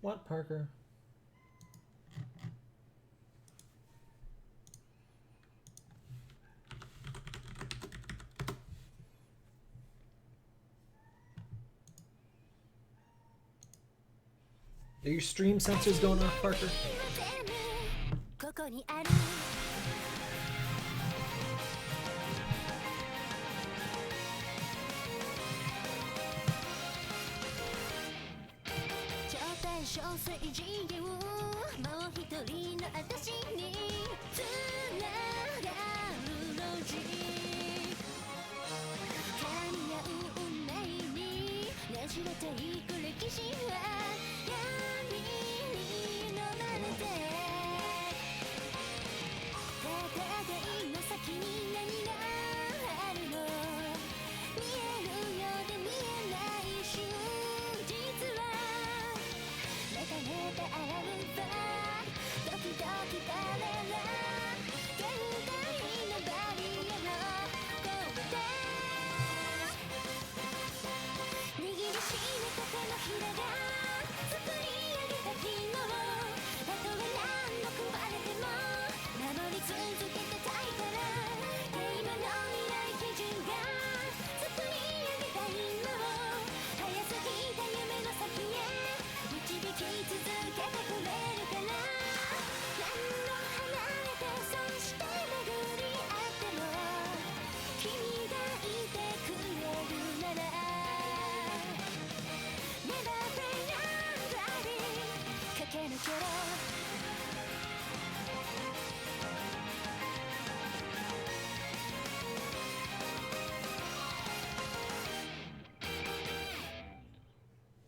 What, Parker? Are your stream sensors going off, Parker?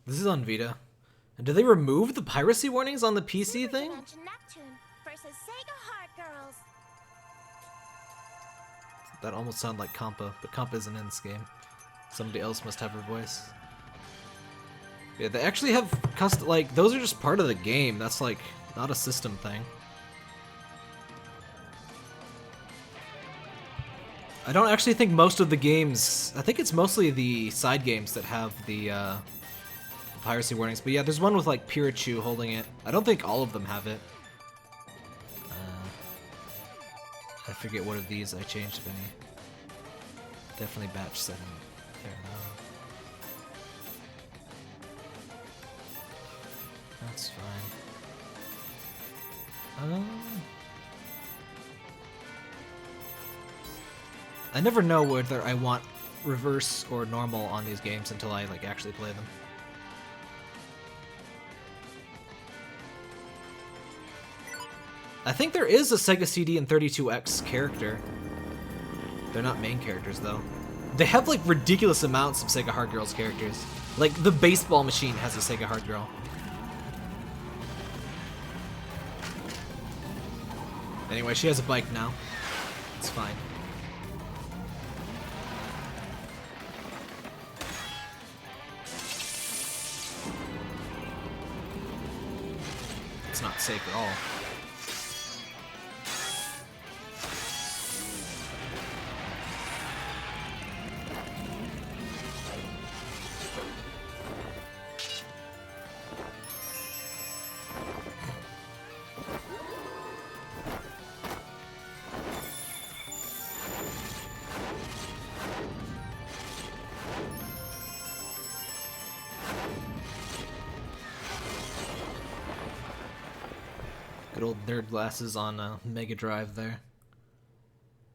This is on Vita. And do they remove the piracy warnings on the PC thing? Superdimension Neptune versus Sega Girls. That almost sounded like Compa, but Compa isn't in this game. Somebody else must have her voice. Yeah, they actually have custom, like, those are just part of the game. That's like not a system thing. I don't actually think most of the games, I think it's mostly the side games that have the piracy warnings. But yeah, there's one with like Pirachu holding it. I don't think all of them have it. I forget what of these I changed, if any. Definitely batch setting. There now. That's fine. I never know whether I want reverse or normal on these games until I like actually play them. I think there is a Sega CD and 32X character. They're not main characters though. They have like ridiculous amounts of Sega Hard Girls characters. Like the baseball machine has a Sega Hard Girl. Anyway, she has a bike now. It's fine. It's not safe at all. Good old nerd glasses on Mega Drive there.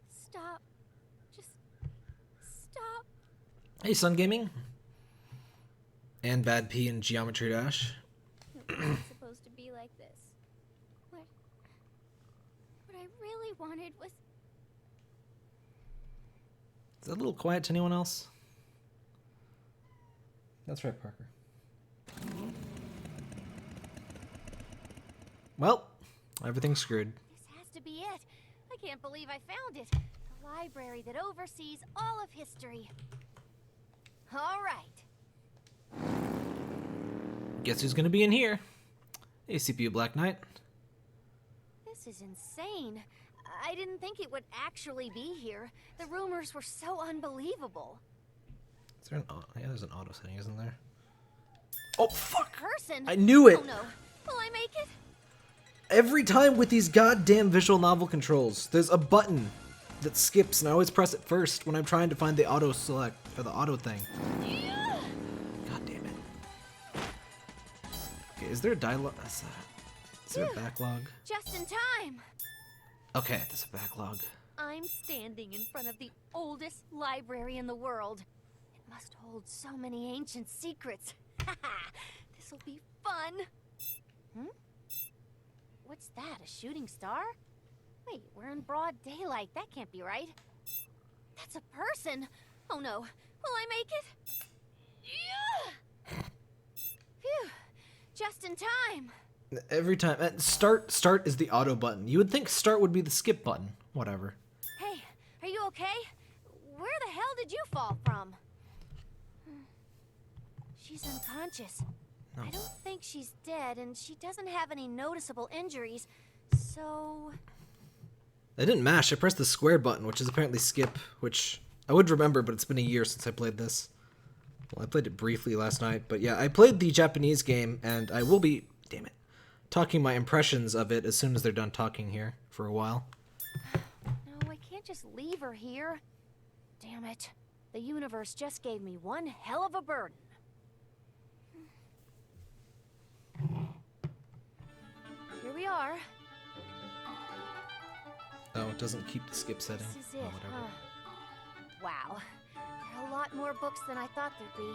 Stop. Just stop. Hey, Sun Gaming. And Bad P and Geometry Dash. It wasn't supposed to be like this. What I really wanted was... Is that a little quiet to anyone else? That's right, Parker. Well, everything's screwed. This has to be it. I can't believe I found it. The library that oversees all of history. All right. Guess who's gonna be in here? Hey, CPU Black Knight. This is insane. I didn't think it would actually be here. The rumors were so unbelievable. Is there an auto? Yeah, there's an auto setting, isn't there? Oh, fuck! Person? I knew it! Oh no. Will I make it? Every time with these goddamn visual novel controls, there's a button that skips, and I always press it first when I'm trying to find the auto select, or the auto thing. God damn it. Okay, is there a dialogue? Is there a backlog? Just in time. Okay, there's a backlog. I'm standing in front of the oldest library in the world. It must hold so many ancient secrets. This'll be fun. What's that, a shooting star? Wait, we're in broad daylight. That can't be right. That's a person. Oh no, will I make it? Yeah! Phew, just in time. Every time. Start is the auto button. You would think start would be the skip button. Whatever. Hey, are you okay? Where the hell did you fall from? She's unconscious. No. I don't think she's dead, and she doesn't have any noticeable injuries, so... I didn't mash. I pressed the square button, which is apparently skip, which I would remember, but it's been a year since I played this. Well, I played it briefly last night, but yeah, I played the Japanese game, and I will be, damn it, talking my impressions of it as soon as they're done talking here for a while. No, I can't just leave her here. Damn it. The universe just gave me one hell of a burden. Here we are. Oh, it doesn't keep the skip setting. This is it, Oh, whatever. huh? Wow. There are a lot more books than I thought there'd be.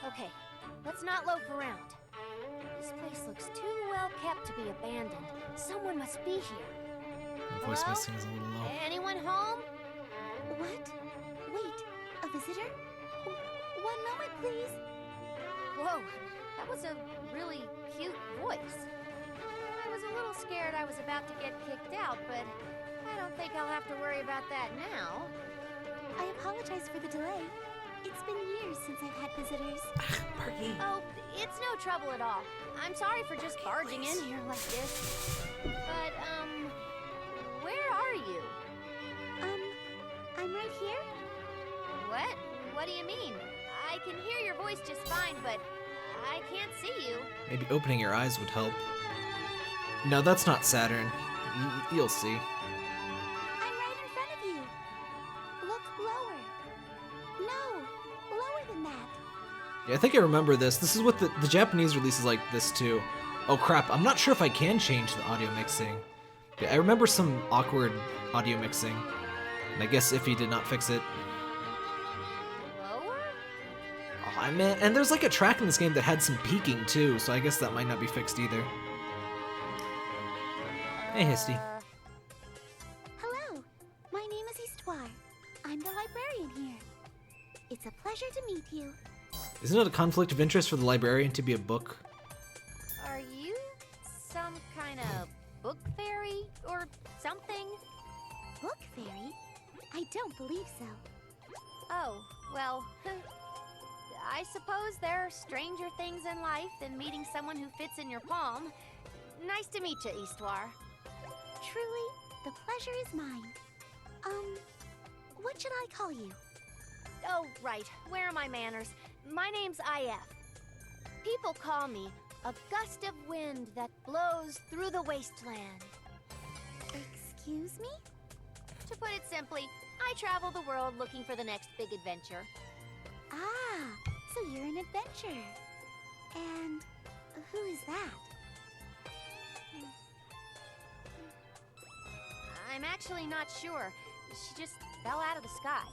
Okay, let's not loaf around. This place looks too well kept to be abandoned. Someone must be here. My voice Hello? messing is a little low. Anyone home? What? Wait, a visitor? One moment, please. Whoa, that was a really cute voice. I was a little scared I was about to get kicked out, but I don't think I'll have to worry about that now. I apologize for the delay. It's been years since I've had visitors. Oh, it's no trouble at all. I'm sorry for just barging in here like this. But, where are you? I'm right here. What? What do you mean? I can hear your voice just fine, but I can't see you. Maybe opening your eyes would help. No, that's not Saturn. You'll see. I'm right in front of you. Look lower. No, lower than that. Yeah, I think I remember this. This is what the Japanese release is like this too. Oh crap, I'm not sure if I can change the audio mixing. Yeah, I remember some awkward audio mixing. And I guess Iffy did not fix it. Lower? Oh, man, and there's like a track in this game that had some peaking too, so I guess that might not be fixed either. Hey, Histy. Hello, my name is Histoire. I'm the librarian here. It's a pleasure to meet you. Isn't it a conflict of interest for the librarian to be a book? Are you some kind of book fairy or something? Book fairy? I don't believe so. Oh, well, I suppose there are stranger things in life than meeting someone who fits in your palm. Nice to meet you, Histoire. Truly, the pleasure is mine. What should I call you? Oh, right. Where are my manners? My name's IF. People call me a gust of wind that blows through the wasteland. Excuse me? To put it simply, I travel the world looking for the next big adventure. Ah, so you're an adventurer. And who is that? I'm actually not sure. She just fell out of the sky.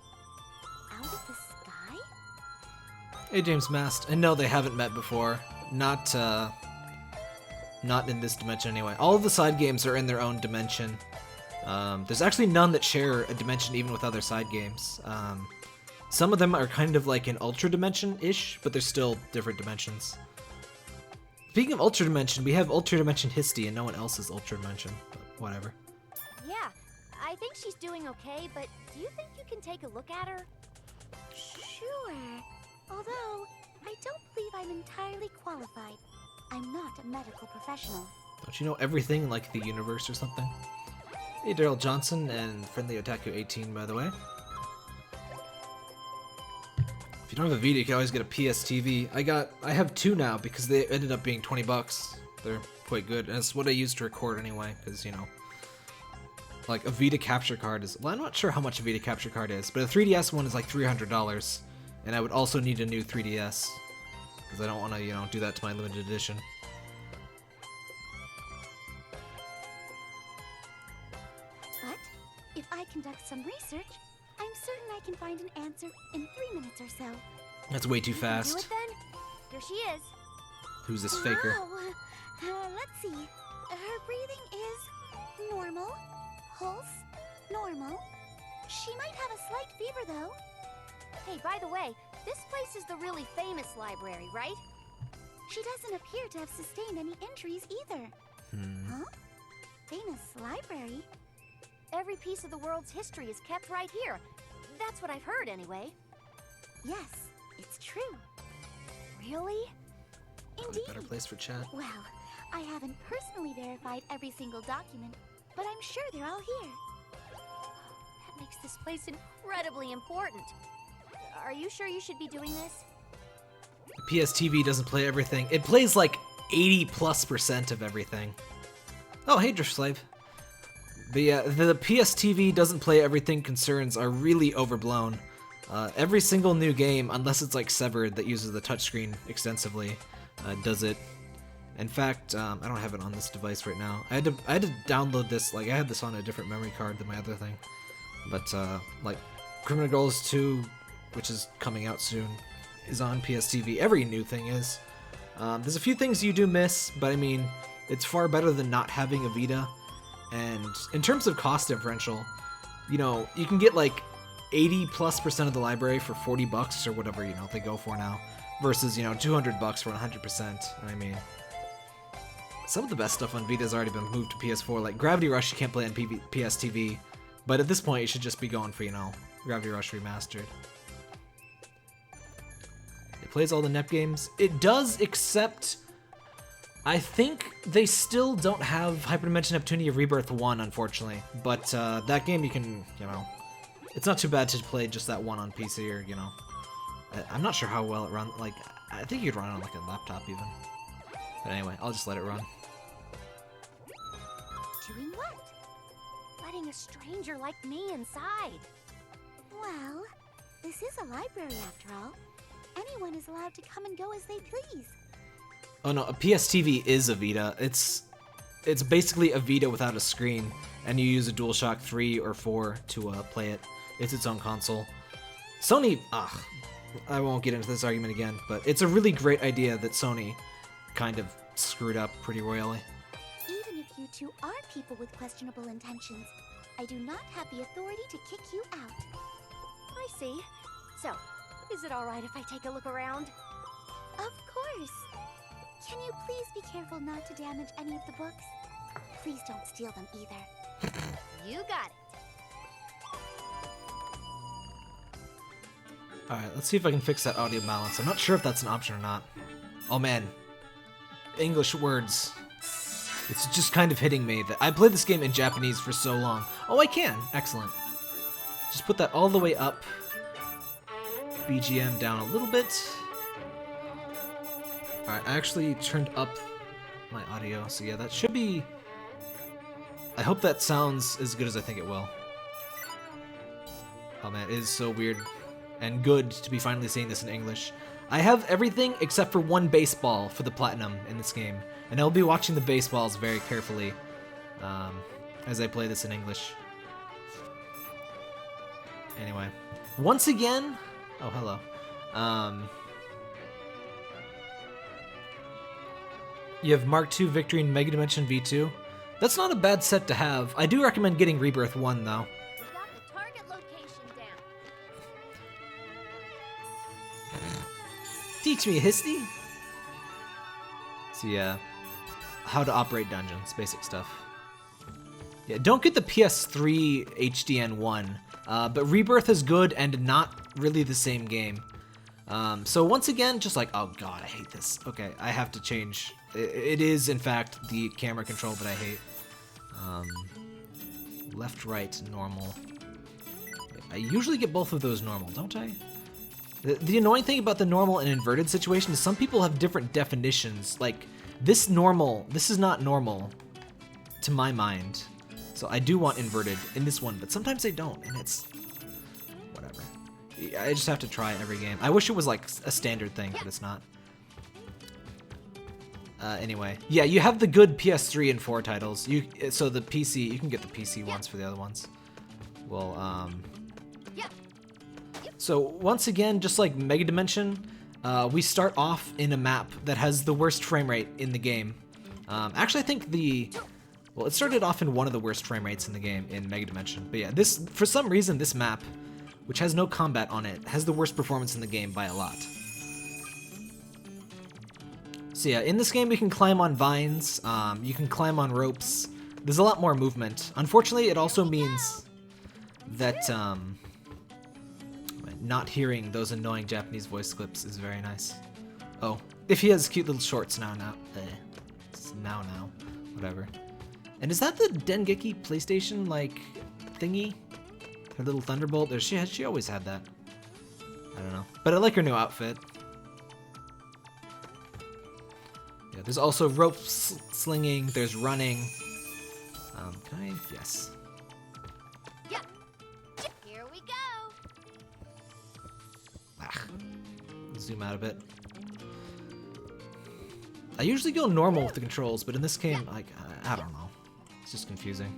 Out of the sky? Hey, James Mast. And no, they haven't met before. Not in this dimension anyway. All of the side games are in their own dimension. There's actually none that share a dimension even with other side games. Some of them are kind of like an Ultra Dimension-ish, but they're still different dimensions. Speaking of Ultra Dimension, we have Ultra Dimension Histy, and no one else is Ultra Dimension, but whatever. Yeah, I think she's doing okay, but do you think you can take a look at her? Sure. Although, I don't believe I'm entirely qualified. I'm not a medical professional. Don't you know everything in, like, the universe or something? Hey, Daryl Johnson, and Friendly Otaku 18, by the way. If you don't have a Vita, you can always get a PS TV. I have 2 now because they ended up being 20 bucks. They're quite good, and it's what I use to record anyway, because, you know, like a Vita capture card is, well, I'm not sure how much a Vita capture card is, but a 3DS one is like $300, and I would also need a new 3DS, because I don't want to, you know, do that to my limited edition. But if I conduct some research, I'm certain I can find an answer in 3 minutes or so. That's way too Do fast. it then. Here she is. Who's this faker? Wow. Let's see. Her breathing is normal. Pulse, normal. She might have a slight fever, though. Hey, by the way, this place is the really famous library, right? She doesn't appear to have sustained any injuries either. Huh? Famous library? Every piece of the world's history is kept right here. That's what I've heard, anyway. Yes, it's true. Really? Probably a better place for chat. Well, I haven't personally verified every single document, but I'm sure they're all here. That makes this place incredibly important. Are you sure you should be doing this? The PS TV doesn't play everything. It plays like 80+% of everything. Oh, hey, Drift Slave. But yeah, the PS TV doesn't play everything concerns are really overblown. Every single new game, unless it's like Severed that uses the touchscreen extensively, does it. In fact, I don't have it on this device right now. I had to download this. Like I had this on a different memory card than my other thing. But like Criminal Girls 2, which is coming out soon, is on PS TV. Every new thing is. There's a few things you do miss, but I mean, it's far better than not having a Vita. And in terms of cost differential, you know, you can get like 80+% of the library for 40 bucks or whatever, you know, they go for now, versus, you know, 200 bucks for 100%. I mean, some of the best stuff on Vita has already been moved to PS4, like Gravity Rush you can't play on PS TV, but at this point you should just be going for, you know, Gravity Rush Remastered. It plays all the NEP games. It does, except I think they still don't have Hyperdimension Neptune Rebirth 1, unfortunately. But that game you can, you know, it's not too bad to play just that one on PC or, you know. I'm not sure how well it runs. Like, I think you'd run it on like a laptop even. But anyway, I'll just let it run. Doing what? Letting a stranger like me inside. Well, this is a library after all. Anyone is allowed to come and go as they please. Oh no, a PS TV is a Vita. It's basically a Vita without a screen, and you use a DualShock 3 or 4 to play it. It's its own console. Sony, I won't get into this argument again, but it's a really great idea that Sony kind of screwed up pretty royally. Even if you two are people with questionable intentions, I do not have the authority to kick you out. I see. So, is it alright if I take a look around? Of course. Can you please be careful not to damage any of the books? Please don't steal them either. You got it. Alright, let's see if I can fix that audio balance. I'm not sure if that's an option or not. Oh man. English words. It's just kind of hitting me that I played this game in Japanese for so long. Oh, I can. Excellent. Just put that all the way up. BGM down a little bit. Alright, I actually turned up my audio, so yeah, that should be... I hope that sounds as good as I think it will. Oh man, it is so weird and good to be finally saying this in English. I have everything except for one baseball for the platinum in this game, and I'll be watching the baseballs very carefully as I play this in English. Anyway, once again... Oh, hello. You have Mark II Victory and Mega Dimension V2. That's not a bad set to have. I do recommend getting Rebirth 1, though. We got the target location down. Teach me, Histy! So yeah, how to operate dungeons, basic stuff. Yeah, don't get the PS3 HDN1, but Rebirth is good and not really the same game. So once again, just like, oh god, I hate this. Okay, I have to change. It is, in fact, the camera control that I hate. Left, right, normal. I usually get both of those normal, don't I? The annoying thing about the normal and inverted situation is some people have different definitions. Like, this is not normal to my mind. So I do want inverted in this one, but sometimes they don't, and it's whatever. I just have to try it every game. I wish it was like a standard thing, but it's not. Anyway, yeah, you have the good PS3 and 4 titles. So the PC, you can get the PC ones for the other ones. Well, so once again, just like Mega Dimension, we start off in a map that has the worst frame rate in the game. Actually, I think well, it started off in one of the worst frame rates in the game in Mega Dimension. But yeah, for some reason, this map, which has no combat on it, has the worst performance in the game by a lot. So yeah, in this game, you can climb on vines, you can climb on ropes. There's a lot more movement. Unfortunately, it also means that not hearing those annoying Japanese voice clips is very nice. Oh, if he has cute little shorts now, it's now, whatever. And is that the Dengeki PlayStation, like, thingy? Her little Thunderbolt? Or she always had that. I don't know. But I like her new outfit. Yeah, there's also rope slinging, there's running. Can I? Yes. Yeah. Here we go. Zoom out a bit. I usually go normal with the controls, but in this game, like, I don't know. It's just confusing.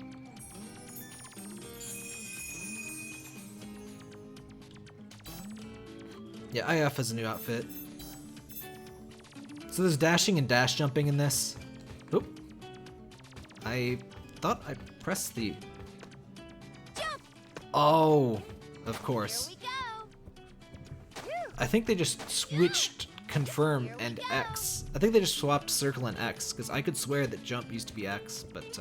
Yeah, IF has a new outfit. So there's dashing and dash jumping in this. Oop. I thought I pressed the... Jump! Oh, of course. Here we go. I think they just switched confirm and X. I think they just swapped circle and X, because I could swear that jump used to be X, but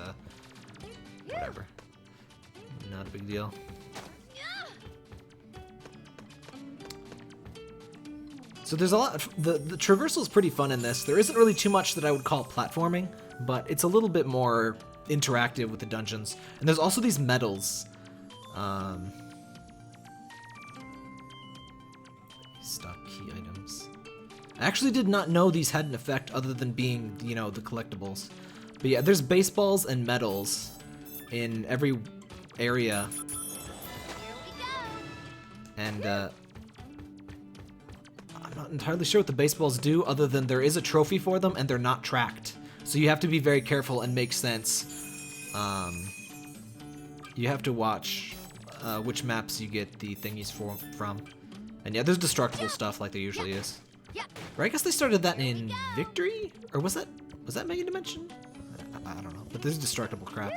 whatever. Not a big deal. So there's a lot, the traversal is pretty fun in this. There isn't really too much that I would call platforming, but it's a little bit more interactive with the dungeons. And there's also these medals. Stock key items. I actually did not know these had an effect other than being, you know, the collectibles. But yeah, there's baseballs and medals in every area. Here we go. And I'm not entirely sure what the baseballs do other than there is a trophy for them and they're not tracked. So you have to be very careful and make sense. You have to watch which maps you get the thingies from. And yeah, there's destructible stuff like there usually is. Or I guess they started that in Victory? Or was that Mega Dimension? I don't know, but there's destructible crap.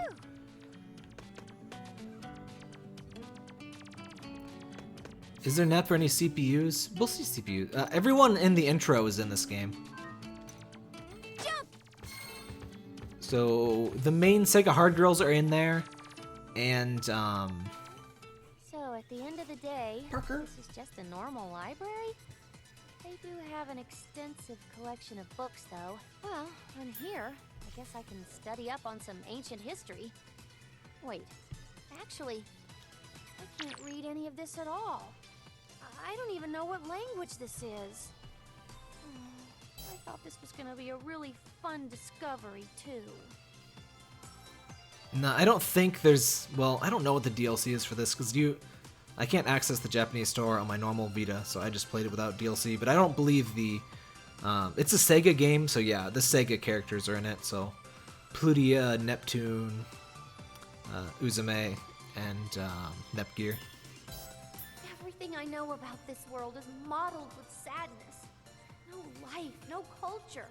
Is there net for any CPUs? We'll see CPUs. Everyone in the intro is in this game. So the main Sega hard girls are in there, and So at the end of the day, Parker? this is just a normal library? They do have an extensive collection of books, though. Well, I'm here. I guess I can study up on some ancient history. Wait, actually, I can't read any of this at all. I don't even know what language this is. I thought this was gonna be a really fun discovery, too. no, I don't think there's. Well, I don't know what the DLC is for this because I can't access the Japanese store on my normal Vita, so I just played it without DLC. But I don't believe it's a Sega game, so yeah, the Sega characters are in it. So Plutia, Neptune, Uzume, and Nepgear. Everything I know about this world is modeled with sadness. No life, no culture.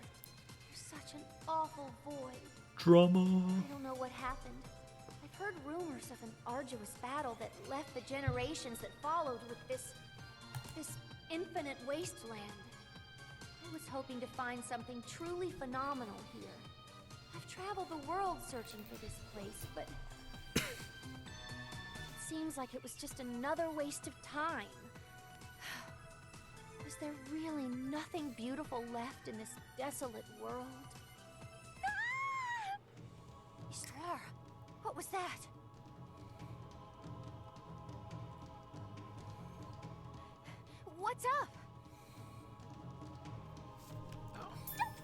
There's such an awful void. Drama. I don't know what happened. I've heard rumors of an arduous battle that left the generations that followed with this infinite wasteland. I was hoping to find something truly phenomenal here. I've traveled the world searching for this place, but seems like it was just another waste of time. Was there really nothing beautiful left in this desolate world? Ah! Istar, what was that? What's up?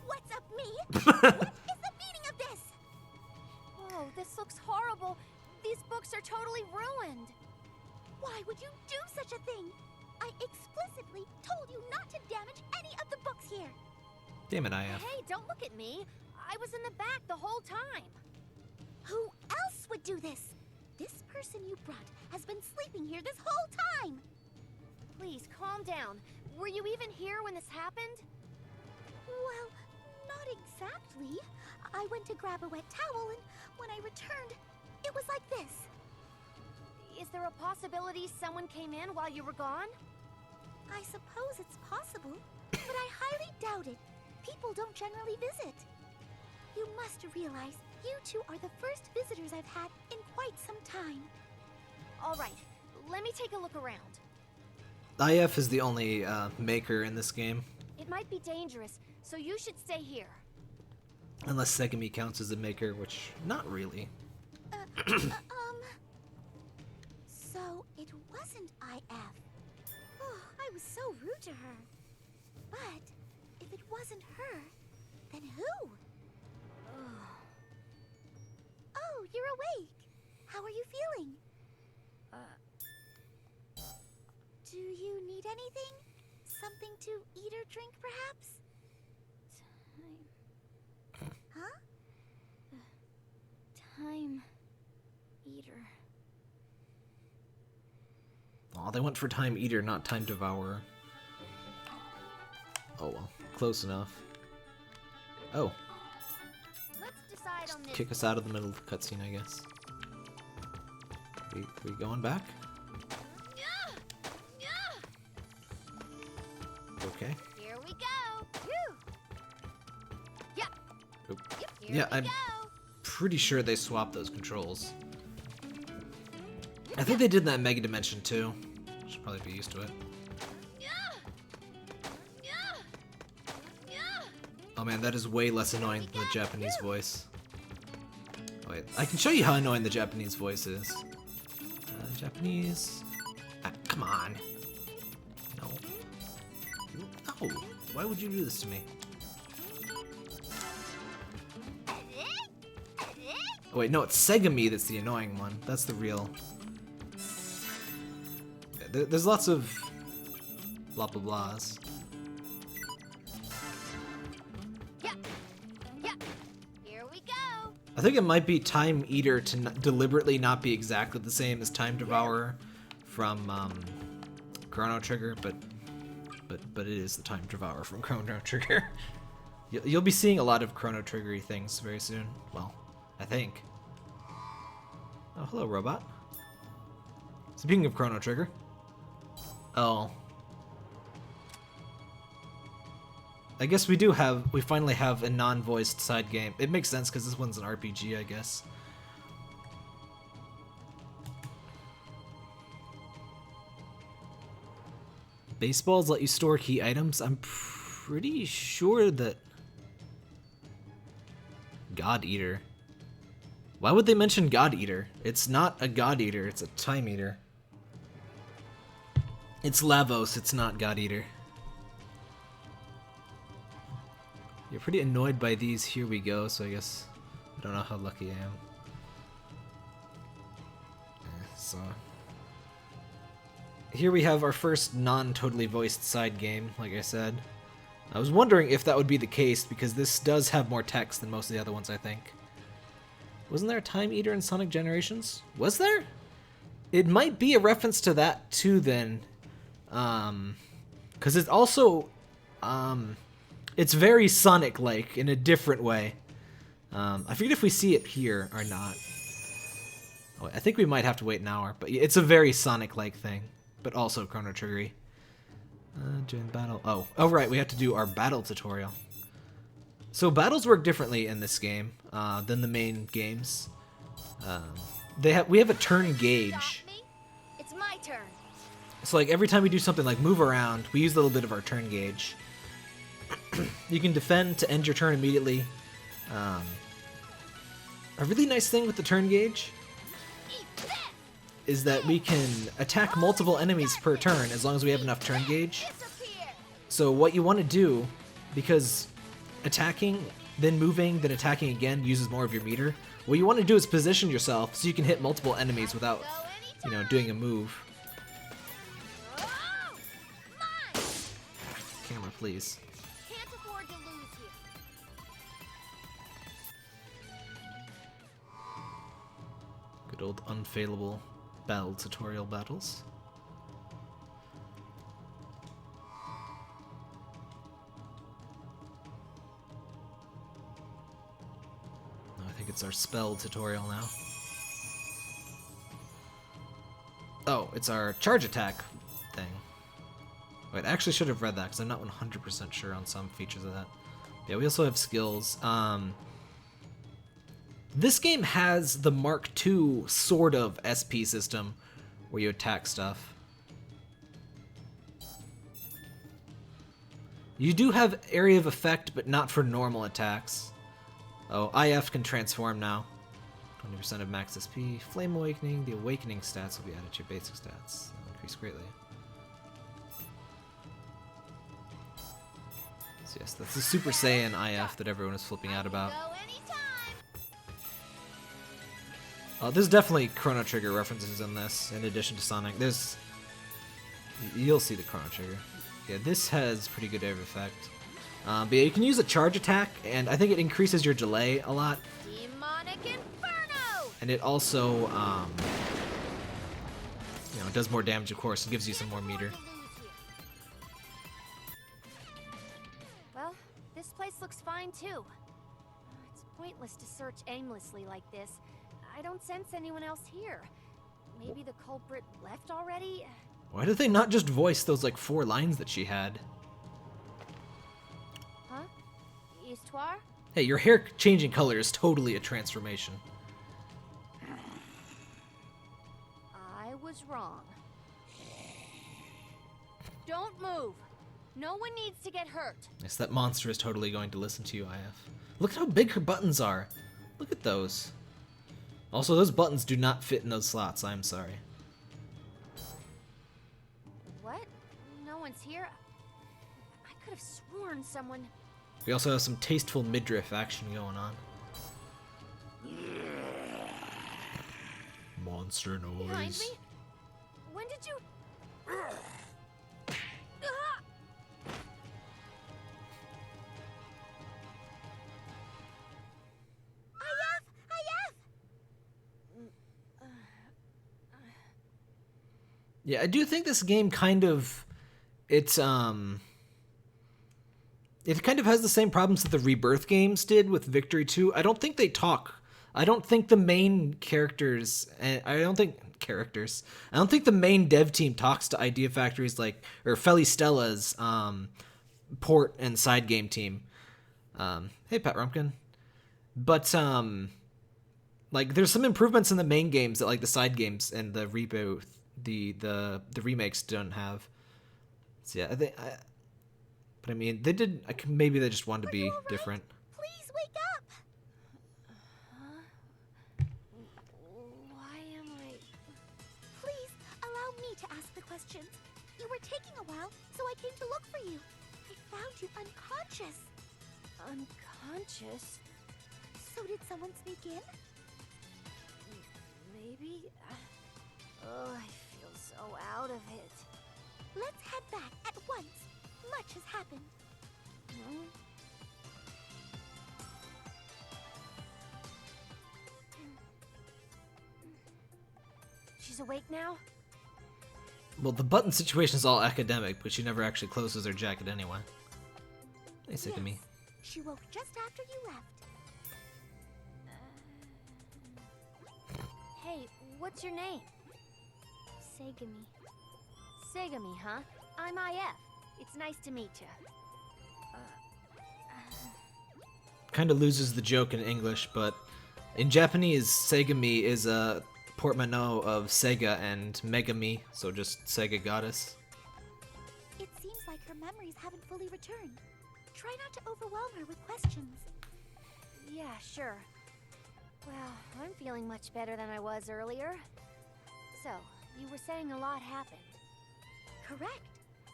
What's up, me? What is the meaning of this? Whoa, this looks horrible. These books are totally ruined. Why would you do such a thing? I explicitly told you not to damage any of the books here. Damn it, IF. Hey, don't look at me. I was in the back the whole time. Who else would do this? This person you brought has been sleeping here this whole time. Please, calm down. Were you even here when this happened? Well, not exactly. I went to grab a wet towel, and when I returned, it was like this. Is there a possibility someone came in while you were gone? I suppose it's possible, but I highly doubt it. People don't generally visit. You must realize you two are the first visitors I've had in quite some time. All right, let me take a look around. IF is the only maker in this game. It might be dangerous, so you should stay here. Unless Segami counts as a maker, which not really. So it wasn't IF. Oh, I was so rude to her. But if it wasn't her, then who? Oh, you're awake. How are you feeling? Do you need anything? Something to eat or drink, perhaps? Huh? Time Eater. Oh, they went for Time Eater, not Time Devourer. Oh well, close enough. Oh, Let's decide on this. kick us out of the middle of the cutscene, I guess. We going back? Okay. Here we go. Whew. Yep. Oop. Yep. Here Yeah, we I'm go. pretty sure they swapped those controls. I think they did that in Mega Dimension too. Should probably be used to it. Oh man, that is way less annoying than the Japanese voice. Oh, wait, I can show you how annoying the Japanese voice is. Japanese. Ah, come on. No. No. Why would you do this to me? Oh wait, no, it's Segami that's the annoying one. That's the real. There's lots of blah blah blahs. Here we go. I think it might be Time Eater to deliberately not be exactly the same as Time Devourer from Chrono Trigger, but it is the Time Devourer from Chrono Trigger. You'll be seeing a lot of Chrono Trigger-y things very soon. Well, I think. Oh, hello, robot. Speaking of Chrono Trigger. Oh. I guess we finally have a non-voiced side game. It makes sense because this one's an RPG, I guess. Baseballs let you store key items? I'm pretty sure that... God Eater. Why would they mention God Eater? It's not a God Eater, it's a Time Eater. It's Lavos, it's not God Eater. You're pretty annoyed by these here we go, so I guess I don't know how lucky I am. So here we have our first non-totally voiced side game, like I said. I was wondering if that would be the case, because this does have more text than most of the other ones, I think. Wasn't there a Time Eater in Sonic Generations? Was there? It might be a reference to that too then. Because it's also... it's very Sonic-like in a different way. I forget if we see it here or not. Oh, I think we might have to wait an hour, but it's a very Sonic-like thing, but also Chrono Trigger-y. Join battle. Oh, right, we have to do our battle tutorial. So battles work differently in this game than the main games. We have a turn gauge. It's my turn. So like every time we do something like move around, we use a little bit of our turn gauge. You can defend to end your turn immediately. A really nice thing with the turn gauge is that we can attack multiple enemies per turn as long as we have enough turn gauge. So what you want to do, because attacking, then moving, then attacking again uses more of your meter, what you want to do is position yourself so you can hit multiple enemies without, you know, doing a move. Camera, please. Can't afford to lose here. Good old unfailable battle tutorial battles. I think it's our spell tutorial now. Oh, it's our charge attack thing. Wait, I actually should have read that because I'm not 100% sure on some features of that. Yeah, we also have skills. This game has the Mark II sort of SP system where you attack stuff. You do have area of effect, but not for normal attacks. Oh, IF can transform now. 20% of max SP. Flame Awakening. The Awakening stats will be added to your basic stats. They'll increase greatly. So yes, that's the Super Saiyan IF that everyone is flipping out about. There's definitely Chrono Trigger references in this, in addition to Sonic. You'll see the Chrono Trigger. Yeah, this has pretty good area of effect. But yeah, you can use a charge attack, and I think it increases your delay a lot. Demonic Inferno! And it also, you know, it does more damage, of course, and gives you some more meter. Well, this place looks fine too. It's pointless to search aimlessly like this. I don't sense anyone else here. Maybe the culprit left already? Why did they not just voice those, like, 4 lines that she had? Huh? Histoire? Hey, your hair changing color is totally a transformation. I was wrong. Don't move. No one needs to get hurt. Yes, that monster is totally going to listen to you, IF. Look at how big her buttons are. Look at those. Also, those buttons do not fit in those slots, I'm sorry. What? No one's here? I could have sworn someone... We also have some tasteful midriff action going on. Monster noise. Behind me? When did you... Yeah, I do think this game kind of... It kind of has the same problems that the Rebirth games did with Victory 2. I don't think they talk. I don't think the main characters... I don't think the main dev team talks to Idea Factory's, like... Or Felistella's port and side game team. Hey, Pat Rumpkin. But, like, there's some improvements in the main games that, like, the side games and the reboot... The remakes don't have. So yeah, but I mean, they did. Maybe they just wanted to be different. Please wake up! Why am I... Please, allow me to ask the questions. You were taking a while, so I came to look for you. I found you unconscious. Unconscious? So did someone sneak in? Maybe? Oh, I feel so out of it. Let's head back at once. Much has happened. She's awake now? Well, the button situation is all academic, but she never actually closes her jacket anyway. Hey, sick of me. She woke just after you left. Hey, what's your name? Segami. Segami, huh? I'm IF. It's nice to meet you. Kind of loses the joke in English, but in Japanese, Segami is a portmanteau of Sega and Megami, so just Sega Goddess. It seems like her memories haven't fully returned. Try not to overwhelm her with questions. Yeah, sure. Well, I'm feeling much better than I was earlier. So, you were saying a lot happened. Correct.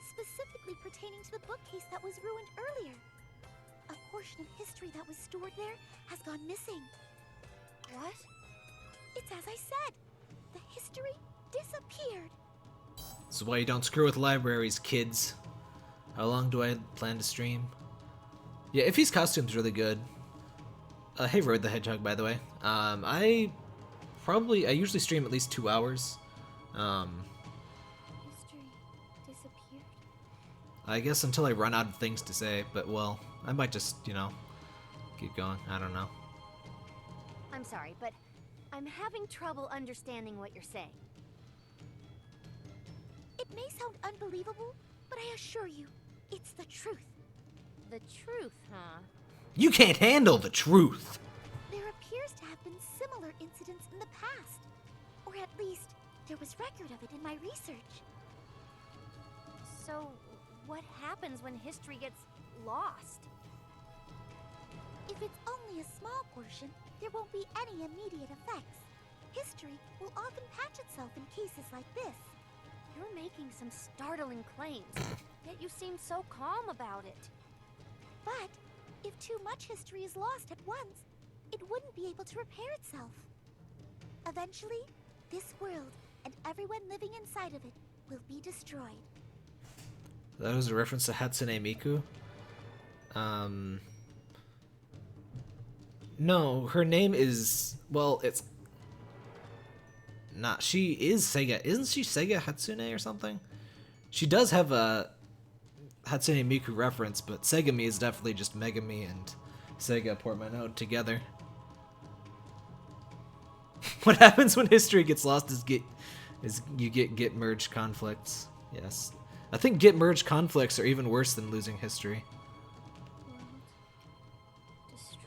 Specifically pertaining to the bookcase that was ruined earlier. A portion of history that was stored there has gone missing. What? It's as I said. The history disappeared. This is why you don't screw with libraries, kids. How long do I plan to stream? Yeah, Iffy's costume's really good. Hey, Road the Hedgehog, by the way. I usually stream at least 2 hours. History disappeared? I guess until I run out of things to say, but well, I might just, you know, keep going. I don't know. I'm sorry, but I'm having trouble understanding what you're saying. It may sound unbelievable, but I assure you, it's the truth. The truth, huh? You can't handle the truth! There appears to have been similar incidents in the past. Or at least, there was record of it in my research. So, what happens when history gets lost? If it's only a small portion, there won't be any immediate effects. History will often patch itself in cases like this. You're making some startling claims, yet you seem so calm about it. But, if too much history is lost at once, it wouldn't be able to repair itself. Eventually, this world and everyone living inside of it will be destroyed. That was a reference to Hatsune Miku? No, her name is, well, it's not, she is Sega. Isn't she Sega Hatsune or something? She does have a Hatsune Miku reference, but Segami is definitely just Megami and Sega portmanteau together. What happens when history gets lost is you get merged conflicts. Yes. I think get merged conflicts are even worse than losing history. Destroyed.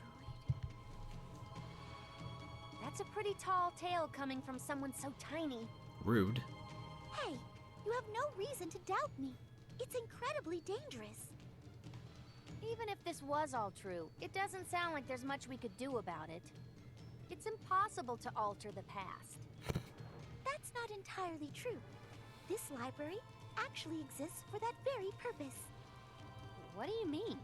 That's a pretty tall tale coming from someone so tiny. Rude. Hey, you have no reason to doubt me. It's incredibly dangerous. Even if this was all true, it doesn't sound like there's much we could do about it. It's impossible to alter the past. That's not entirely true. This library actually exists for that very purpose. What do you mean?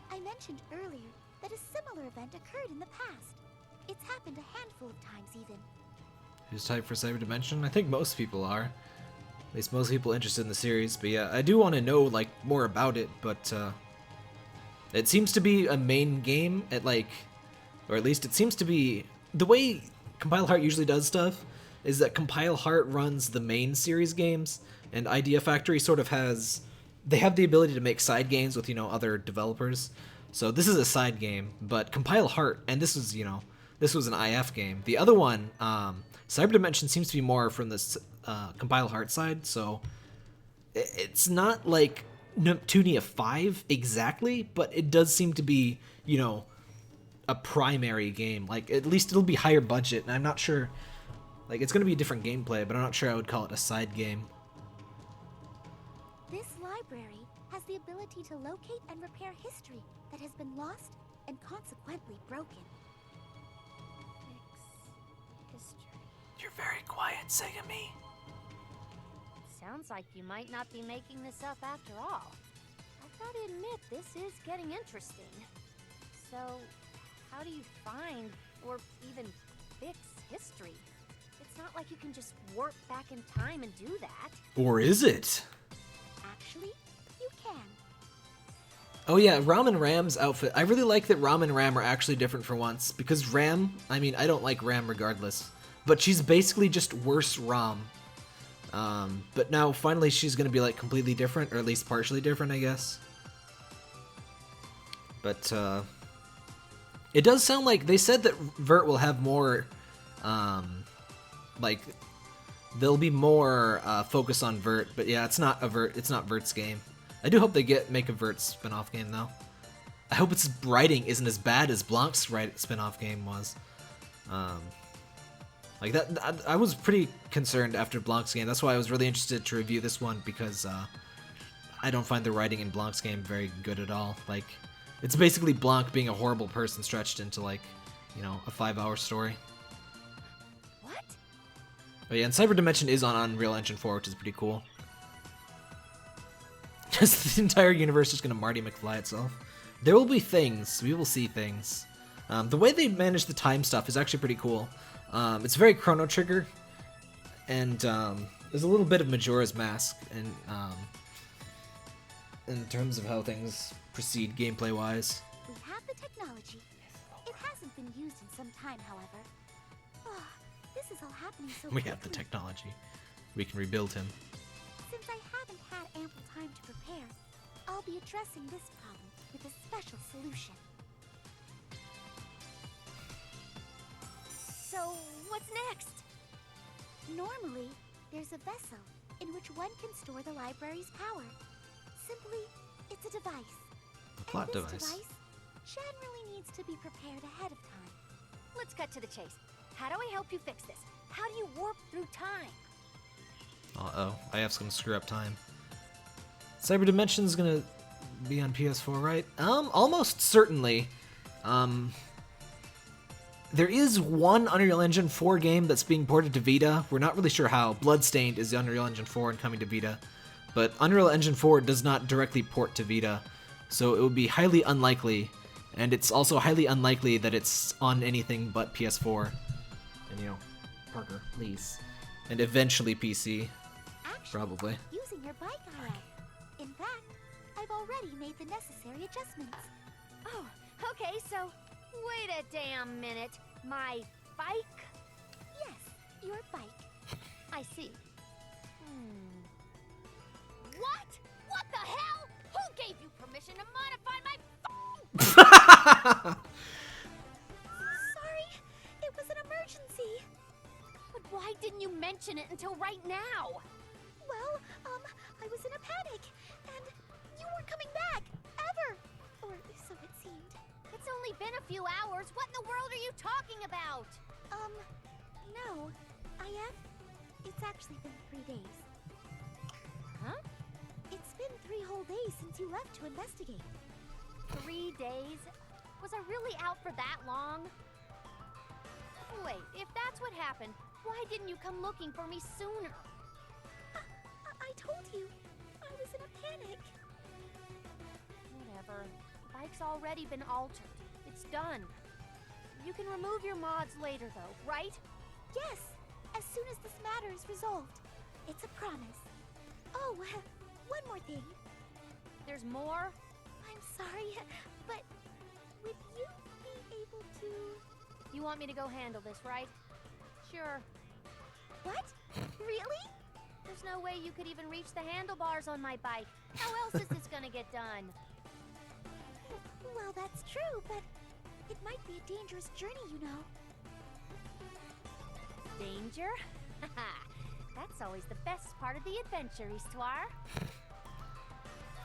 I mentioned earlier that a similar event occurred in the past. It's happened a handful of times even. Who's typed for Cyberdimension? I think most people are. At least most people interested in the series. But yeah, I do want to know like more about it, but it seems to be a main game at like, or at least it seems to be, the way Compile Heart usually does stuff is that Compile Heart runs the main series games, and Idea Factory sort of has, they have the ability to make side games with, you know, other developers. So this is a side game, but Compile Heart, and this was, you know, this was an IF game. The other one, Cyberdimension, seems to be more from this Compile Heart side, so it's not like Neptunia 5 exactly, but it does seem to be, you know, a primary game. Like, at least it'll be higher budget, and I'm not sure, like, it's going to be a different gameplay, but I'm not sure I would call it a side game. This library has the ability to locate and repair history that has been lost and consequently broken. Fix history. You're very quiet, Segami. Sounds like you might not be making this up after all. I've got to admit, this is getting interesting. So, how do you find, or even fix history? It's not like you can just warp back in time and do that. Or is it? Actually, you can. Oh yeah, Ram and Ram's outfit. I really like that Ram and Ram are actually different for once, because Ram, I mean, I don't like Ram regardless, but she's basically just worse Ram. But now finally she's gonna be like completely different, or at least partially different, I guess. But it does sound like they said that Vert will have more, like there'll be more focus on Vert. But yeah, it's not Vert's game. I do hope they make a Vert spin-off game though. I hope its writing isn't as bad as Blanc's spin-off game was. Like that, I was pretty concerned after Blanc's game. That's why I was really interested to review this one, because I don't find the writing in Blanc's game very good at all. Like, it's basically Blanc being a horrible person stretched into, like, you know, a 5-hour story. What? Oh yeah, and Cyberdimension is on Unreal Engine 4, which is pretty cool. Just the entire universe is gonna Marty McFly itself. There will be things. We will see things. The way they manage the time stuff is actually pretty cool. It's very Chrono Trigger, and there's a little bit of Majora's Mask in terms of how things proceed gameplay-wise. We have the technology. It hasn't been used in some time, however. Oh, this is all happening so We quickly. have the technology. We can rebuild him. Since I haven't had ample time to prepare, I'll be addressing this problem with a special solution. So, what's next? Normally, there's a vessel in which one can store the library's power. Simply, it's a device. A plot and this device. generally needs to be prepared ahead of time. Let's cut to the chase. How do I help you fix this? How do you warp through time? Uh-oh, IF's gonna screw up time. Cyberdimension's gonna be on PS4, right? Almost certainly. There is one Unreal Engine 4 game that's being ported to Vita. We're not really sure how. Bloodstained is the Unreal Engine 4 and coming to Vita. But Unreal Engine 4 does not directly port to Vita, so it would be highly unlikely. And it's also highly unlikely that it's on anything but PS4. And, you know, Parker, please. And eventually PC. Actually, Probably. using your bike IF. In fact, I've already made the necessary adjustments. Oh, okay, so wait a damn minute. My bike? Yes, your bike. I see. What? What the hell? Who gave you permission to modify my Sorry, it was an emergency. But why didn't you mention it until right now? Well, I was in a panic, and you weren't coming back, ever. Or so it seemed. It's only been a few hours. What in the world are you talking about? No. IF, it's actually been 3 days. Huh? It's been 3 whole days since you left to investigate. 3 days? Was I really out for that long? Wait, if that's what happened, why didn't you come looking for me sooner? I told you. I was in a panic. Whatever. The bike's already been altered. It's done. You can remove your mods later, though, right? Yes, as soon as this matter is resolved. It's a promise. Oh, one more thing. There's more? I'm sorry, but would you be able to... You want me to go handle this, right? Sure. What? Really? There's no way you could even reach the handlebars on my bike. How else is this gonna get done? Well, that's true, but it might be a dangerous journey, you know. Danger? That's always the best part of the adventure, Histoire.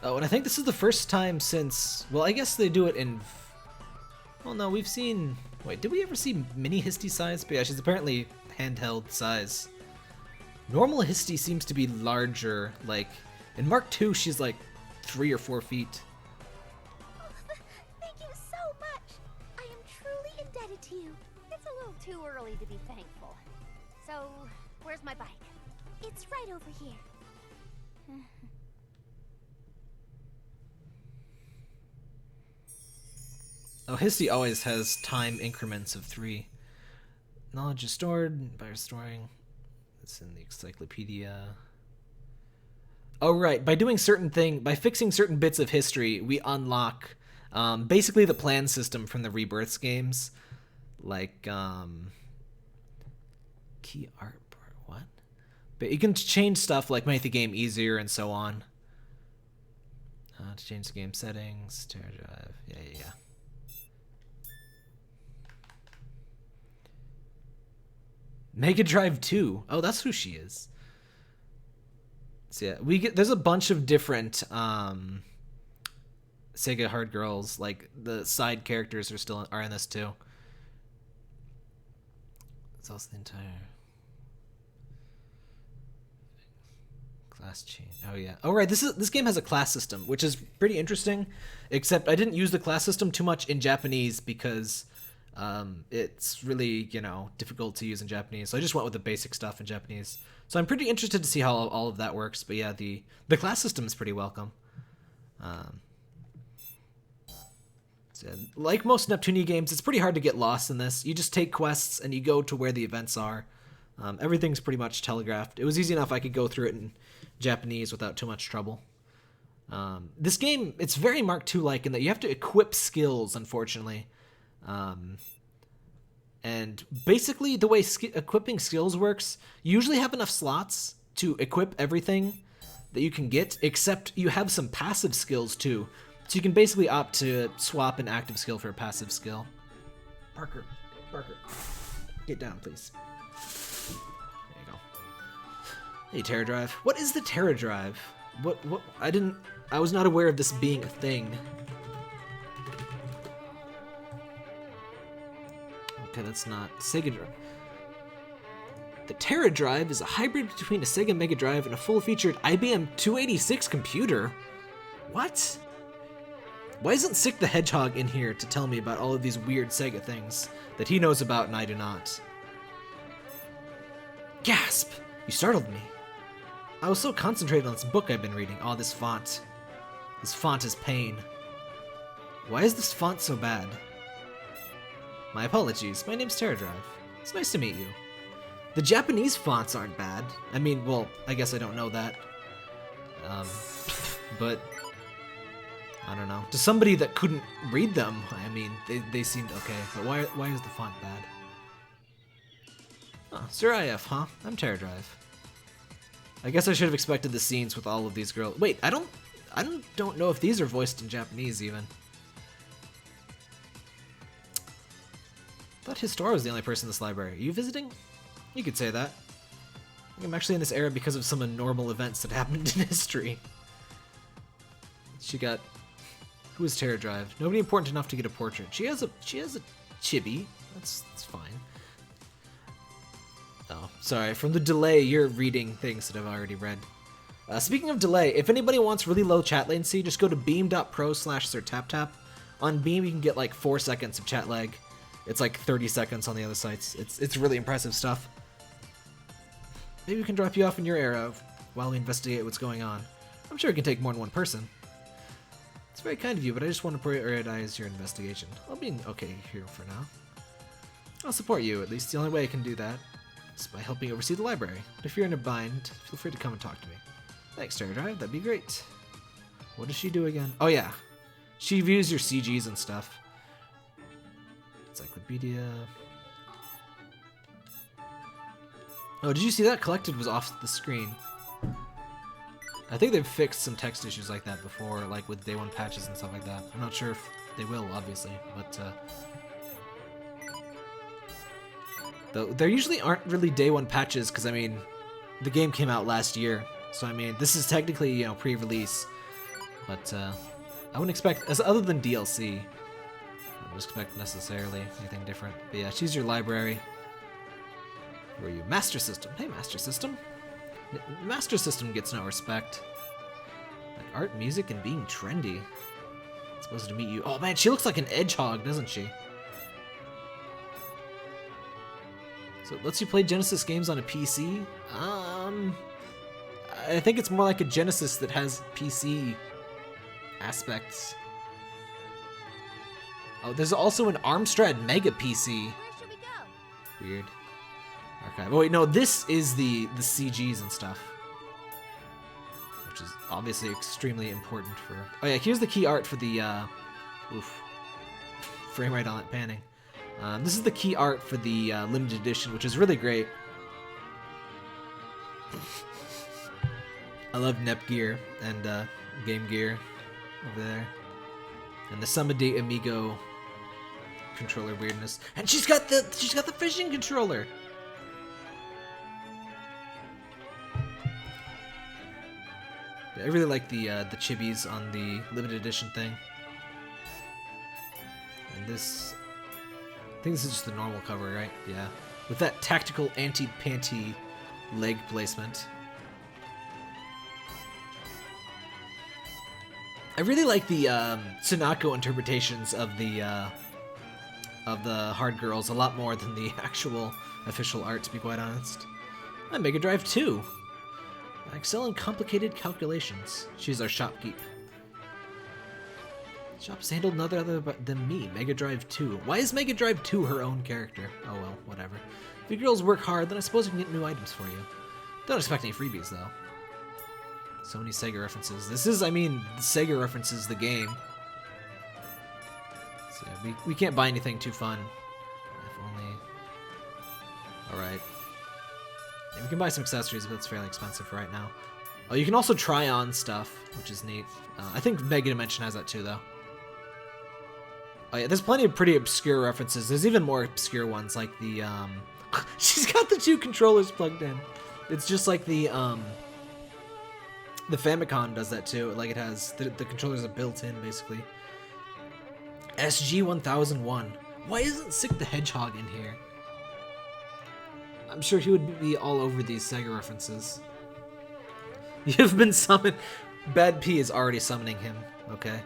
Oh, and I think this is the first time since... Well, I guess they do it in... Well, no, we've seen... Wait, did we ever see mini Histy size? But yeah, she's apparently handheld size. Normal Histy seems to be larger. Like, in Mark II, she's like 3 or 4 feet. Thank you so much. I am truly indebted to you. It's a little too early to be thankful. So, where's my bike? It's right over here. Oh, Histy always has time increments of 3. Knowledge is stored by restoring. It's in the encyclopedia. Oh, right. By doing by fixing certain bits of history, we unlock basically the plan system from the Rebirths games. Like, key art part, what? But you can change stuff like make the game easier and so on. To change the game settings, Terra Drive, yeah. Mega Drive 2. Oh, that's who she is. So yeah, there's a bunch of different Sega Hard Girls. Like the side characters are in this too. It's also the entire class change. Oh yeah. Oh right. This game has a class system, which is pretty interesting. Except I didn't use the class system too much in Japanese because It's really, difficult to use in Japanese, so I just went with the basic stuff in Japanese. So I'm pretty interested to see how all of that works, but yeah, the class system is pretty welcome. So like most Neptune games, it's pretty hard to get lost in this. You just take quests and you go to where the events are. Everything's pretty much telegraphed. It was easy enough I could go through it in Japanese without too much trouble. This game, it's very Mark II-like in that you have to equip skills, unfortunately. And basically, the way equipping skills works, you usually have enough slots to equip everything that you can get, except you have some passive skills too. So you can basically opt to swap an active skill for a passive skill. Parker, get down, please. There you go. Hey, Terra Drive. What is the Terra Drive? What? I was not aware of this being a thing. Okay, that's not Sega Drive. The Terra Drive is a hybrid between a Sega Mega Drive and a full-featured IBM 286 computer. What? Why isn't Sick the Hedgehog in here to tell me about all of these weird Sega things that he knows about and I do not? Gasp! You startled me. I was so concentrated on this book I've been reading. Oh, this font. This font is pain. Why is this font so bad? My apologies. My name's Terra Drive. It's nice to meet you. The Japanese fonts aren't bad. I mean, well, I guess I don't know that. But I don't know. To somebody that couldn't read them, I mean, they seemed okay. But why is the font bad? Oh, Sir IF, huh? I'm Terra Drive. I guess I should have expected the scenes with all of these girls. Wait, I don't know if these are voiced in Japanese even. I thought Histora was the only person in this library. Are you visiting? You could say that. I think I'm actually in this era because of some abnormal events that happened in history. She got... Who is Terra Drive? Nobody important enough to get a portrait. She has a chibi. That's fine. Oh, sorry. From the delay, you're reading things that I've already read. Speaking of delay, if anybody wants really low chat latency, just go to beam.pro/sirtaptap. On Beam, you can get like 4 seconds of chat lag. It's like 30 seconds on the other sites. It's really impressive stuff. Maybe we can drop you off in your era while we investigate what's going on. I'm sure it can take more than one person. It's very kind of you, but I just want to prioritize your investigation. I'll be okay here for now. I'll support you, at least the only way I can do that is by helping oversee the library. But if you're in a bind, feel free to come and talk to me. Thanks, Terra Drive, that'd be great. What does she do again? Oh yeah, she views your CGs and stuff. Encyclopedia. Oh, did you see that? Collected was off the screen. I think they've fixed some text issues like that before, like with day one patches and stuff like that. I'm not sure if they will, obviously, but though there usually aren't really day one patches because I mean, the game came out last year, so I mean this is technically pre-release, but I wouldn't expect other than DLC. I wouldn't expect necessarily anything different. But yeah, she's your library. Who are you? Master System. Hey, Master System. Master System gets no respect. Like art, music, and being trendy. It's supposed to meet you. Oh man, she looks like an hedgehog, doesn't she? So it lets you play Genesis games on a PC? I think it's more like a Genesis that has PC aspects. Oh, there's also an Armstrad Mega PC. Where should we go? Weird. Okay, but wait, no, this is the CGs and stuff. Which is obviously extremely important for... Oh yeah, here's the key art for the, oof. Frame rate on that panning. This is the key art for the limited edition, which is really great. I love Nep Gear and Game Gear over there. And the Summa de Amigo controller weirdness. And she's got the fishing controller! I really like the chibis on the limited edition thing. And this, I think this is just the normal cover, right? Yeah. With that tactical anti-panty leg placement. I really like the Tsunako interpretations of the of the hard girls a lot more than the actual official art, to be quite honest. I'm Mega Drive 2. I excel in complicated calculations. She's our shopkeep. Shop's handled none other than me, Mega Drive 2. Why is Mega Drive 2 her own character? Oh well, whatever. If you girls work hard, then I suppose we can get new items for you. Don't expect any freebies, though. So many Sega references. This is, I mean, Sega references the game. So yeah, we can't buy anything too fun. If only... Alright. Yeah, we can buy some accessories, but it's fairly expensive for right now. Oh, you can also try on stuff, which is neat. I think Mega Dimension has that too, though. Oh yeah, there's plenty of pretty obscure references. There's even more obscure ones, like the, she's got the 2 controllers plugged in. It's just like the Famicom does that too. Like it has, the controllers are built in, basically. SG-1001. Why isn't Sick the Hedgehog in here? I'm sure he would be all over these Sega references. You've been summoned. Bad P is already summoning him. Okay.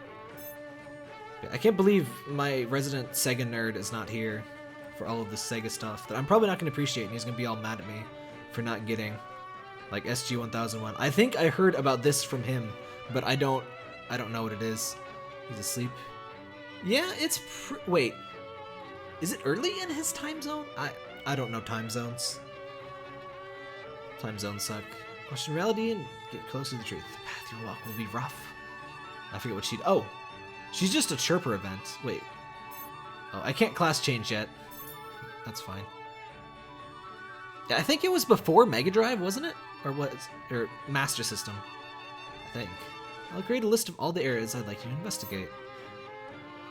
I can't believe my resident Sega nerd is not here for all of this Sega stuff that I'm probably not going to appreciate, and he's going to be all mad at me for not getting, like, SG-1001. I think I heard about this from him, but I don't know what it is. He's asleep. Yeah, it's wait. Is it early in his time zone? I don't know time zones. Time zones suck. Question reality and get closer to the truth. The path you walk will be rough. I forget what oh. She's just a chirper event. Wait. Oh, I can't class change yet. That's fine. Yeah, I think it was before Mega Drive, wasn't it? Or what? Or Master System. I think. I'll create a list of all the areas I'd like you to investigate.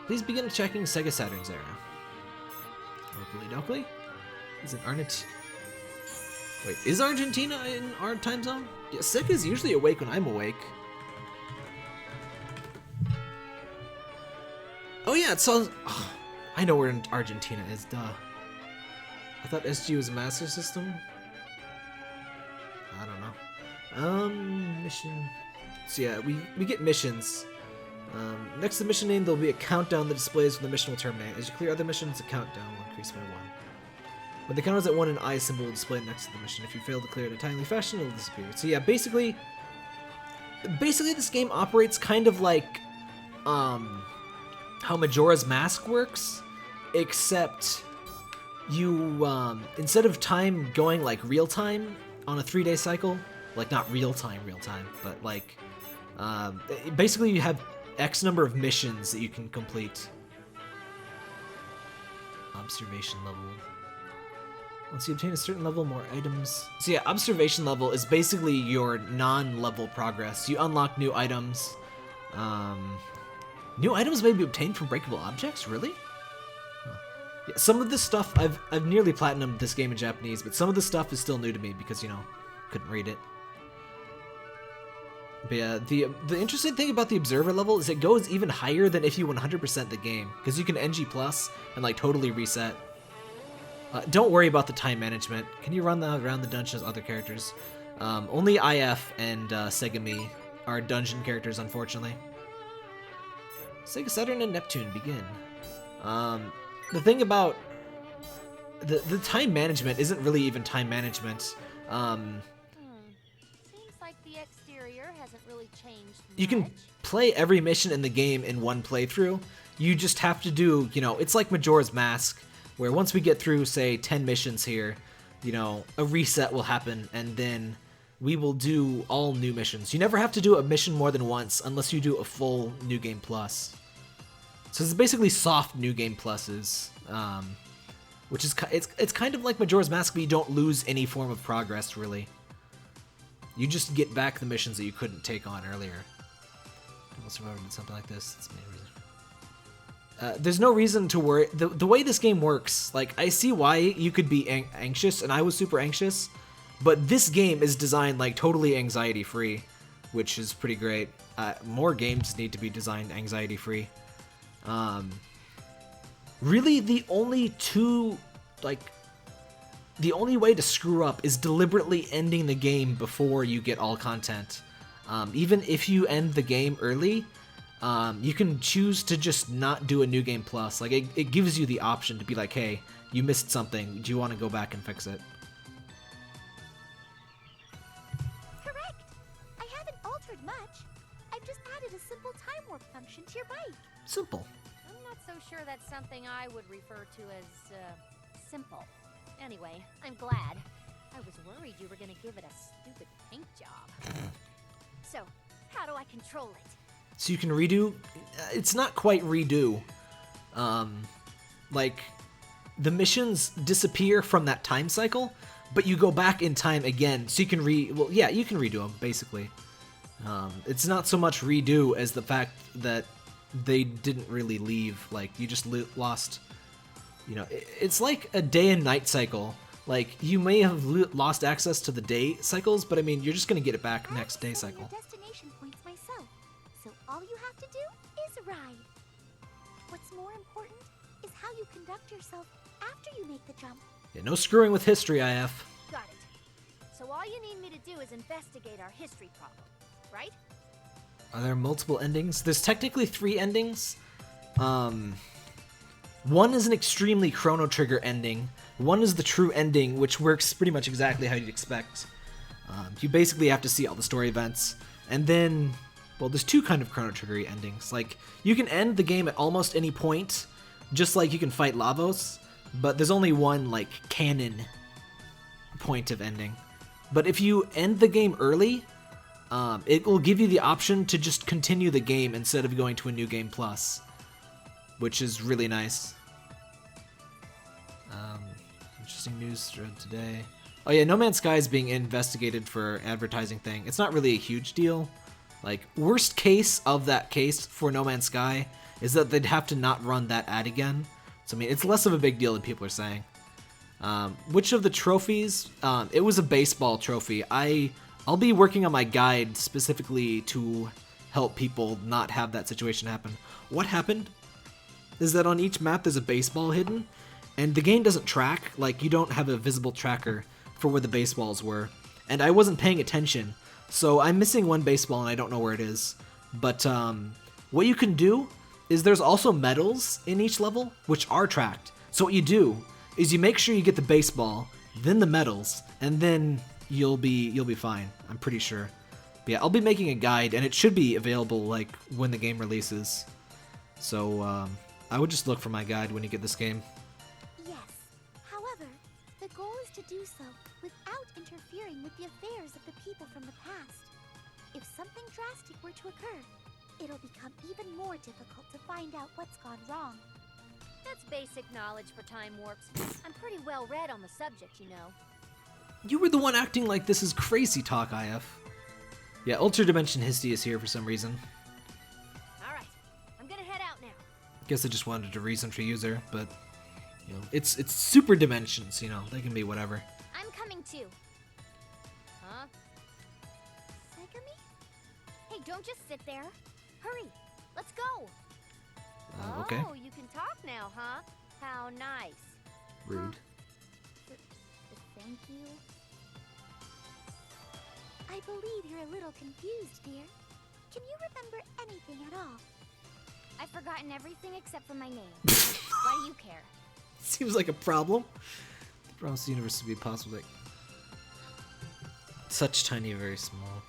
Please begin checking Sega Saturn's era. Oakley Dokley? Is it Wait, is Argentina in our time zone? Yeah, Sega's usually awake when I'm awake. Oh yeah, it sounds... Oh, I know where Argentina is, duh. I thought SG was a Master System. I don't know. Mission... So yeah, we get missions. Next to the mission name, there'll be a countdown that displays when the mission will terminate. As you clear other missions, the countdown will increase by 1. When the countdown is at 1, an eye symbol will display next to the mission. If you fail to clear it in a timely fashion, it will disappear. So yeah, basically this game operates kind of like, how Majora's Mask works, except you, instead of time going like real time on a 3-day cycle, like not real time, but like, basically you have X number of missions that you can complete. Observation level. Once you obtain a certain level, more items. So yeah, observation level is basically your non-level progress. You unlock new items. New items may be obtained from breakable objects? Really? Huh. Yeah, some of this stuff, I've nearly platinumed this game in Japanese, but some of the stuff is still new to me because, you know, couldn't read it. But yeah, the interesting thing about the observer level is it goes even higher than if you 100% the game, because you can NG plus and like totally reset. Don't worry about the time management. Can you run around the dungeons as other characters? Only IF and Segami are dungeon characters, unfortunately. Sega Saturn and Neptune begin. The thing about the time management isn't really even time management. Seems like the exterior hasn't really changed much. You can play every mission in the game in one playthrough. You just have to do, you know, it's like Majora's Mask, where once we get through, say, 10 missions here, you know, a reset will happen, and then we will do all new missions. You never have to do a mission more than once unless you do a full New Game Plus. So it's basically soft New Game Pluses, which is it's kind of like Majora's Mask, but you don't lose any form of progress, really. You just get back the missions that you couldn't take on earlier. Survivor did something like this. That's the main reason. There's no reason to worry. The way this game works, like, I see why you could be anxious, and I was super anxious, but this game is designed, like, totally anxiety-free, which is pretty great. More games need to be designed anxiety-free. Really, the only way to screw up is deliberately ending the game before you get all content. Even if you end the game early, you can choose to just not do a New Game Plus. Like, it gives you the option to be like, hey, you missed something. Do you want to go back and fix it? Correct. I haven't altered much. I've just added a simple time warp function to your bike. Simple. I'm not so sure that's something I would refer to as, simple. Anyway, I'm glad. I was worried you were gonna give it a stupid paint job. So, how do I control it? So you can redo. It's not quite redo. Like, the missions disappear from that time cycle, but you go back in time again, so you can you can redo them, basically. It's not so much redo as the fact that they didn't really leave. Like, you just lost, you know, it's like a day and night cycle. Like, you may have lost access to the day cycles, but I mean, you're just gonna get it back next day cycle. Your destination points myself, so all you have to do is ride. What's more important is how you conduct yourself after you make the jump. Yeah, no screwing with history, IF. Got it. So all you need me to do is investigate our history problem, right? Are there multiple endings? There's technically 3 endings. One is an extremely Chrono Trigger ending. One is the true ending, which works pretty much exactly how you'd expect. You basically have to see all the story events. And then, well, there's 2 kind of Chrono Trigger endings. Like, you can end the game at almost any point, just like you can fight Lavos, but there's only one, like, canon point of ending. But if you end the game early, it will give you the option to just continue the game instead of going to a New Game Plus, which is really nice. Interesting news thread today. Oh yeah, No Man's Sky is being investigated for advertising thing. It's not really a huge deal. Like, worst case of that case for No Man's Sky is that they'd have to not run that ad again. So I mean, it's less of a big deal than people are saying. Which of the trophies? It was a baseball trophy. I'll be working on my guide specifically to help people not have that situation happen. What happened is that on each map there's a baseball hidden, and the game doesn't track. Like, you don't have a visible tracker for where the baseballs were, and I wasn't paying attention, so I'm missing one baseball and I don't know where it is. But what you can do is there's also medals in each level which are tracked. So what you do is you make sure you get the baseball, then the medals, and then you'll be fine. I'm pretty sure. But yeah, I'll be making a guide, and it should be available like when the game releases. So I would just look for my guide when you get this game. Yes. However, the goal is to do so without interfering with the affairs of the people from the past. If something drastic were to occur, it'll become even more difficult to find out what's gone wrong. That's basic knowledge for time warps. I'm pretty well read on the subject, you know. You were the one acting like this is crazy talk, IF. Yeah, Ultra Dimension Histy is here for some reason. Alright, I'm gonna head out now. Guess I just wanted a reason for user, but you know, it's super dimensions, you know, they can be whatever. I'm coming too. Huh? Segami? Hey, don't just sit there. Hurry, let's go. Okay. Oh, you can talk now, huh? How nice. Rude. Thank you. I believe you're a little confused, dear. Can you remember anything at all? I've forgotten everything except for my name. Why do you care? Seems like a problem. The promise the universe to be possible. Like, such tiny, very small.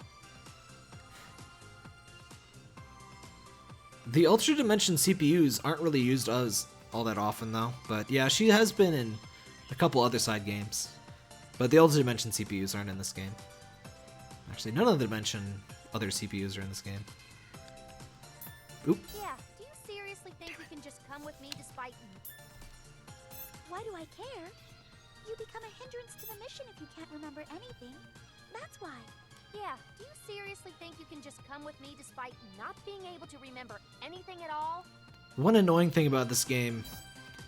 The Ultra Dimension CPUs aren't really used all that often, though. But yeah, she has been in a couple other side games. But the Ultra Dimension CPUs aren't in this game. Actually, none of the Dimension other CPUs are in this game. Oop. Yeah, do you seriously think you can just come with me despite... Why do I care? You become a hindrance to the mission if you can't remember anything. That's why. Yeah, do you seriously think you can just come with me despite not being able to remember anything at all? One annoying thing about this game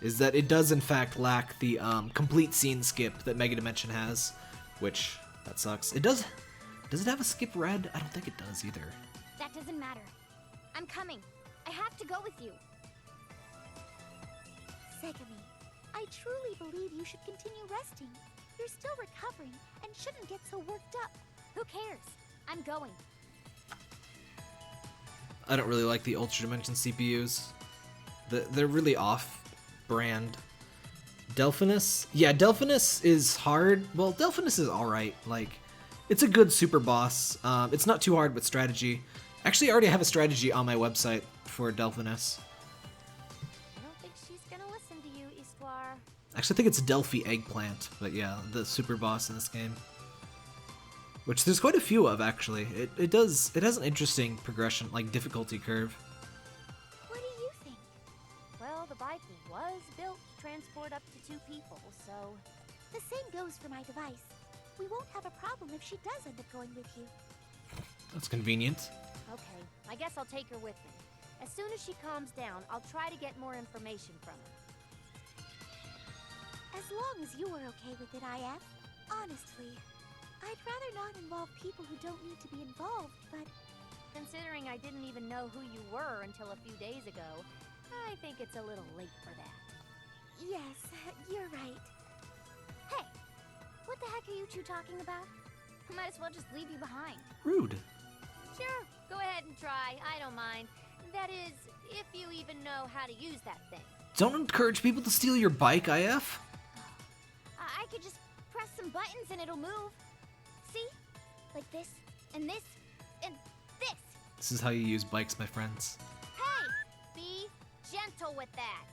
is that it does in fact lack the complete scene skip that Mega Dimension has, which, that sucks. It does it have a skip red? I don't think it does either. That doesn't matter. I'm coming. I have to go with you. Segami, I truly believe you should continue resting. You're still recovering and shouldn't get so worked up. Who cares? I'm going. I don't really like the Ultra Dimension CPUs. They're really off-brand. Delphinus? Yeah, Delphinus is hard. Well, Delphinus is alright. Like, it's a good super boss. It's not too hard with strategy. Actually, I already have a strategy on my website for Delphinus. I don't think she's gonna listen to you, Histoire. Actually, I think it's Delphi Eggplant, but yeah, the super boss in this game. Which there's quite a few of, actually. It has an interesting progression, like difficulty curve. What do you think? Well, the bike was built to transport up to 2 people, so... The same goes for my device. We won't have a problem if she does end up going with you. That's convenient. Okay, I guess I'll take her with me. As soon as she calms down, I'll try to get more information from her. As long as you are okay with it, IF. Honestly, I'd rather not involve people who don't need to be involved, but... Considering I didn't even know who you were until a few days ago, I think it's a little late for that. Yes, you're right. Hey, what the heck are you two talking about? I might as well just leave you behind. Rude. Sure, go ahead and try. I don't mind. That is, if you even know how to use that thing. Don't encourage people to steal your bike, IF. I could just press some buttons and it'll move. See? Like this, and this, and this. This is how you use bikes, my friends. Hey, be gentle with that.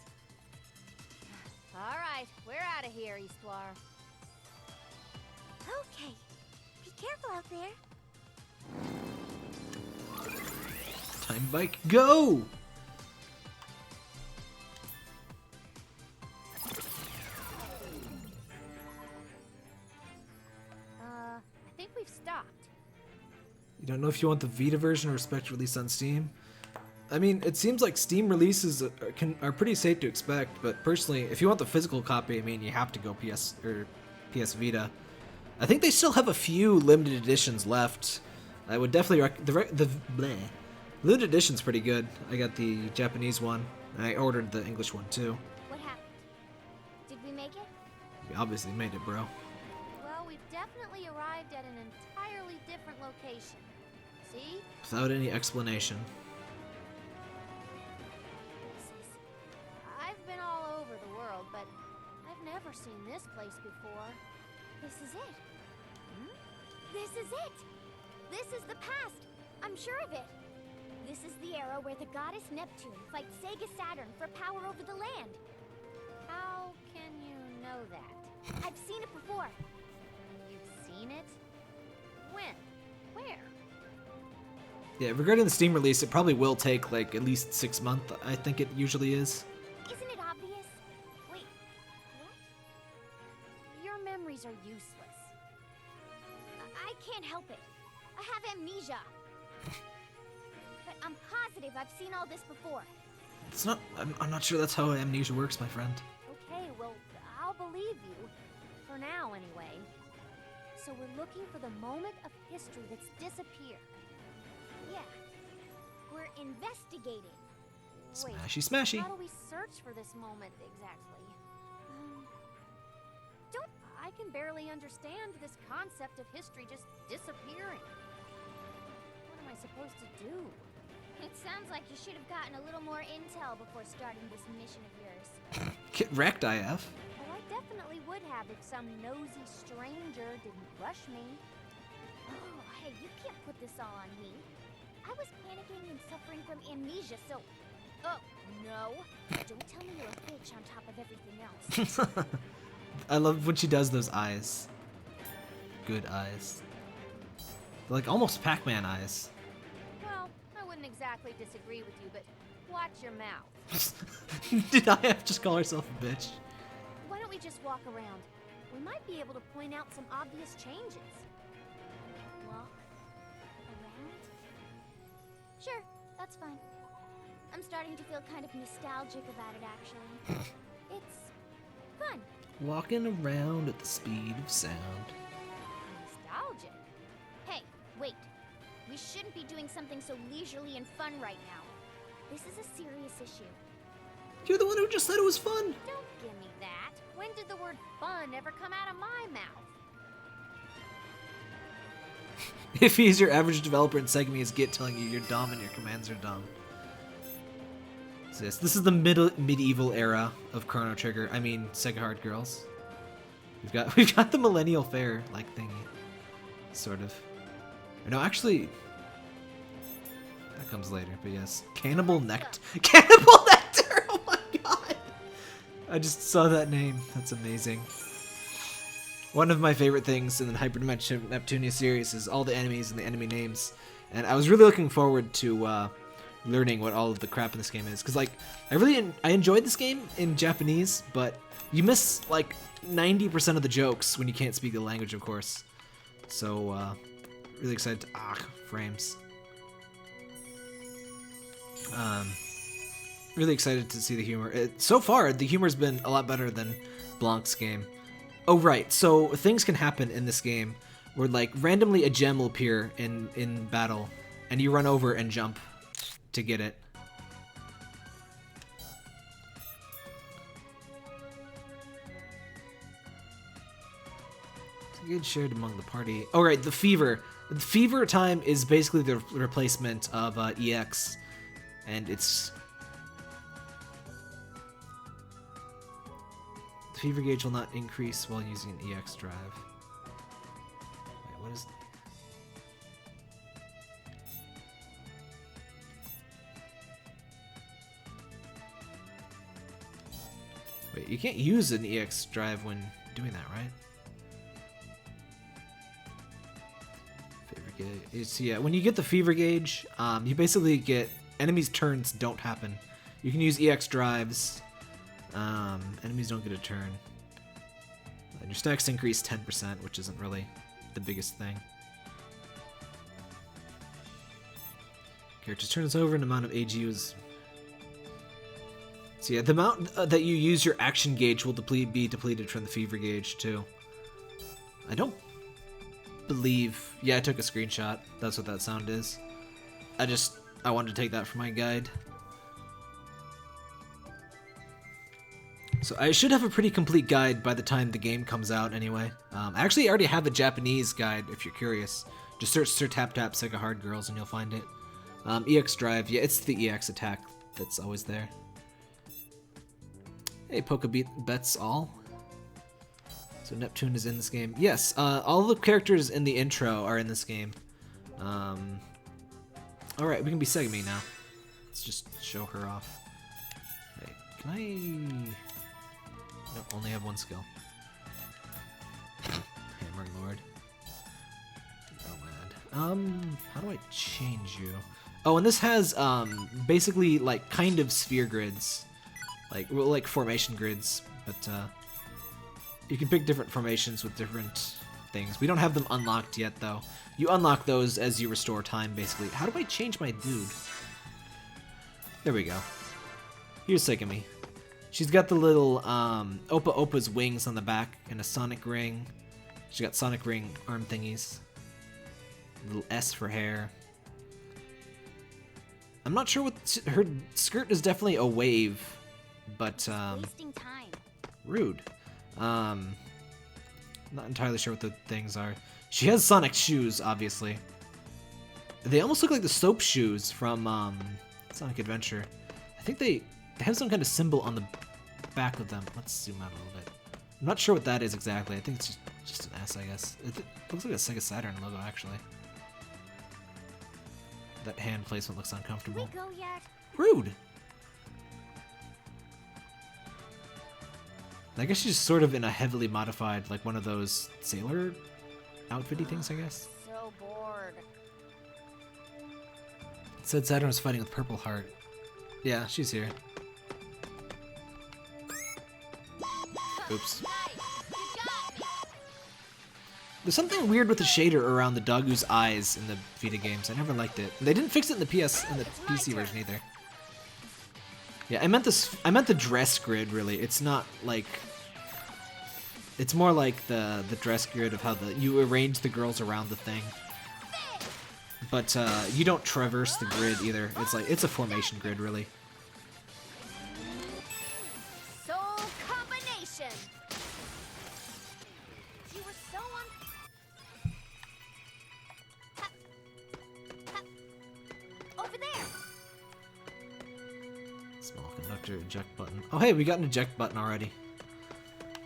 All right, we're out of here, Histoire. Okay. Be careful out there. Time bike, go! I think we've stopped. You don't know if you want the Vita version or Respect release on Steam? I mean, it seems like Steam releases are pretty safe to expect, but personally, if you want the physical copy, I mean, you have to go PS Vita. I think they still have a few limited editions left. I would definitely the limited edition's pretty good. I got the Japanese one, and I ordered the English one too. What happened? Did we make it? We obviously made it, bro. Well, we've definitely arrived at an entirely different location. See? Without any explanation. I've been all over the world, but I've never seen this place before. This is it. Hmm? This is it! This is the past! I'm sure of it! This is the era where the goddess Neptune fights Sega Saturn for power over the land. How can you know that? I've seen it before. You've seen it? When? Where? Yeah, regarding the Steam release, it probably will take like at least 6 months. I think it usually is. Isn't it obvious? Wait, what? Your memories are useless. I can't help it. I have amnesia. But I'm positive I've seen all this before. It's not. I'm not sure that's how amnesia works, my friend. Okay, well, I'll believe you. For now, anyway. So we're looking for the moment of history that's disappeared. Yeah. We're investigating. Wait, Smashy. how do we search for this moment exactly? I can barely understand this concept of history just disappearing. What am I supposed to do? It sounds like you should have gotten a little more intel before starting this mission of yours. Get wrecked, IF. Well, I definitely would have if some nosy stranger didn't rush me. Oh, hey, you can't put this all on me. I was panicking and suffering from amnesia, so... Oh, no. Don't tell me you're a bitch on top of everything else. I love when she does those eyes. Good eyes. They're like almost Pac-Man eyes. Well, I wouldn't exactly disagree with you, but watch your mouth. Did IF just call herself a bitch? Why don't we just walk around? We might be able to point out some obvious changes. Walk around? Sure, that's fine. I'm starting to feel kind of nostalgic about it, actually. It's fun. Walking around at the speed of sound. Nostalgic? Hey, wait. We shouldn't be doing something so leisurely and fun right now. This is a serious issue. You're the one who just said it was fun. Don't give me that. When did the word fun ever come out of my mouth? If he's your average developer in Segami, is Git telling you you're dumb and your commands are dumb. So yes, this is the medieval era of Chrono Trigger. I mean, Sega Hard Girls. We've got the Millennial Fair like thingy, sort of. No, actually, that comes later. But yes, Cannibal Nectar. Cannibal Nectar. Oh my god! I just saw that name. That's amazing. One of my favorite things in the Hyperdimension Neptune series is all the enemies and the enemy names, and I was really looking forward to learning what all of the crap in this game is, because like I enjoyed this game in Japanese, but you miss like 90% of the jokes when you can't speak the language, of course. So really excited to frames. Really excited to see the humor. So far, the humor's been a lot better than Blanc's game. Oh right, so things can happen in this game where like randomly a gem will appear in battle, and you run over and jump to get it. It's good shared among the party. Oh right, the fever. The fever time is basically the replacement of EX, and it's... The fever gauge will not increase while using an EX drive. Wait, what is... Wait, you can't use an EX drive when doing that, right? Fever gauge. Yeah, when you get the fever gauge, you basically get enemies' turns don't happen. You can use EX drives. Enemies don't get a turn. And your stacks increase 10%, which isn't really the biggest thing. Character's turn is over, and amount of AGU is... So yeah, the amount that you use your action gauge will be depleted from the fever gauge too. I don't believe... Yeah, I took a screenshot. That's what that sound is. I wanted to take that for my guide. So I should have a pretty complete guide by the time the game comes out anyway. I actually already have a Japanese guide if you're curious. Just search Sir Tap Tap Sega Hard Girls and you'll find it. EX Drive, yeah, it's the EX attack that's always there. Hey, Bets all. So Neptune is in this game. Yes, all the characters in the intro are in this game. Alright, we can be Segami now. Let's just show her off. Hey, can I... Nope, only have one skill. Hammer Lord. Oh man. How do I change you? Oh, and this has basically like kind of sphere grids, like formation grids, but you can pick different formations with different things. We don't have them unlocked yet though. You unlock those as you restore time, basically. How do I change my dude? There we go. Here's Segami. She's got the little Opa Opa's wings on the back and a sonic ring. She's got sonic ring arm thingies. A little S for hair. I'm not sure what her skirt is. Definitely a wave, but Wasting time. rude. Not entirely sure what the things are. She has sonic shoes, obviously. They almost look like the soap shoes from Sonic Adventure. I think they have some kind of symbol on the back of them. Let's zoom out a little bit. I'm not sure what that is exactly. I think it's just an S, I guess. It looks like a Sega Saturn logo, actually. That hand placement looks uncomfortable. Can we go yet? Rude! I guess she's sort of in a heavily modified, like one of those sailor outfitty things, I guess. So bored. It said Saturn was fighting with Purple Heart. Yeah, she's here. Oops. Nice. You got me. There's something weird with the shader around the Dagu's eyes in the Vita games. I never liked it. They didn't fix it in the PC version either. Yeah, I meant the dress grid, really. It's not like... It's more like the dress grid of how you arrange the girls around the thing. But you don't traverse the grid either. It's a formation grid, really. Soul combination. You were so Small conductor, eject button. Oh hey, we got an eject button already.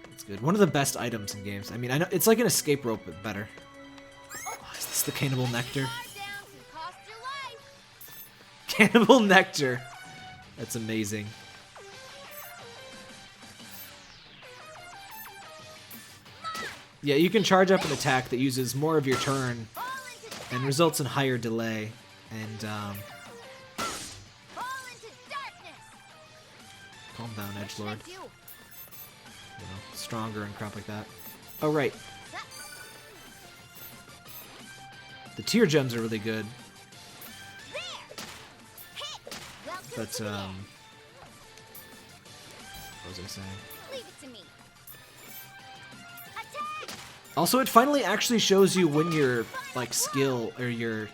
That's good. One of the best items in games. I mean, I know it's like an escape rope, but better. Oh, is this the cannibal nectar? Cannibal nectar. That's amazing. Yeah, you can charge up an attack that uses more of your turn and results in higher delay. And calm down, edgelord. You know, stronger and crap like that. Oh right. The tier gems are really good. But what was I saying? Also, it finally actually shows you when your like skill or your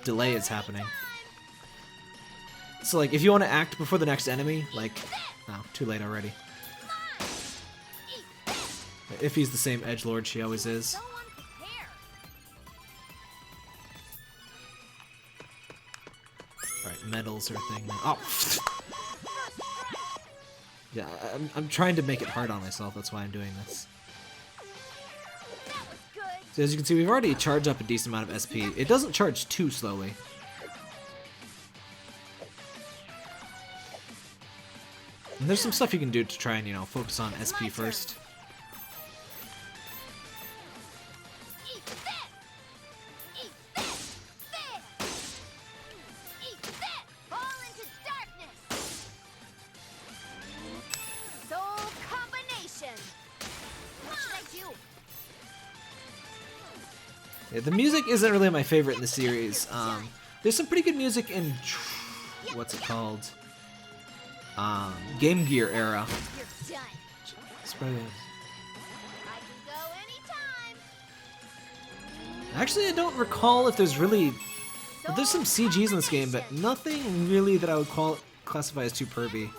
delay is happening. So like if you want to act before the next enemy, like oh, too late already. If he's the same edgelord she always is. Alright, medals are a thing. Oh! Yeah, I'm trying to make it hard on myself, that's why I'm doing this. So as you can see, we've already charged up a decent amount of SP. It doesn't charge too slowly. And there's some stuff you can do to try and, you know, focus on SP first. Yeah, the music isn't really my favorite in the series. There's some pretty good music in what's it called? Game Gear era. Actually, I don't recall if there's really. Well, there's some CGs in this game, but nothing really that I would classify as too pervy.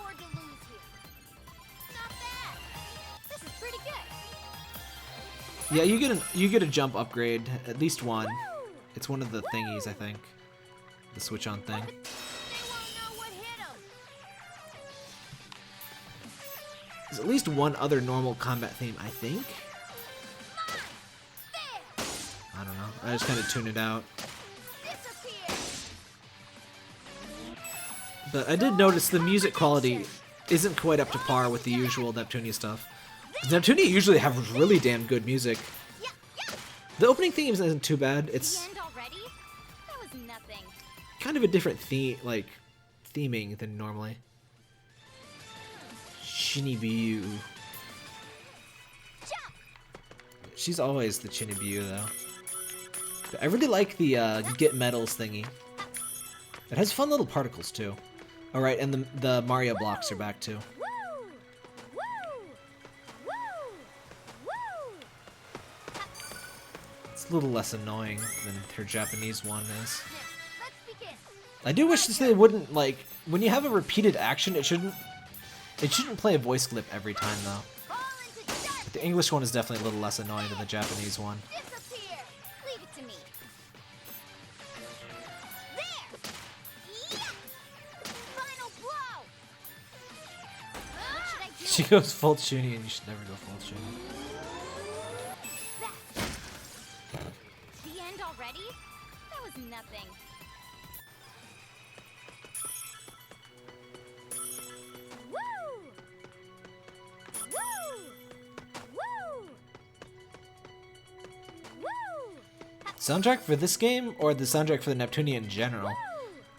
Yeah, you get a jump upgrade, at least one. It's one of the thingies, I think. The switch on thing. There's at least one other normal combat theme, I think. I don't know. I just kind of tune it out. But I did notice the music quality isn't quite up to par with the usual Neptunia stuff. Neptunia usually have really damn good music. The opening theme isn't too bad. It's kind of a different theming than normally. Shinibiu. She's always the Shinibiu though. But I really like the get medals thingy. It has fun little particles too. All right, and the Mario blocks are back too. A little less annoying than her Japanese one is. I do wish they wouldn't, like, when you have a repeated action, it shouldn't play a voice clip every time though. But the English one is definitely a little less annoying than the Japanese one. She goes full Chuny and you should never go full Chuny. Already? That was nothing. Woo! Woo! Woo! Woo! Soundtrack for this game or the soundtrack for the Neptunia in general?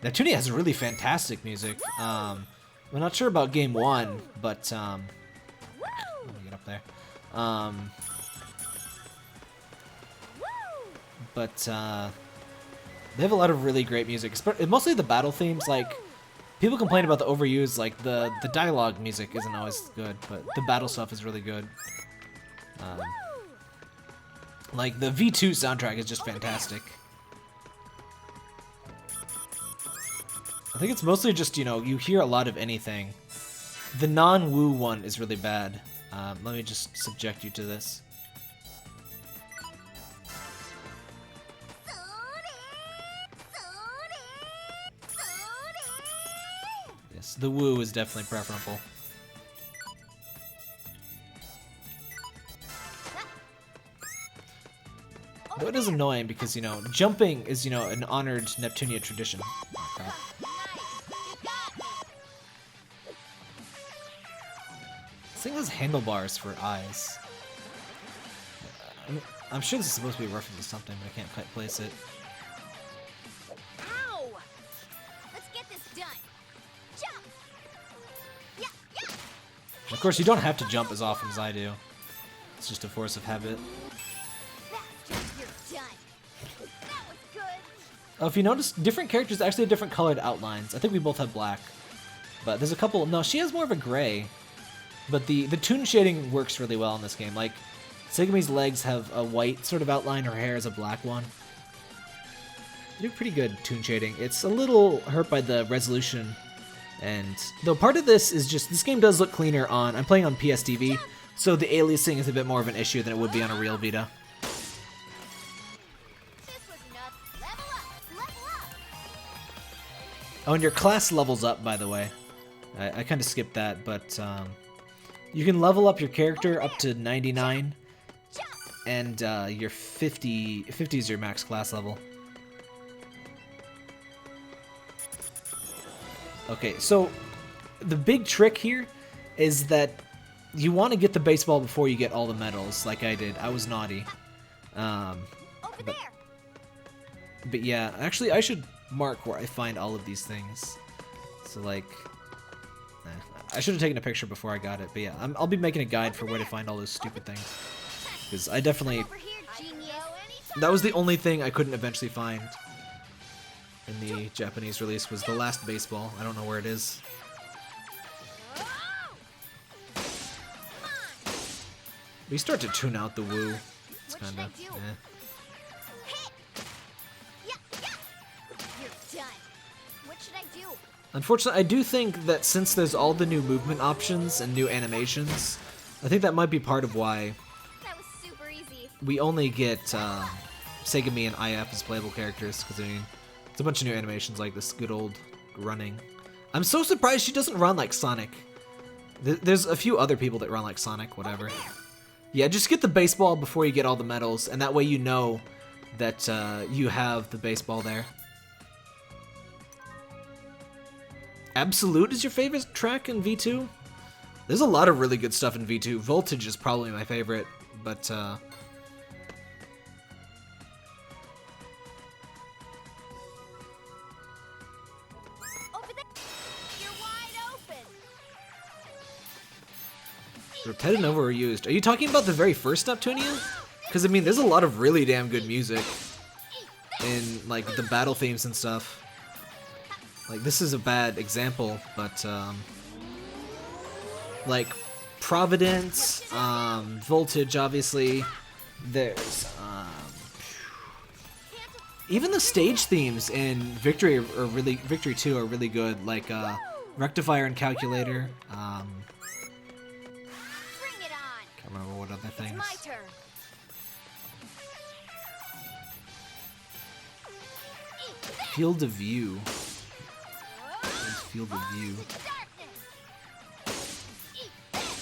Neptunia has really fantastic music. I'm not sure about game 1, but let me get up there. But they have a lot of really great music. Mostly the battle themes. Like people complain about the overused. Like the dialogue music isn't always good, but the battle stuff is really good. Like the V2 soundtrack is just fantastic. I think it's mostly just, you know, you hear a lot of anything. The non-woo one is really bad. Let me just subject you to this. Yes, the woo is definitely preferable. Though it is annoying because, you know, jumping is, you know, an honored Neptunia tradition. Oh, crap. This thing has handlebars for eyes. I'm sure this is supposed to be a reference to something, but I can't quite place it. Ow! Let's get this done. Jump! Yeah, yeah. Of course, you don't have to jump as often as I do. It's just a force of habit. That's just you're done. That was good. Oh, if you notice, different characters actually have different colored outlines. I think we both have black. But there's a couple... No, she has more of a gray. But the toon shading works really well in this game. Like, Segami's legs have a white sort of outline, her hair is a black one. They do pretty good toon shading. It's a little hurt by the resolution. And though part of this is just, this game does look cleaner on, I'm playing on PSTV, so the aliasing is a bit more of an issue than it would be on a real Vita. This was nuts. Level up! Level up! Oh, and your class levels up, by the way. I kind of skipped that, but you can level up your character up to 99, and your 50 is your max class level. Okay, so the big trick here is that you want to get the baseball before you get all the medals, like I did. I was naughty. Over there! But yeah, actually I should mark where I find all of these things. So like, I should have taken a picture before I got it, but yeah, I'll be making a guide for where to find all those stupid things. Because I definitely... Over here, genius. That was the only thing I couldn't eventually find in the Japanese release, was the last baseball. I don't know where it is. We start to tune out the woo. It's What kind should I of... do? eh. Hit! Yeah, yeah! You're done. What should I do? Unfortunately, I do think that since there's all the new movement options and new animations, I think that might be part of why That was super easy. we only get Segami and IF as playable characters, because I mean, it's a bunch of new animations like this good old running. I'm so surprised she doesn't run like Sonic. There's a few other people that run like Sonic, whatever. Yeah, just get the baseball before you get all the medals, and that way you know that you have the baseball there. Absolute is your favorite track in V2? There's a lot of really good stuff in V2. Voltage is probably my favorite, but Over there! You're wide open! repetitive and overused. Are you talking about the very first Neptunia? Because, I mean, there's a lot of really damn good music in, like, the battle themes and stuff. Like, this is a bad example, but, like, Providence, Voltage, obviously. There's, even the stage themes in Victory Victory 2 are really good, like, Rectifier and Calculator. Bring it on! Can't remember what other It's things. my turn. Field of View. Field of View.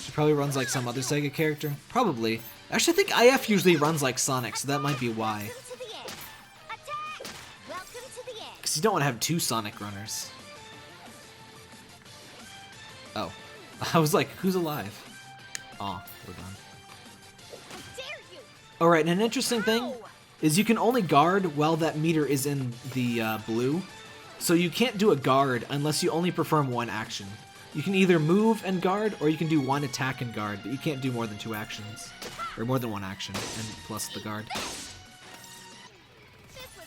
She probably runs like some other Sega character. Probably. Actually, I think IF usually runs like Sonic, so that might be why. Welcome to the end. Attack! Welcome to the end. Because you don't want to have two Sonic runners. Oh. I was like, who's alive? Aw, we're done. How dare you! Alright, and an interesting thing Ow! is you can only guard while that meter is in the blue. So you can't do a guard unless you only perform one action. You can either move and guard, or you can do one attack and guard, but you can't do more than two actions. Or more than one action, and plus the guard. This was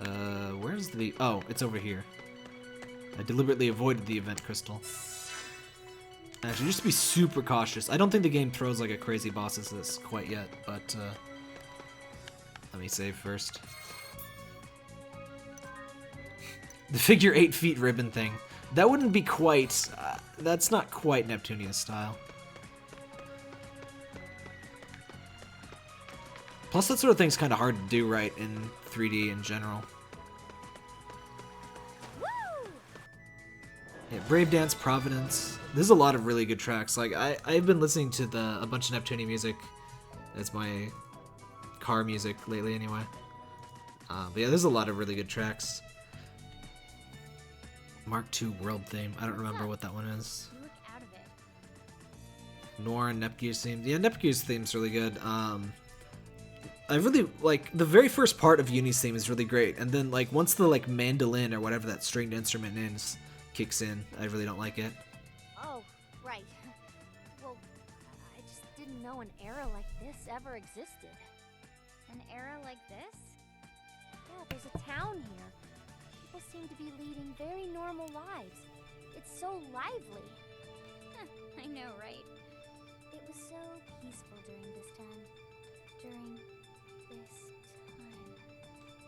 no- Where's the... Oh, it's over here. I deliberately avoided the event crystal. Actually, just be super cautious. I don't think the game throws like a crazy boss as this quite yet, but let me save first. The figure 8 feet ribbon thing. That wouldn't be quite... that's not quite Neptunia's style. Plus, that sort of thing's kind of hard to do right in 3D in general. Yeah, Brave Dance, Providence. There's a lot of really good tracks. Like I've been listening to a bunch of Neptune music as my car music lately, anyway. But yeah, there's a lot of really good tracks. Mark II World Theme. I don't remember what that one is. You look out of it. Nora and Nepgear's theme. Yeah, Nepgear's theme's really good. I really like the very first part of Uni's theme is really great, and then like once the like mandolin or whatever that stringed instrument is kicks in, I really don't like it. Oh, right. Well, I just didn't know an era like this ever existed. An era like this? Yeah, there's a town here. People seem to be leading very normal lives. It's so lively. I know, right? It was so peaceful during this time. During this time.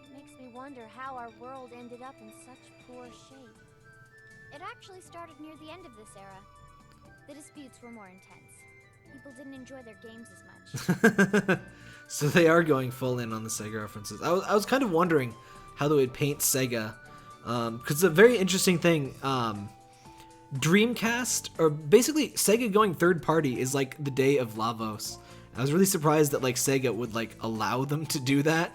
It makes me wonder how our world ended up in such poor shape. It actually started near the end of this era. The disputes were more intense. People didn't enjoy their games as much. So they are going full in on the Sega references. I was kind of wondering how they would paint Sega. Because it's a very interesting thing. Dreamcast, or basically Sega going third party, is like the day of Lavos. I was really surprised that like Sega would like allow them to do that.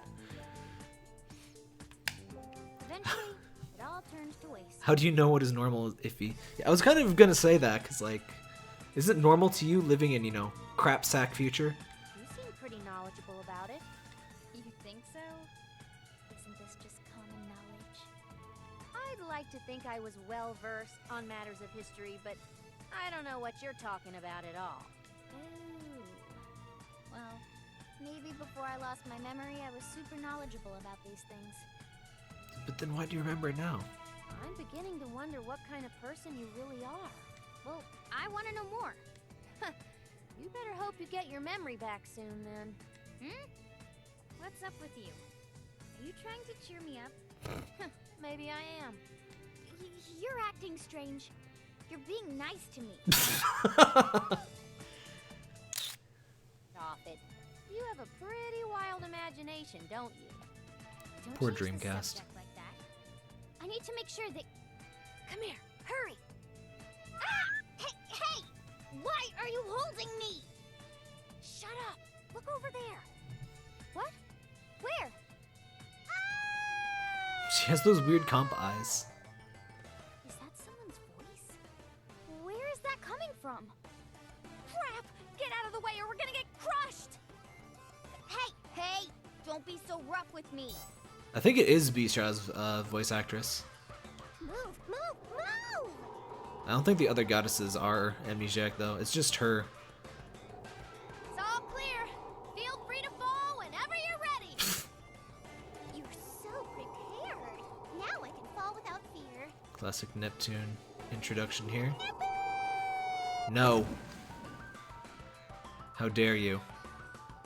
Eventually, it all turned to waste. How do you know what is normal, Iffy? Yeah, I was kind of gonna say that, because like, is it normal to you living in, you know, crap sack future? You seem pretty knowledgeable about it. You think so? Isn't this just common knowledge? I'd like to think I was well versed on matters of history, but I don't know what you're talking about at all. Ooh. Well, maybe before I lost my memory, I was super knowledgeable about these things. But then why do you remember it now? I'm beginning to wonder what kind of person you really are. Well, I want to know more. You better hope you get your memory back soon, then. What's up with you? Are you trying to cheer me up? Maybe I am. You're acting strange. You're being nice to me. Stop it. You have a pretty wild imagination, don't you? Don't Poor change the Dreamcast. subject like that. I need to make sure that... Come here, hurry! Ah! Hey! Why are you holding me? Shut up! Look over there. What? Where? She has those weird comp eyes. Is that someone's voice? Where is that coming from? Crap! Get out of the way or we're gonna get crushed! Hey! Don't be so rough with me! I think it is Beastraw's voice actress. Move! I don't think the other goddesses are amnesiac though. It's just her. It's all clear. Feel free to fall whenever you're ready. You're so prepared. Now I can fall without fear. Classic Neptune introduction here. No. How dare you?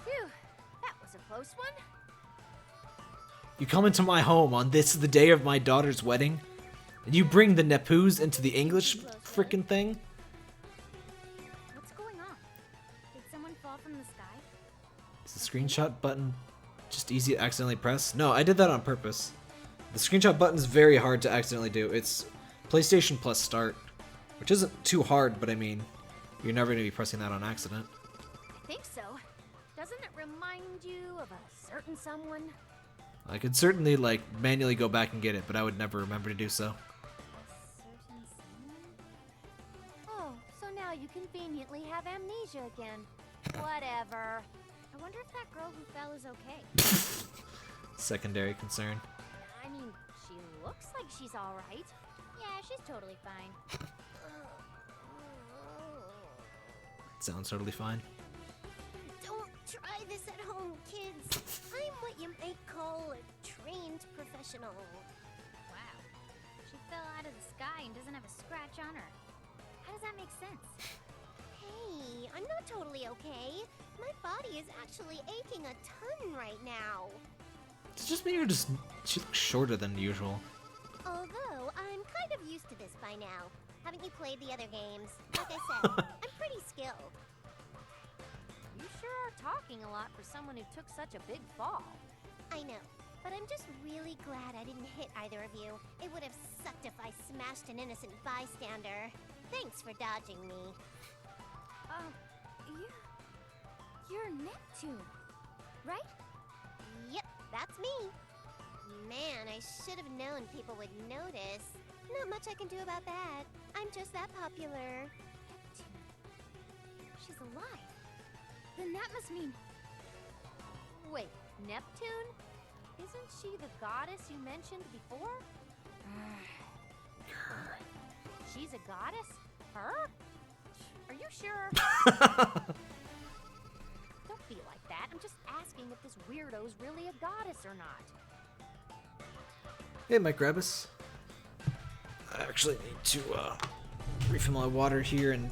Phew, that was a close one. You come into my home on the day of my daughter's wedding, and you bring the Nepus into the English frickin' thing? What's going on? Did someone fall from the sky? Is the screenshot button just easy to accidentally press? No, I did that on purpose. The screenshot button is very hard to accidentally do. It's PlayStation plus start, which isn't too hard, but I mean, you're never going to be pressing that on accident. I think so. Doesn't it remind you of a certain someone? I could certainly, like, manually go back and get it, but I would never remember to do so. A certain someone? Oh, so now you conveniently have amnesia again. Whatever. I wonder if that girl who fell is okay. Secondary concern. I mean, she looks like she's alright. Yeah, she's totally fine. Sounds totally fine. Don't try this at home, kids. I'm what you might call a trained professional. Wow. She fell out of the sky and doesn't have a scratch on her. How does that make sense? Hey, I'm not totally okay. My body is actually aching a ton right now. Does it just mean she looks shorter than usual? Although, I'm kind of used to this by now. Haven't you played the other games? Like I said, I'm pretty skilled. You sure are talking a lot for someone who took such a big fall. I know. but I'm just really glad I didn't hit either of you. It would have sucked if I smashed an innocent bystander. Thanks for dodging me. You're Neptune, right? Yep, that's me. Man, I should have known people would notice. Not much I can do about that. I'm just that popular. Neptune. She's alive. Then that must mean... Wait, Neptune? Isn't she the goddess you mentioned before? She's a goddess? Her? Are you sure? Don't be like that. I'm just asking if this weirdo's really a goddess or not. Hey, Mike Grabbus. I actually need to refill my water here and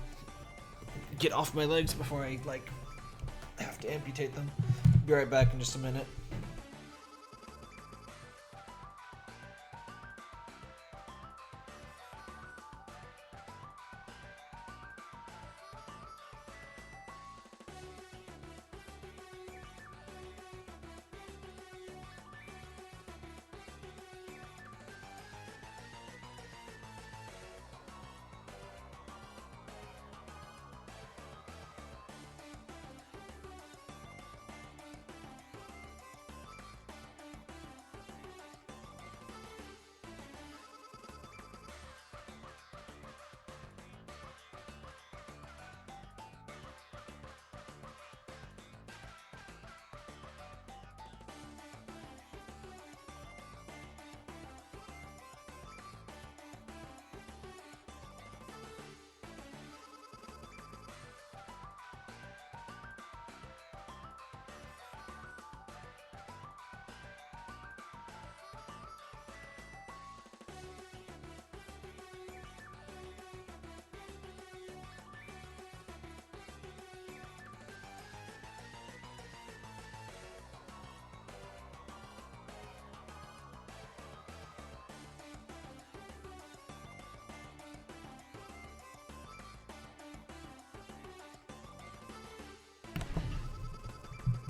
get off my legs before I have to amputate them. Be right back in just a minute.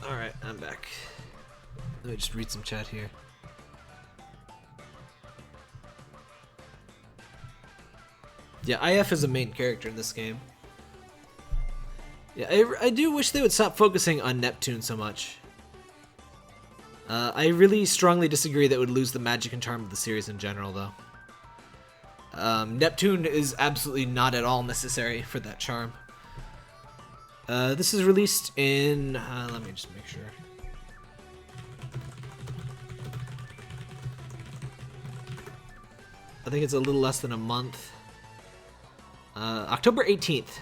Alright, I'm back. Let me just read some chat here. Yeah, IF is a main character in this game. Yeah, I do wish they would stop focusing on Neptune so much. I really strongly disagree that it would lose the magic and charm of the series in general, though. Neptune is absolutely not at all necessary for that charm. This is released in... let me just make sure. I think it's a little less than a month. October 18th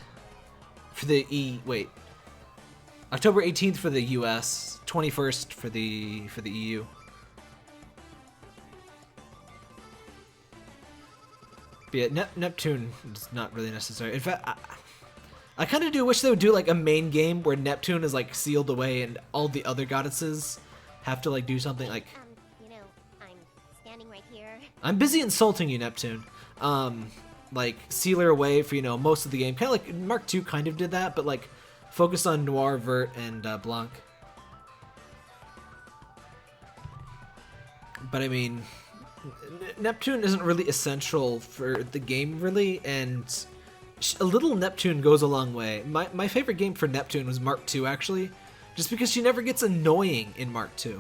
for the October 18th for the US, 21st for the EU. But yeah, Neptune is not really necessary. In fact, I kind of do wish they would do like a main game where Neptune is like sealed away and all the other goddesses have to like do something like... you know, I'm standing right here. I'm busy insulting you, Neptune. Like seal her away for, you know, most of the game. Kind of like Mark II kind of did that, but like focus on Noir, Vert, and Blanc. But I mean, Neptune isn't really essential for the game, really, and a little Neptune goes a long way. My favorite game for Neptune was Mark II, actually, just because she never gets annoying in Mark II.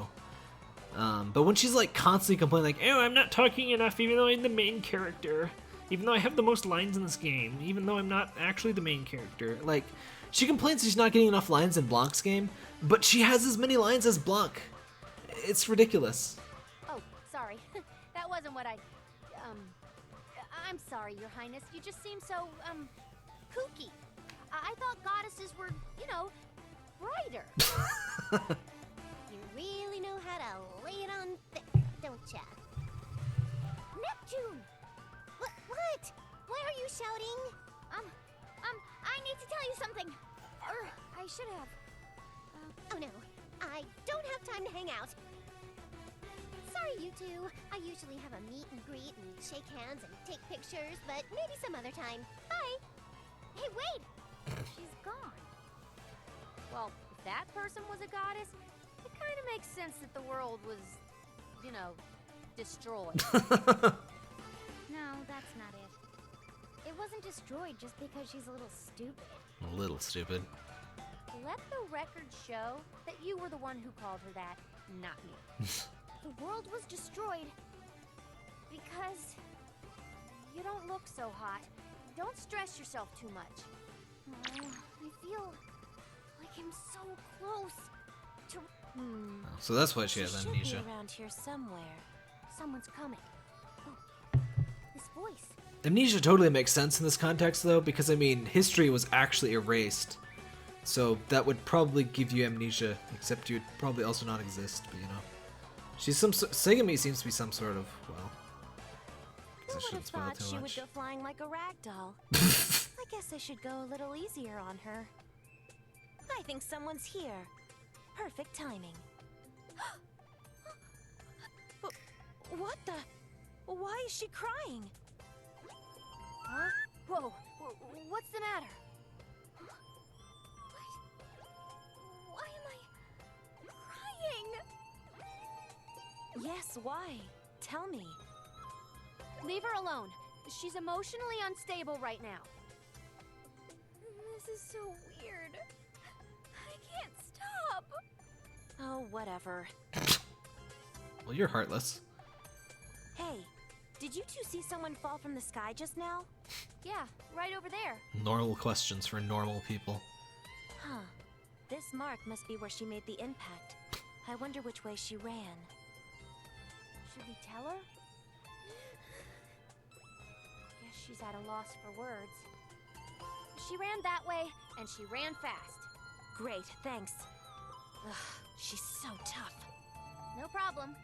But when she's like constantly complaining, like, "Oh, I'm not talking enough, even though I'm the main character, even though I have the most lines in this game, even though I'm not actually the main character," like, she complains she's not getting enough lines in Blanc's game, but she has as many lines as Blanc. It's ridiculous. Oh, sorry. That wasn't what I'm sorry, Your Highness. You just seem so, kooky. I thought goddesses were, you know, brighter. You really know how to lay it on thick, don't ya? Neptune! What? Why are you shouting? I need to tell you something. I should have. Oh no, I don't have time to hang out. Sorry, you two. I usually have a meet and greet and shake hands and take pictures, but maybe some other time. Bye! Hey, wait! She's gone. Well, if that person was a goddess, it kind of makes sense that the world was you know, destroyed. No, that's not it. It wasn't destroyed just because she's a little stupid. A little stupid. Let the record show that you were the one who called her that, not me. The world was destroyed because you don't look so hot. Don't stress yourself too much. Oh, I feel like I'm so close to... So that's why she has Should amnesia. be around here somewhere. Someone's coming. this voice. Amnesia totally makes sense in this context, though, because, I mean, history was actually erased. So that would probably give you amnesia, except you'd probably also not exist, but you know. She's some... Segami seems to be some sort of, well... I Who would have shouldn't spoil thought too she would much. go flying like a rag doll? I guess I should go a little easier on her. I think someone's here. Perfect timing. What the? Why is she crying? Huh? Whoa, what's the matter? Why am I crying? Yes, why? Tell me. Leave her alone. She's emotionally unstable right now. This is so weird. I can't stop. Oh, whatever. Well, you're heartless. Hey, did you two see someone fall from the sky just now? Yeah, right over there. Normal questions for normal people. Huh. This mark must be where she made the impact. I wonder which way she ran. Should we tell her? Guess she's at a loss for words. She ran that way, and she ran fast. Great, thanks. Ugh, she's so tough. No problem.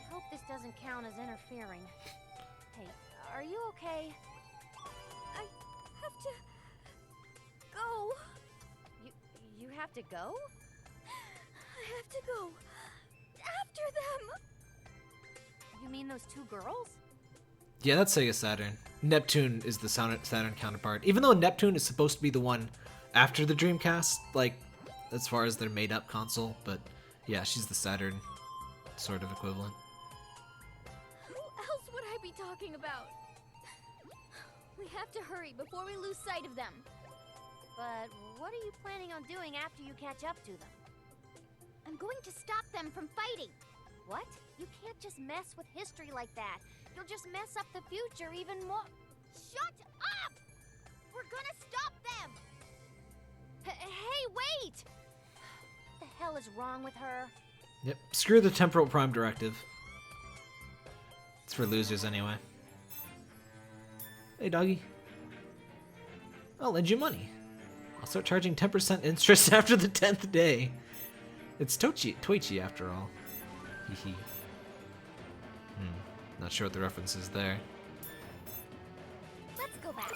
I hope this doesn't count as interfering. Hey, are you okay? I have to go. You have to go? I have to go after them. You mean those two girls? Yeah, that's Sega Saturn. Neptune is the Saturn counterpart. Even though Neptune is supposed to be the one after the Dreamcast, like, as far as their made-up console, but yeah, she's the Saturn sort of equivalent. Who else would I be talking about? We have to hurry before we lose sight of them. But what are you planning on doing after you catch up to them? I'm going to stop them from fighting. What? You can't just mess with history like that. You'll just mess up the future even more. Shut up! We're gonna stop them! Hey, wait! What the hell is wrong with her? Yep, screw the Temporal Prime Directive. It's for losers anyway. Hey, doggy. I'll lend you money. I'll start charging 10% interest after the 10th day. It's Toichi after all. Hee hee. Not sure what the reference is there. Let's go back.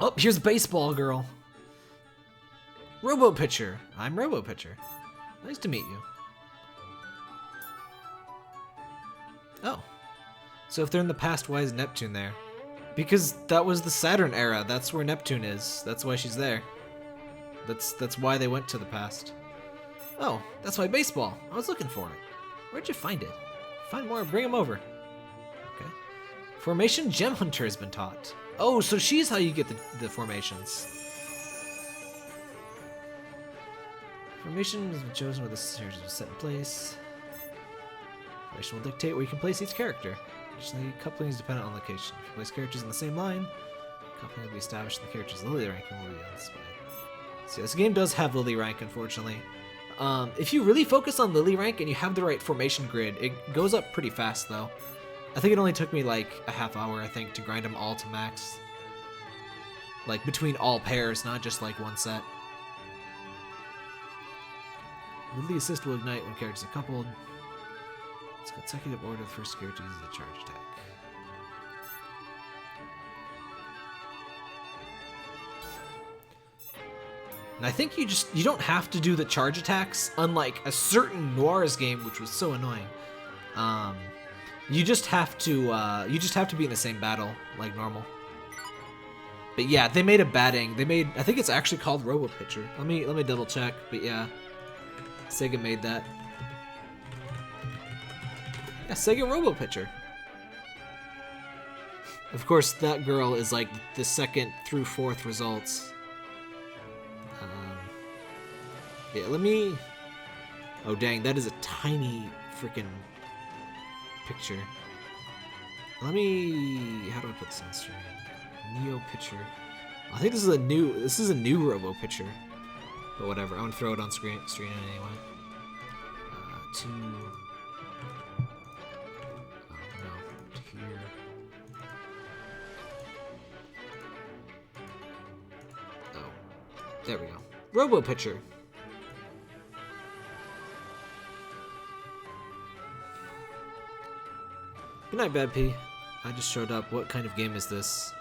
Oh, here's Baseball Girl. Robo Pitcher. I'm Robo Pitcher. Nice to meet you. Oh. So if they're in the past, why is Neptune there? Because that was the Saturn era. That's where Neptune is. That's why she's there. That's why they went to the past. Oh, that's my baseball. I was looking for it. Where'd you find it? Find more, bring him over. Okay. Formation Gem Hunter has been taught. Oh, so she's how you get the formations. Formation has been chosen where the series is set in place. Formation will dictate where you can place each character. Additionally, coupling is dependent on location. If you place characters in the same line, coupling will be established and the character's Lily ranking will be on display. So this game does have Lily rank, unfortunately. If you really focus on Lily rank and you have the right formation grid, it goes up pretty fast though. I think it only took me like a half hour, I think, to grind them all to max. Like between all pairs, not just like one set. Lily assist will ignite when characters are coupled. It's consecutive order. The first character uses a charge attack. And I think you don't have to do the charge attacks, unlike a certain Noirs game, which was so annoying. You just have to be in the same battle like normal. But yeah, they made a batting. I think it's actually called Robo Pitcher. Let me double check. But yeah, Sega made that. Yeah, Sega Robo Pitcher. Of course, that girl is like the 2nd through 4th results. Yeah, let me... Oh dang, that is a tiny freaking picture. Let me... How do I put this on screen? Neo Pitcher. I think this is a new Robo Pitcher. But whatever, I'm gonna throw it on screen anyway. To... Oh no, to here. Oh, there we go. Robo Pitcher. Good night, Bad P. I just showed up. What kind of game is this?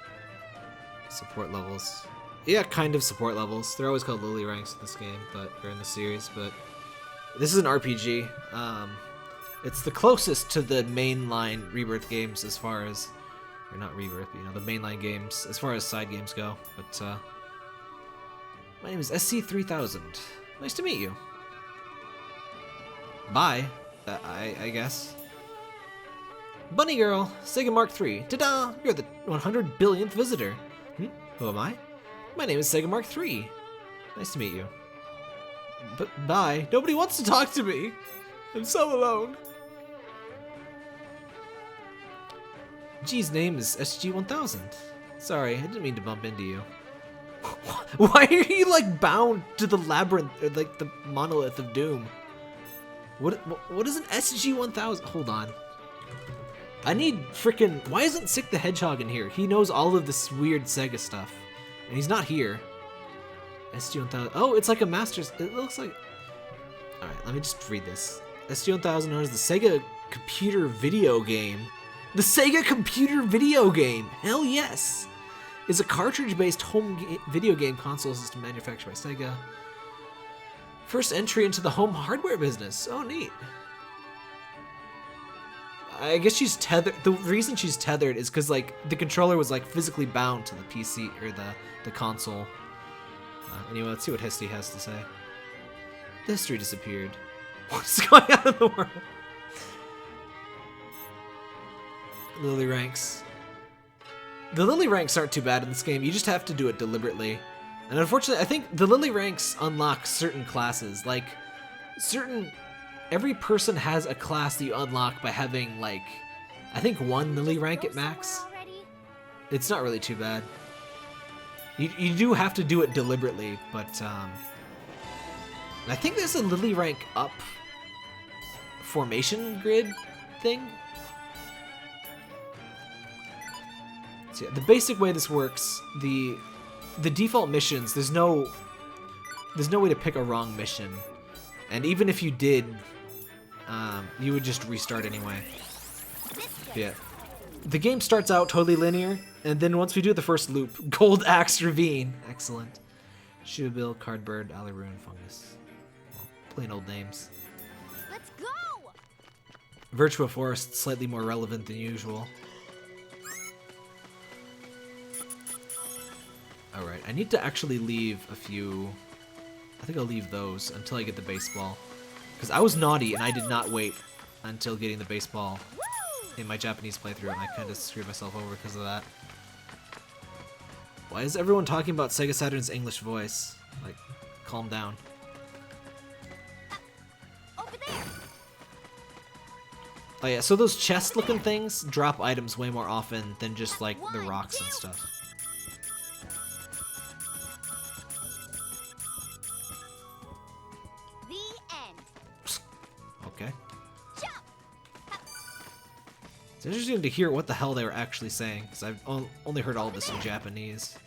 Support levels. Yeah, kind of support levels. They're always called Lily ranks in this game, or in the series, but this is an RPG. It's the closest to the mainline Rebirth games as far as, or not Rebirth, but, you know, the mainline games as far as side games go. But my name is SC3000. Nice to meet you. Bye. I guess. Bunny Girl, Sega Mark III. Ta-da! You're the 100 billionth visitor. Who am I? My name is Sega Mark III. Nice to meet you. But bye. Nobody wants to talk to me. I'm so alone. G's name is SG1000. Sorry, I didn't mean to bump into you. Why are you like bound to the labyrinth, or like the monolith of doom? What is an SG1000? Hold on. I need frickin'... Why isn't Sick the Hedgehog in here? He knows all of this weird Sega stuff. And he's not here. SG-1000... Oh, it's like a Master's... It looks like... Alright, let me just read this. SG-1000, known as the Sega Computer Video Game. The Sega Computer Video Game! Hell yes! Is a cartridge-based home video game console system manufactured by Sega. First entry into the home hardware business. Oh, neat. I guess she's tethered. The reason she's tethered is because like the controller was like physically bound to the PC or the console. Anyway, let's see what history has to say. The history disappeared. What's going on in the world? Lily ranks. The Lily ranks aren't too bad in this game. You just have to do it deliberately. And unfortunately, I think the Lily ranks unlock certain classes. Like every person has a class that you unlock by having, like, I think 1 Lily rank at max. It's not really too bad. You do have to do it deliberately, but I think there's a Lily rank up formation grid thing. So yeah, the basic way this works, the default missions, there's no way to pick a wrong mission. And even if you did, you would just restart anyway. Yeah. The game starts out totally linear, and then once we do the first loop, Gold Axe Ravine. Excellent. Shoebill, Cardbird, Aliroon, Fungus. Well, plain old names. Let's go! Virtua Forest, slightly more relevant than usual. Alright, I need to actually leave a few... I think I'll leave those until I get the baseball. Because I was naughty and I did not wait until getting the baseball in my Japanese playthrough, and I kind of screwed myself over because of that. Why is everyone talking about Sega Saturn's English voice? Like, calm down. Over there. Oh yeah, so those chest-looking things drop items way more often than just like the rocks and stuff. Okay. It's interesting to hear what the hell they were actually saying, because I've only heard all of this in Japanese.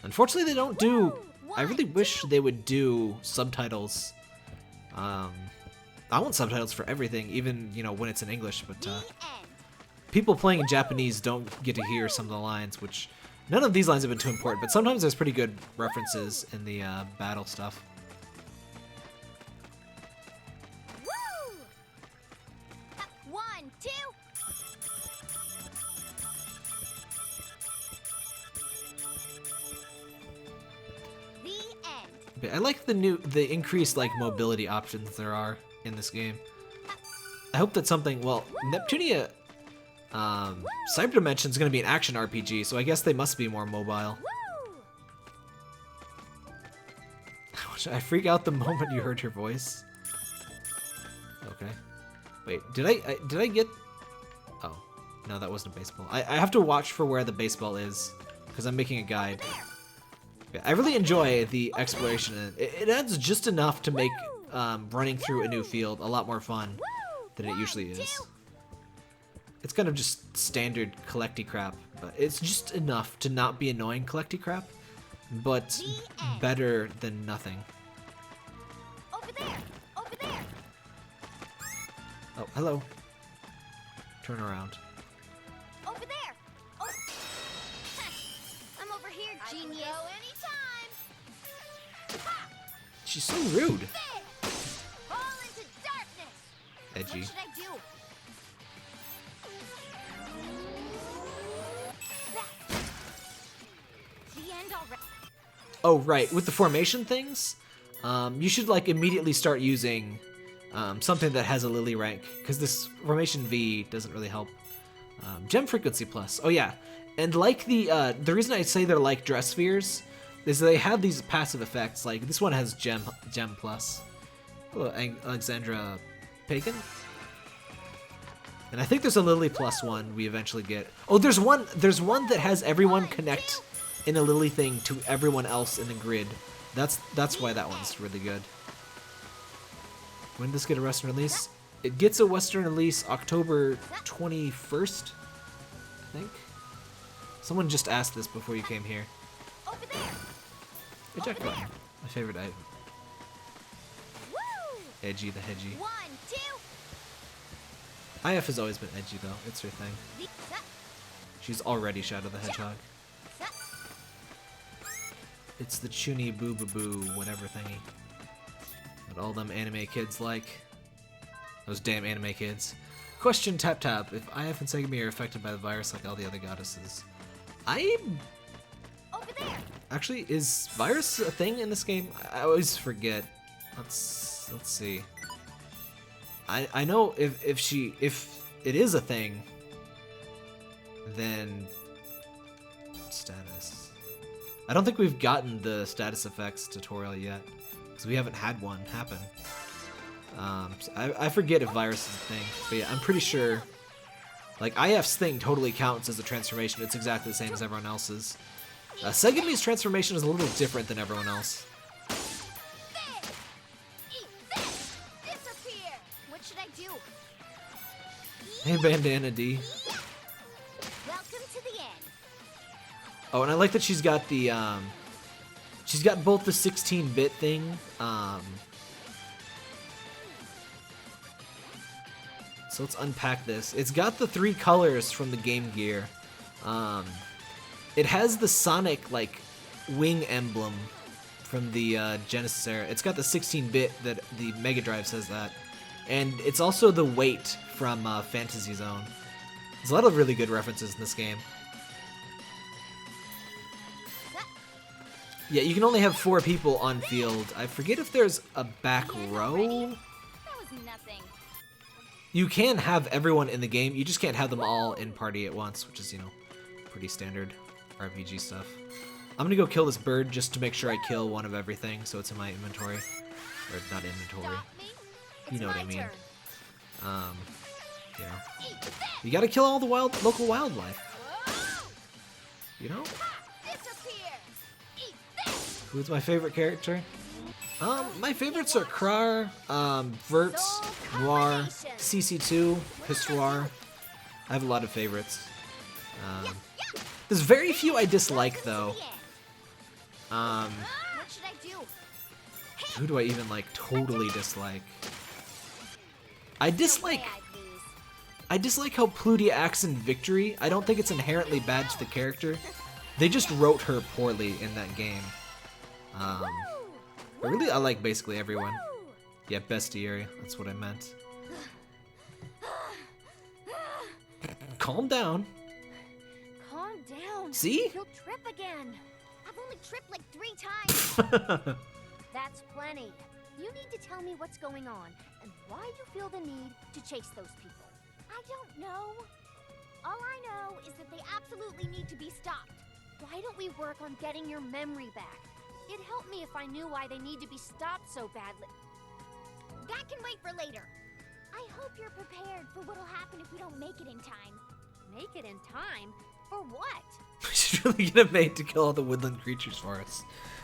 Unfortunately, they don't do... I really wish they would do subtitles. I want subtitles for everything, even, you know, when it's in English, but people playing in Japanese don't get to hear some of the lines, which... None of these lines have been too important, but sometimes there's pretty good references in the battle stuff. Okay, I like the increased like mobility options there are in this game. I hope that's something. Well, Neptunia, Cyberdimension is going to be an action RPG, so I guess they must be more mobile. I freak out the moment you heard her voice. Okay. Wait, did I get? Oh, no, that wasn't a baseball. I have to watch for where the baseball is because I'm making a guide. Okay, I really enjoy the exploration. It adds just enough to make running through a new field a lot more fun than it usually is. It's kind of just standard collecty crap, but it's just enough to not be annoying collecty crap, but better than nothing. Over there! Over there! Oh, hello. Turn around. Over there! Oh. I'm over here, genius. I can go anytime. Ha! She's so rude. Fall into darkness. Edgy. What should I do? The end already. Oh, right. With the formation things, you should like immediately start using something that has a Lily rank, because this formation V doesn't really help. Gem frequency plus. Oh yeah, and like the reason I say they're like dress spheres is they have these passive effects. Like this one has gem plus. Hello, Alexandra Pagan. And I think there's a Lily plus one we eventually get. Oh, there's one that has everyone connect in a Lily thing to everyone else in the grid. That's why that one's really good. When does this get a Western release? It gets a Western release October 21st, I think. Someone just asked this before you came here. Over there. Eject button, my favorite item. Woo! Edgy the hedgy. 1, 2. IF has always been edgy though, it's her thing. She's already Shadow the Hedgehog. It's the Chuni Boo Boo Boo whatever thingy that all them anime kids like. Those damn anime kids. Question Tap Tap, if IF and Segami are affected by the virus like all the other goddesses. Over there. Actually, is virus a thing in this game? I always forget. Let's see. I know if it is a thing, then status. I don't think we've gotten the status effects tutorial yet, because we haven't had one happen. So I forget if virus is a thing, but yeah, I'm pretty sure. Like IF's thing totally counts as a transformation. It's exactly the same as everyone else's. Segami's transformation is a little different than everyone else. What should I do? Hey, Bandana D. Welcome to the end. Oh, and I like that she's got the she's got both the 16-bit thing. So let's unpack this. It's got the 3 colors from the Game Gear. It has the Sonic like wing emblem from the Genesis era. It's got the 16-bit that the Mega Drive says that, and it's also the weight from Fantasy Zone. There's a lot of really good references in this game. Yeah, you can only have 4 people on field. I forget if there's a back row. That was nothing. You can have everyone in the game, you just can't have them all in party at once, which is, you know, pretty standard RPG stuff. I'm gonna go kill this bird just to make sure I kill one of everything, so it's in my inventory. Or not inventory. You know what I mean. You know. You gotta kill all the local wildlife. You know? Who's my favorite character? My favorites are Krar, Verts, Noir, CC2, Pistoir. I have a lot of favorites. There's very few I dislike though. What should I do? Who do I even like totally dislike? I dislike how Plutia acts in Victory. I don't think it's inherently bad to the character. They just wrote her poorly in that game. But really, I like basically everyone. Yeah, bestiary. That's what I meant. Calm down. Calm down. See? You'll trip again. I've only tripped like 3 times. That's plenty. You need to tell me what's going on and why you feel the need to chase those people. I don't know. All I know is that they absolutely need to be stopped. Why don't we work on getting your memory back? It'd help me if I knew why they need to be stopped so badly. That can wait for later. I hope you're prepared for what'll happen if we don't make it in time. Make it in time? For what? We should really get a maid to kill all the woodland creatures for us.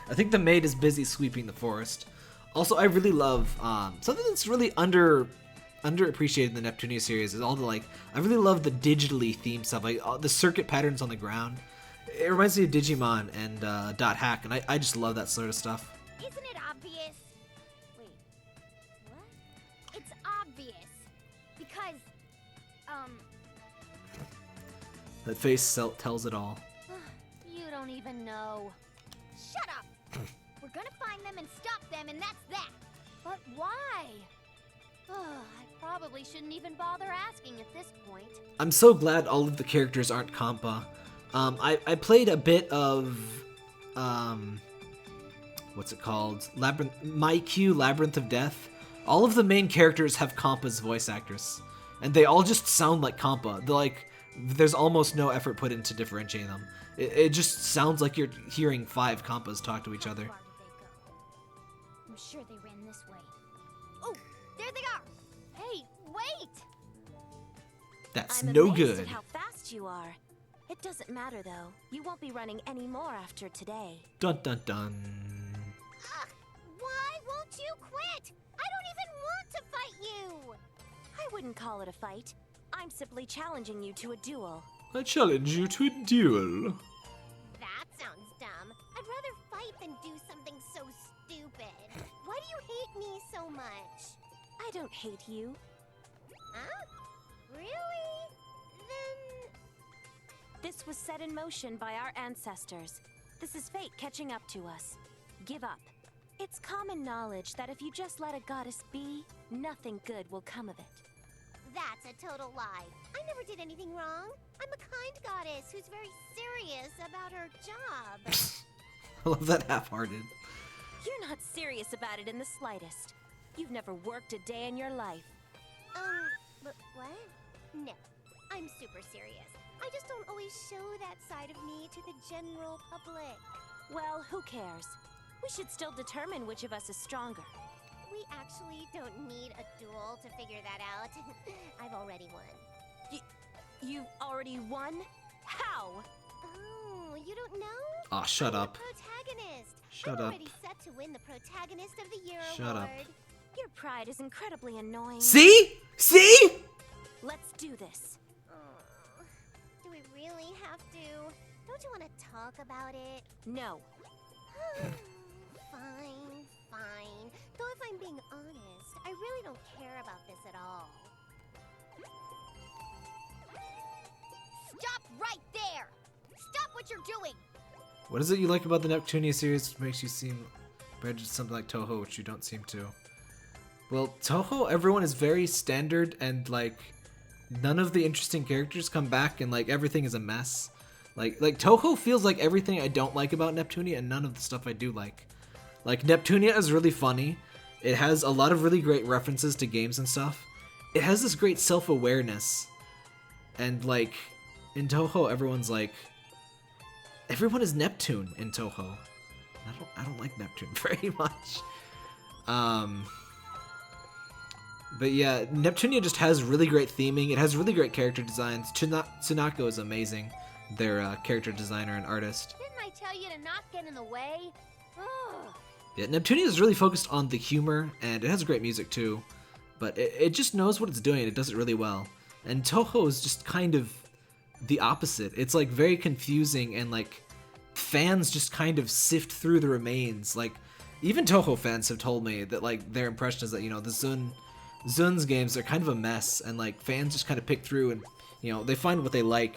I think the maid is busy sweeping the forest. Also, I really love something that's really underappreciated in the Neptunia series is all the I really love the digitally themed stuff, like the circuit patterns on the ground. It reminds me of Digimon and Dot Hack, and I just love that sort of stuff. Isn't it obvious? Wait, what? It's obvious. Because, That face tells it all. You don't even know. Shut up! We're gonna find them and stop them, and that's that. But why? I probably shouldn't even bother asking at this point. I'm so glad all of the characters aren't Compa. I played a bit of, what's it called? Labyrinth of Death. All of the main characters have Compa's voice actress. And they all just sound like Compa. They're there's almost no effort put into differentiating them. It just sounds like you're hearing 5 Compas talk to each other. How far did they go? I'm sure they ran this way. Oh, there they are! Hey, wait! That's I'm no amazed good. at how fast you are. It doesn't matter though. You won't be running any more after today. Dun dun dun. Ugh, why won't you quit? I don't even want to fight you! I wouldn't call it a fight. I'm simply challenging you to a duel. I challenge you to a duel. That sounds dumb. I'd rather fight than do something so stupid. Why do you hate me so much? I don't hate you. Huh? Really? Then... This was set in motion by our ancestors. This is fate catching up to us. Give up. It's common knowledge that if you just let a goddess be, nothing good will come of it. That's a total lie. I never did anything wrong. I'm a kind goddess who's very serious about her job. I love that half-hearted. You're not serious about it in the slightest. You've never worked a day in your life. But what? No, I'm super serious. I just don't always show that side of me to the general public. Well, who cares? We should still determine which of us is stronger. We actually don't need a duel to figure that out. I've already won. You've already won? How? Oh, you don't know? Aw, shut I'm up. the protagonist. Shut I'm up. already set to win the Protagonist of the Year Shut up. award. Your pride is incredibly annoying. See? See? Let's do this. Oh, do we really have to? Don't you want to talk about it? No. Fine, fine. Though if I'm being honest, I really don't care about this at all. Stop right there! Stop what you're doing! What is it you like about the Neptunia series which makes you seem compared to something like Toho, which you don't seem to? Well, Toho, everyone is very standard and none of the interesting characters come back and everything is a mess. Like Toho feels like everything I don't like about Neptunia and none of the stuff I do like. Like Neptunia is really funny. It has a lot of really great references to games and stuff. It has this great self-awareness. And in Toho, everyone's everyone is Neptune in Toho. I don't like Neptune very much. But yeah, Neptunia just has really great theming. It has really great character designs. Tsunako is amazing. Their character designer and artist. Didn't I tell you to not get in the way? Ugh. Yeah, Neptunia is really focused on the humor, and it has great music too. But it just knows what it's doing, and it does it really well. And Toho is just kind of the opposite. It's very confusing, and fans just kind of sift through the remains. Even Toho fans have told me that their impression is that the Zun's games are kind of a mess, and fans just kind of pick through and they find what they like,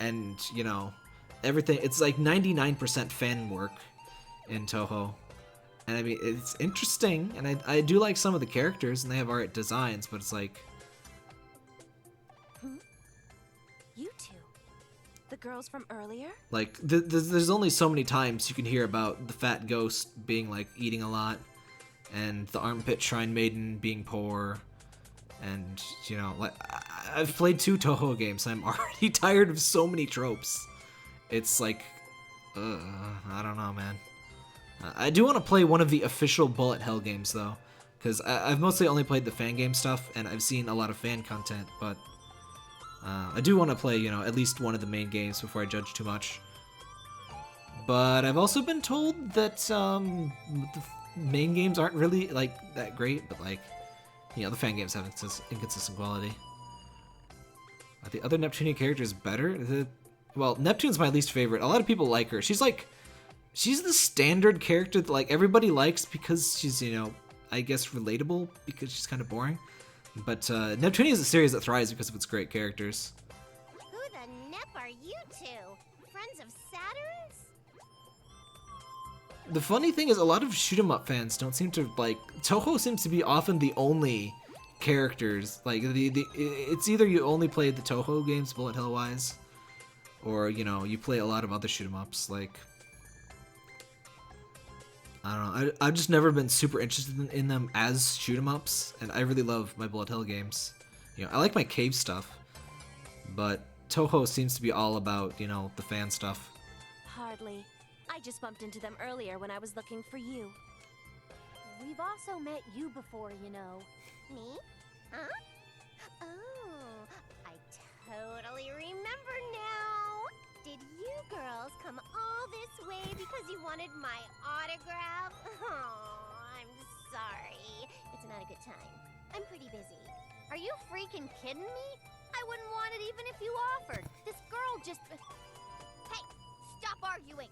and everything. It's 99% fan work in Toho. And I mean, it's interesting, and I do like some of the characters, and they have art designs, but it's You two. The girls from earlier? Like, there's only so many times you can hear about the fat ghost being, like, eating a lot, and the armpit shrine maiden being poor, and, you know, like, I've played 2 Toho games, and I'm already tired of so many tropes. It's like, I don't know, man. I do want to play one of the official Bullet Hell games, though, because I've mostly only played the fan game stuff, and I've seen a lot of fan content, but I do want to play, you know, at least one of the main games before I judge too much. But I've also been told that the main games aren't really, like, that great, but, like, you know, the fan games have inconsistent quality. Are the other Neptunian characters better? Well, Neptune's my least favorite. A lot of people like her. She's the standard character that, like, everybody likes because she's, you know, I guess relatable because she's kind of boring. But Neptune is a series that thrives because of its great characters. Who the nep are you two? Friends of Saturn's? The funny thing is, a lot of shoot-'em-up fans don't seem to, like, Toho seems to be often the only characters, like, it's either you only play the Toho games bullet hell-wise, or, you know, you play a lot of other shoot-'em-ups, like, I don't know, I've just never been super interested in them as shoot-'em-ups, and I really love my bullet hell games. You know, I like my cave stuff, but Toho seems to be all about, you know, the fan stuff. Hardly. I just bumped into them earlier when I was looking for you. We've also met you before, you know. Me? Huh? Oh, I totally remember now. Did you girls come all this way because you wanted my autograph? Oh, I'm sorry. It's not a good time. I'm pretty busy. Are you freaking kidding me? I wouldn't want it even if you offered. This girl just... Hey, stop arguing.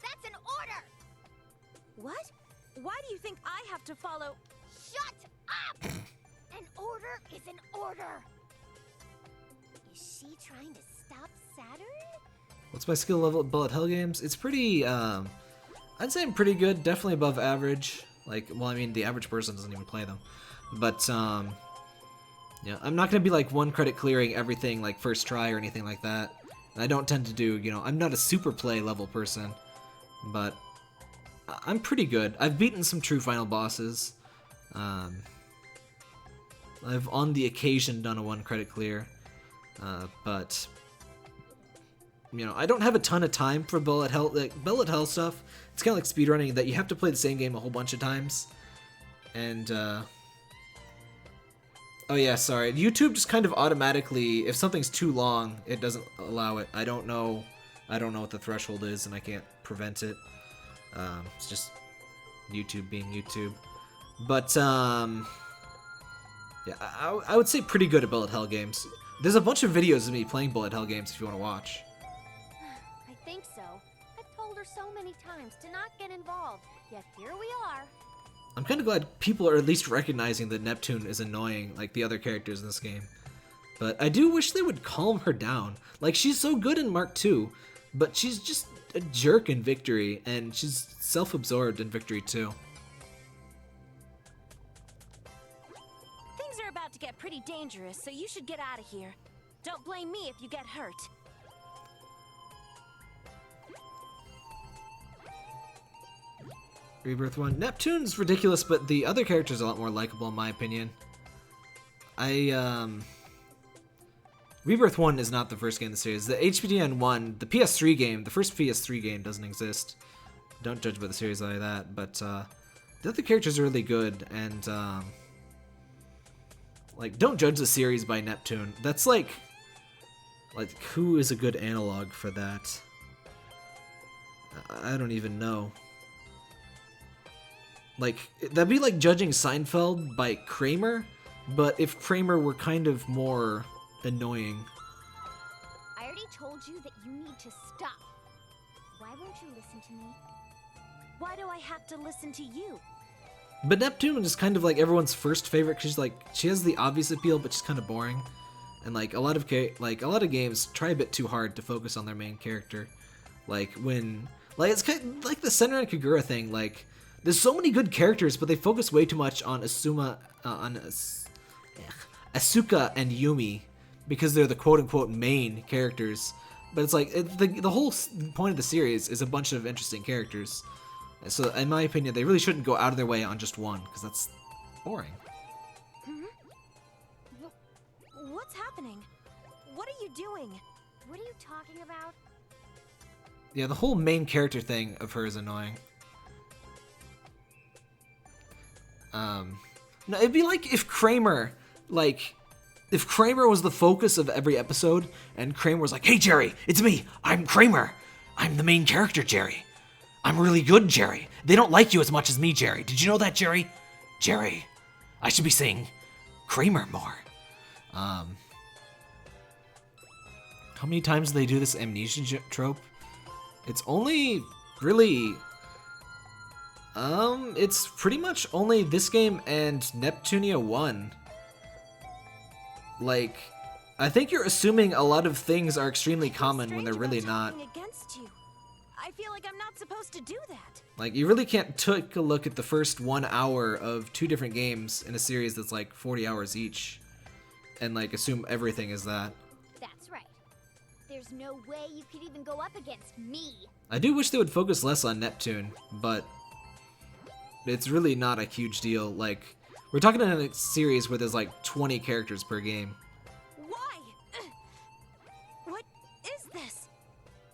That's an order. What? Why do you think I have to follow? Shut up! An order is an order. Is she trying to stop Saturn? What's my skill level at bullet hell games? It's pretty, I'd say I'm pretty good, definitely above average. Like, well, I mean, the average person doesn't even play them. But, yeah, I'm not gonna be, like, 1 credit clearing everything, like, first try or anything like that. And I don't tend to do, you know, I'm not a super play level person, but I'm pretty good. I've beaten some true final bosses. I've on the occasion done a 1 credit clear, but you know, I don't have a ton of time for bullet hell stuff. It's kind of like speedrunning, that you have to play the same game a whole bunch of times. And oh yeah, sorry. YouTube just kind of automatically, if something's too long, it doesn't allow it. I don't know what the threshold is, and I can't prevent it. It's just YouTube being YouTube. But yeah, I would say pretty good at bullet hell games. There's a bunch of videos of me playing bullet hell games if you want to watch. I think so. I've told her so many times to not get involved, yet here we are. I'm kind of glad people are at least recognizing that Neptune is annoying, like the other characters in this game. But I do wish they would calm her down. Like, she's so good in Mark II, but she's just a jerk in Victory, and she's self-absorbed in Victory too. Things are about to get pretty dangerous, so you should get out of here. Don't blame me if you get hurt. Rebirth 1. Neptune's ridiculous, but the other characters are a lot more likable in my opinion. Rebirth 1 is not the first game in the series. The HPDN 1, the PS3 game, the first PS3 game doesn't exist. Don't judge by the series like that, but the other characters are really good, and like, don't judge the series by Neptune. That's like who is a good analog for that? I don't even know. Like, that'd be like judging Seinfeld by Kramer, but if Kramer were kind of more annoying. I already told you that you need to stop. Why won't you listen to me? Why do I have to listen to you? But Neptune is kind of like everyone's first favorite because she has the obvious appeal, but she's kind of boring. And like a lot of games try a bit too hard to focus on their main character. Like it's kind of like the Senran and Kagura thing. Like, there's so many good characters, but they focus way too much on Asuka and Yumi because they're the quote-unquote main characters. But it's like, the whole point of the series is a bunch of interesting characters. So in my opinion, they really shouldn't go out of their way on just one, because that's boring. What's happening? What are you doing? What are you talking about? Yeah, the whole main character thing of her is annoying. No, it'd be like if Kramer was the focus of every episode, and Kramer was like, "Hey, Jerry, it's me. I'm Kramer. I'm the main character, Jerry. I'm really good, Jerry. They don't like you as much as me, Jerry. Did you know that, Jerry? Jerry, I should be saying Kramer more." How many times do they do this amnesia trope? It's only really... it's pretty much only this game and Neptunia 1. Like, I think you're assuming a lot of things are extremely common when they're really not. Against you. I feel like I'm not supposed to do that. Like, you really can't take a look at the first 1 hour of 2 different games in a series that's like 40 hours each and like assume everything is that. That's right. There's no way you could even go up against me. I do wish they would focus less on Neptune, but it's really not a huge deal. Like, we're talking in a series where there's like 20 characters per game. Why? What is this?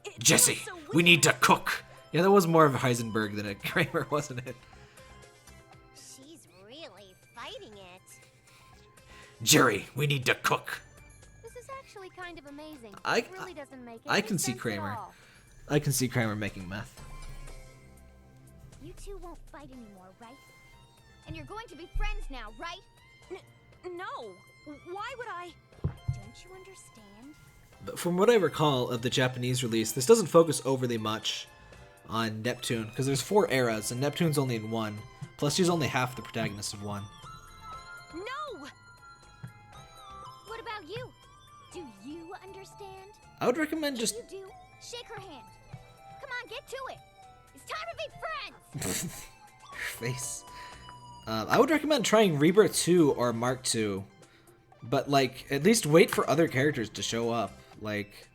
It Jesse, feels so we need weird. to cook. Yeah, that was more of a Heisenberg than a Kramer, wasn't it? She's really fighting it. Jerry, we need to cook. This is actually kind of amazing. I- It really doesn't make I any can see sense at Kramer. all. I can see Kramer making meth. You two won't fight anymore, right? And you're going to be friends now, right? No. Why would I? Don't you understand? But from what I recall of the Japanese release, this doesn't focus overly much on Neptune, because there's 4 eras, and Neptune's only in 1. Plus, she's only half the protagonist of 1. No. What about you? Do you understand? I would recommend just... If you do, shake her hand. Come on, get to it. It's time to be friends. Her face. I would recommend trying Rebirth 2 or Mark 2, but like, at least wait for other characters to show up. Like,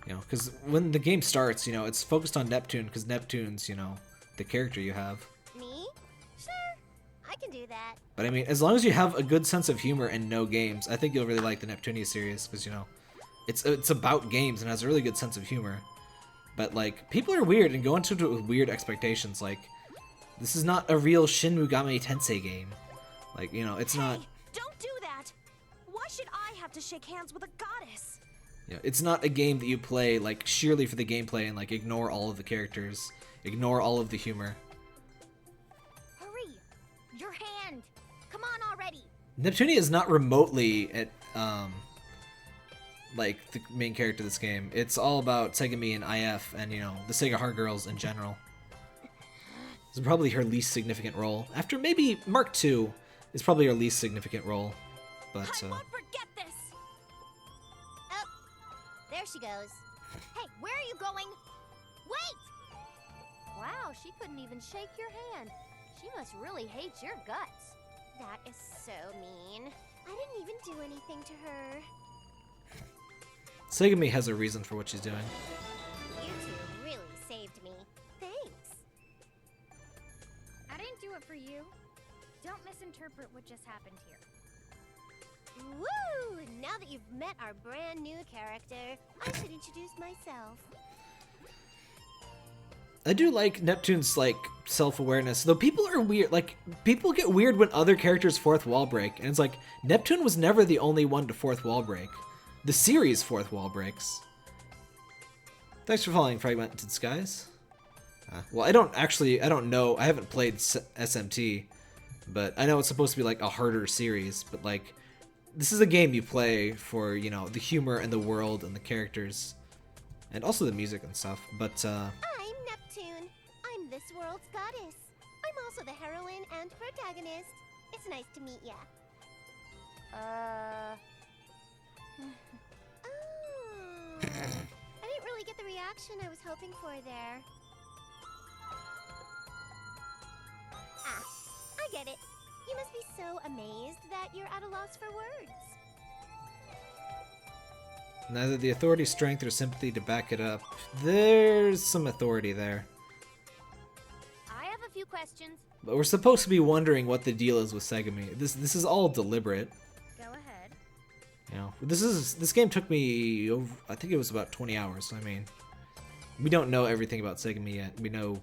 you know, because when the game starts, you know, it's focused on Neptune, because Neptune's, you know, the character you have. Me? Sure, I can do that. But I mean, as long as you have a good sense of humor and know games, I think you'll really like the Neptunia series, because, you know, it's about games and has a really good sense of humor. But like, people are weird and go into it with weird expectations. Like, this is not a real Shin Megami Tensei game. Like, you know, it's not... Hey, don't do that. Why should I have to shake hands with a goddess? You know, it's not a game that you play like sheerly for the gameplay and like ignore all of the characters, ignore all of the humor. Hurry! Your hand! Come on already! Neptunia is not remotely at like the main character of this game. It's all about Segami and IF and, you know, the Sega Heart Girls in general. This is probably her least significant role. After maybe Mark II is probably her least significant role. But I won't forget this. Oh, there she goes. Hey, where are you going? Wait! Wow, she couldn't even shake your hand. She must really hate your guts. That is so mean. I didn't even do anything to her. Segami has a reason for what she's doing. You two really saved me. Thanks. I didn't do it for you. Don't misinterpret what just happened here. Woo! Now that you've met our brand new character, I should introduce myself. I do like Neptune's like self-awareness, though people are weird. Like, people get weird when other characters fourth wall break, and it's like Neptune was never the only one to fourth wall break. The series fourth wall breaks. Thanks for following Fragmented Skies. Well, I don't know. I haven't played SMT, but I know it's supposed to be like a harder series. But like, this is a game you play for, you know, the humor and the world and the characters, and also the music and stuff. But I'm Neptune. I'm this world's goddess. I'm also the heroine and protagonist. It's nice to meet ya. Oh. I didn't really get the reaction I was hoping for there. Ah, I get it. You must be so amazed that you're at a loss for words. Neither the authority's strength or sympathy to back it up. There's some authority there. I have a few questions. But we're supposed to be wondering what the deal is with Segami. This is all deliberate. Go ahead. You know, this game took me over, I think it was about 20 hours. So I mean, we don't know everything about Segami yet. We know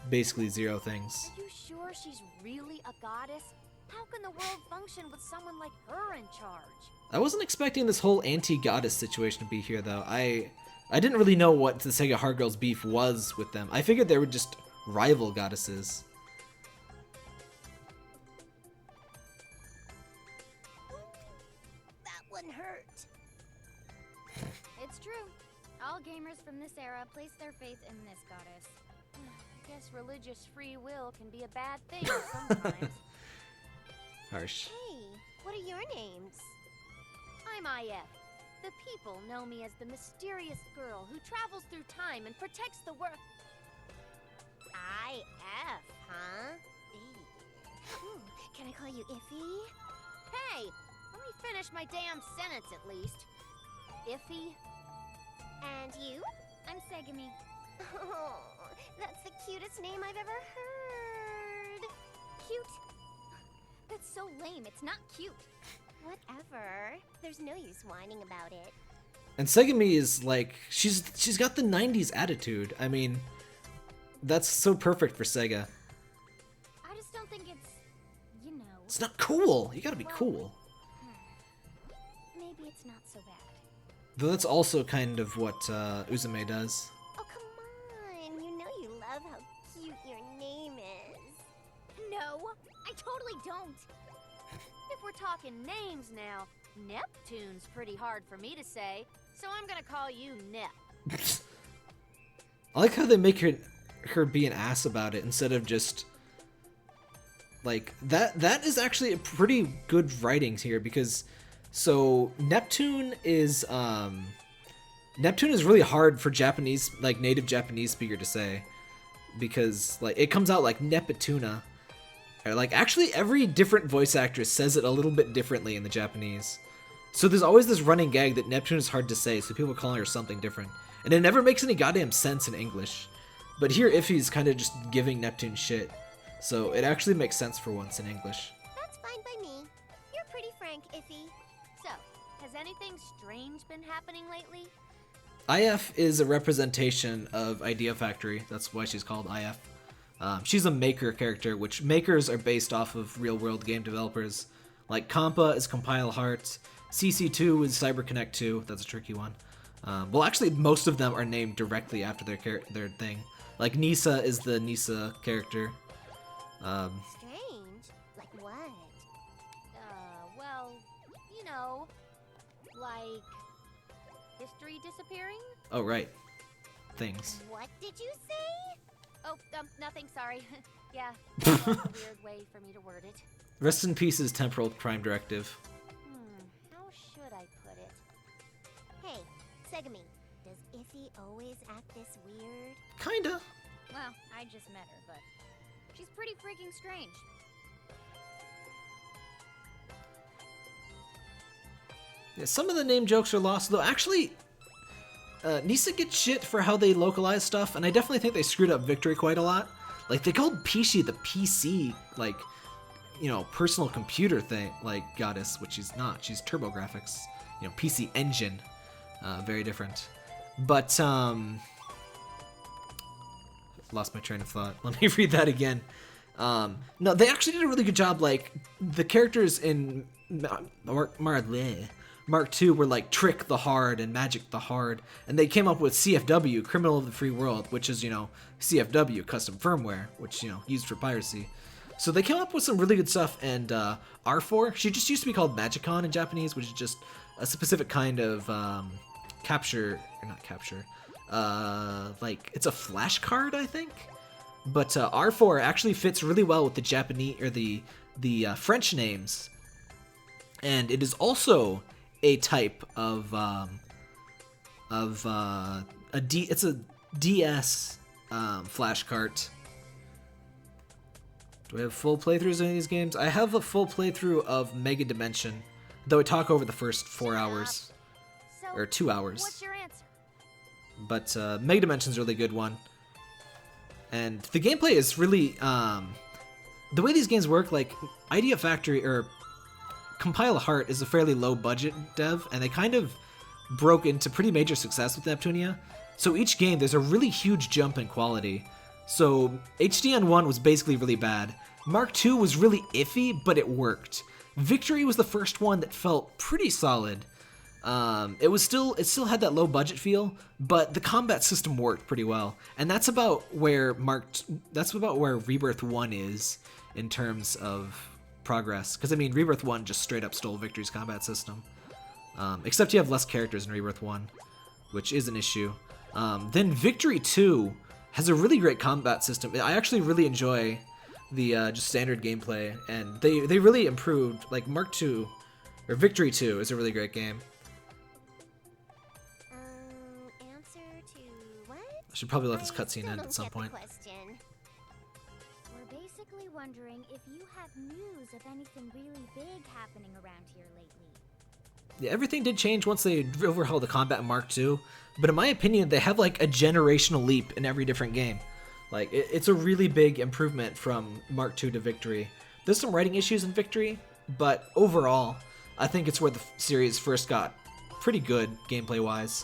basically 0 things. Are you sure she's really a goddess? How can the world function with someone like her in charge? I wasn't expecting this whole anti-goddess situation to be here though. I didn't really know what the Sega Hard Girls beef was with them. I figured they were just rival goddesses. That one hurt. It's true. All gamers from this era place their faith in this goddess. I guess religious free will can be a bad thing sometimes. Harsh. Hey, what are your names? I'm IF. The people know me as the mysterious girl who travels through time and protects the world. IF, huh? Ooh, can I call you Iffy? Hey, let me finish my damn sentence at least. Iffy. And you? I'm Segami. Oh, that's the cutest name I've ever heard. Cute? That's so lame. It's not cute. Whatever. There's no use whining about it. And Segami is like, she's got the 90s attitude. I mean, that's so perfect for Sega. I just don't think it's, you know. It's not cool. You gotta be cool. Maybe it's not so bad. Though that's also kind of what Uzume does. Oh, come on. You know you love how cute your name is. No, I totally don't. If we're talking names now, Neptune's pretty hard for me to say, so I'm gonna call you Nep. I like how they make her be an ass about it instead of just like that is actually a pretty good writing here because so Neptune is really hard for Japanese, like native Japanese speaker to say because like it comes out like Neptuna. Like actually every different voice actress says it a little bit differently in the Japanese. So there's always this running gag that Neptune is hard to say, so people call her something different. And it never makes any goddamn sense in English. But here Iffy's kind of just giving Neptune shit. So it actually makes sense for once in English. That's fine by me. You're pretty frank, Iffy. So, has anything strange been happening lately? IF is a representation of Idea Factory. That's why she's called IF. She's a maker character, which makers are based off of real-world game developers. Like Compa is Compile Heart, CC2 is CyberConnect 2, that's a tricky one. Well, actually, most of them are named directly after their thing. Like Nisa is the Nisa character. Strange? Like what? Well, you know, like history disappearing? Oh, right. Things. What did you say? Oh, nothing, sorry. Yeah, that's a weird way for me to word it. Rest in peace is Temporal Prime Directive. How should I put it? Hey, Segami, does Iffy always act this weird? Kinda. Well, I just met her, but she's pretty freaking strange. Yeah, some of the name jokes are lost, though actually, Nisa gets shit for how they localize stuff, and I definitely think they screwed up Victory quite a lot. Like, they called Pishi the PC, like, you know, personal computer thing, like, goddess, which she's not. She's TurboGrafx, you know, PC Engine. Very different. But, lost my train of thought. Let me read that again. No, they actually did a really good job, like, the characters in Mark II were like Trick the Hard and Magic the Hard, and they came up with CFW, Criminal of the Free World, which is, you know, CFW, custom firmware, which, you know, used for piracy. So they came up with some really good stuff, and R4, she just used to be called Magicon in Japanese, which is just a specific kind of like, it's a flashcard, I think? But R4 actually fits really well with the Japanese, or the French names, and it is also a type of it's a DS flash cart. Do I have full playthroughs of these games? I have a full playthrough of Mega Dimension, though I talk over the first 4 hours. or 2 hours. What's your answer? But Mega Dimension's a really good one. And the gameplay is really, the way these games work, like Idea Factory or Compile Heart is a fairly low budget dev, and they kind of broke into pretty major success with Neptunia. So each game, there's a really huge jump in quality. So HDN1 was basically really bad. Mark II was really iffy, but it worked. Victory was the first one that felt pretty solid. It still had that low budget feel, but the combat system worked pretty well. And that's about where Rebirth 1 is in terms of progress. Because I mean, Rebirth 1 just straight up stole Victory's combat system. Except you have less characters in Rebirth 1, which is an issue. Then Victory 2 has a really great combat system. I actually really enjoy the just standard gameplay, and they really improved. Like Mark II, or Victory 2 is a really great game. Answer to what? I should probably let this cutscene end at some point. We're basically wondering if you have news of anything really big happening around here lately. Yeah, everything did change once they overhauled the combat in Mark II, but in my opinion, they have like a generational leap in every different game. Like, it's a really big improvement from Mark II to Victory. There's some writing issues in Victory, but overall, I think it's where the series first got pretty good gameplay-wise.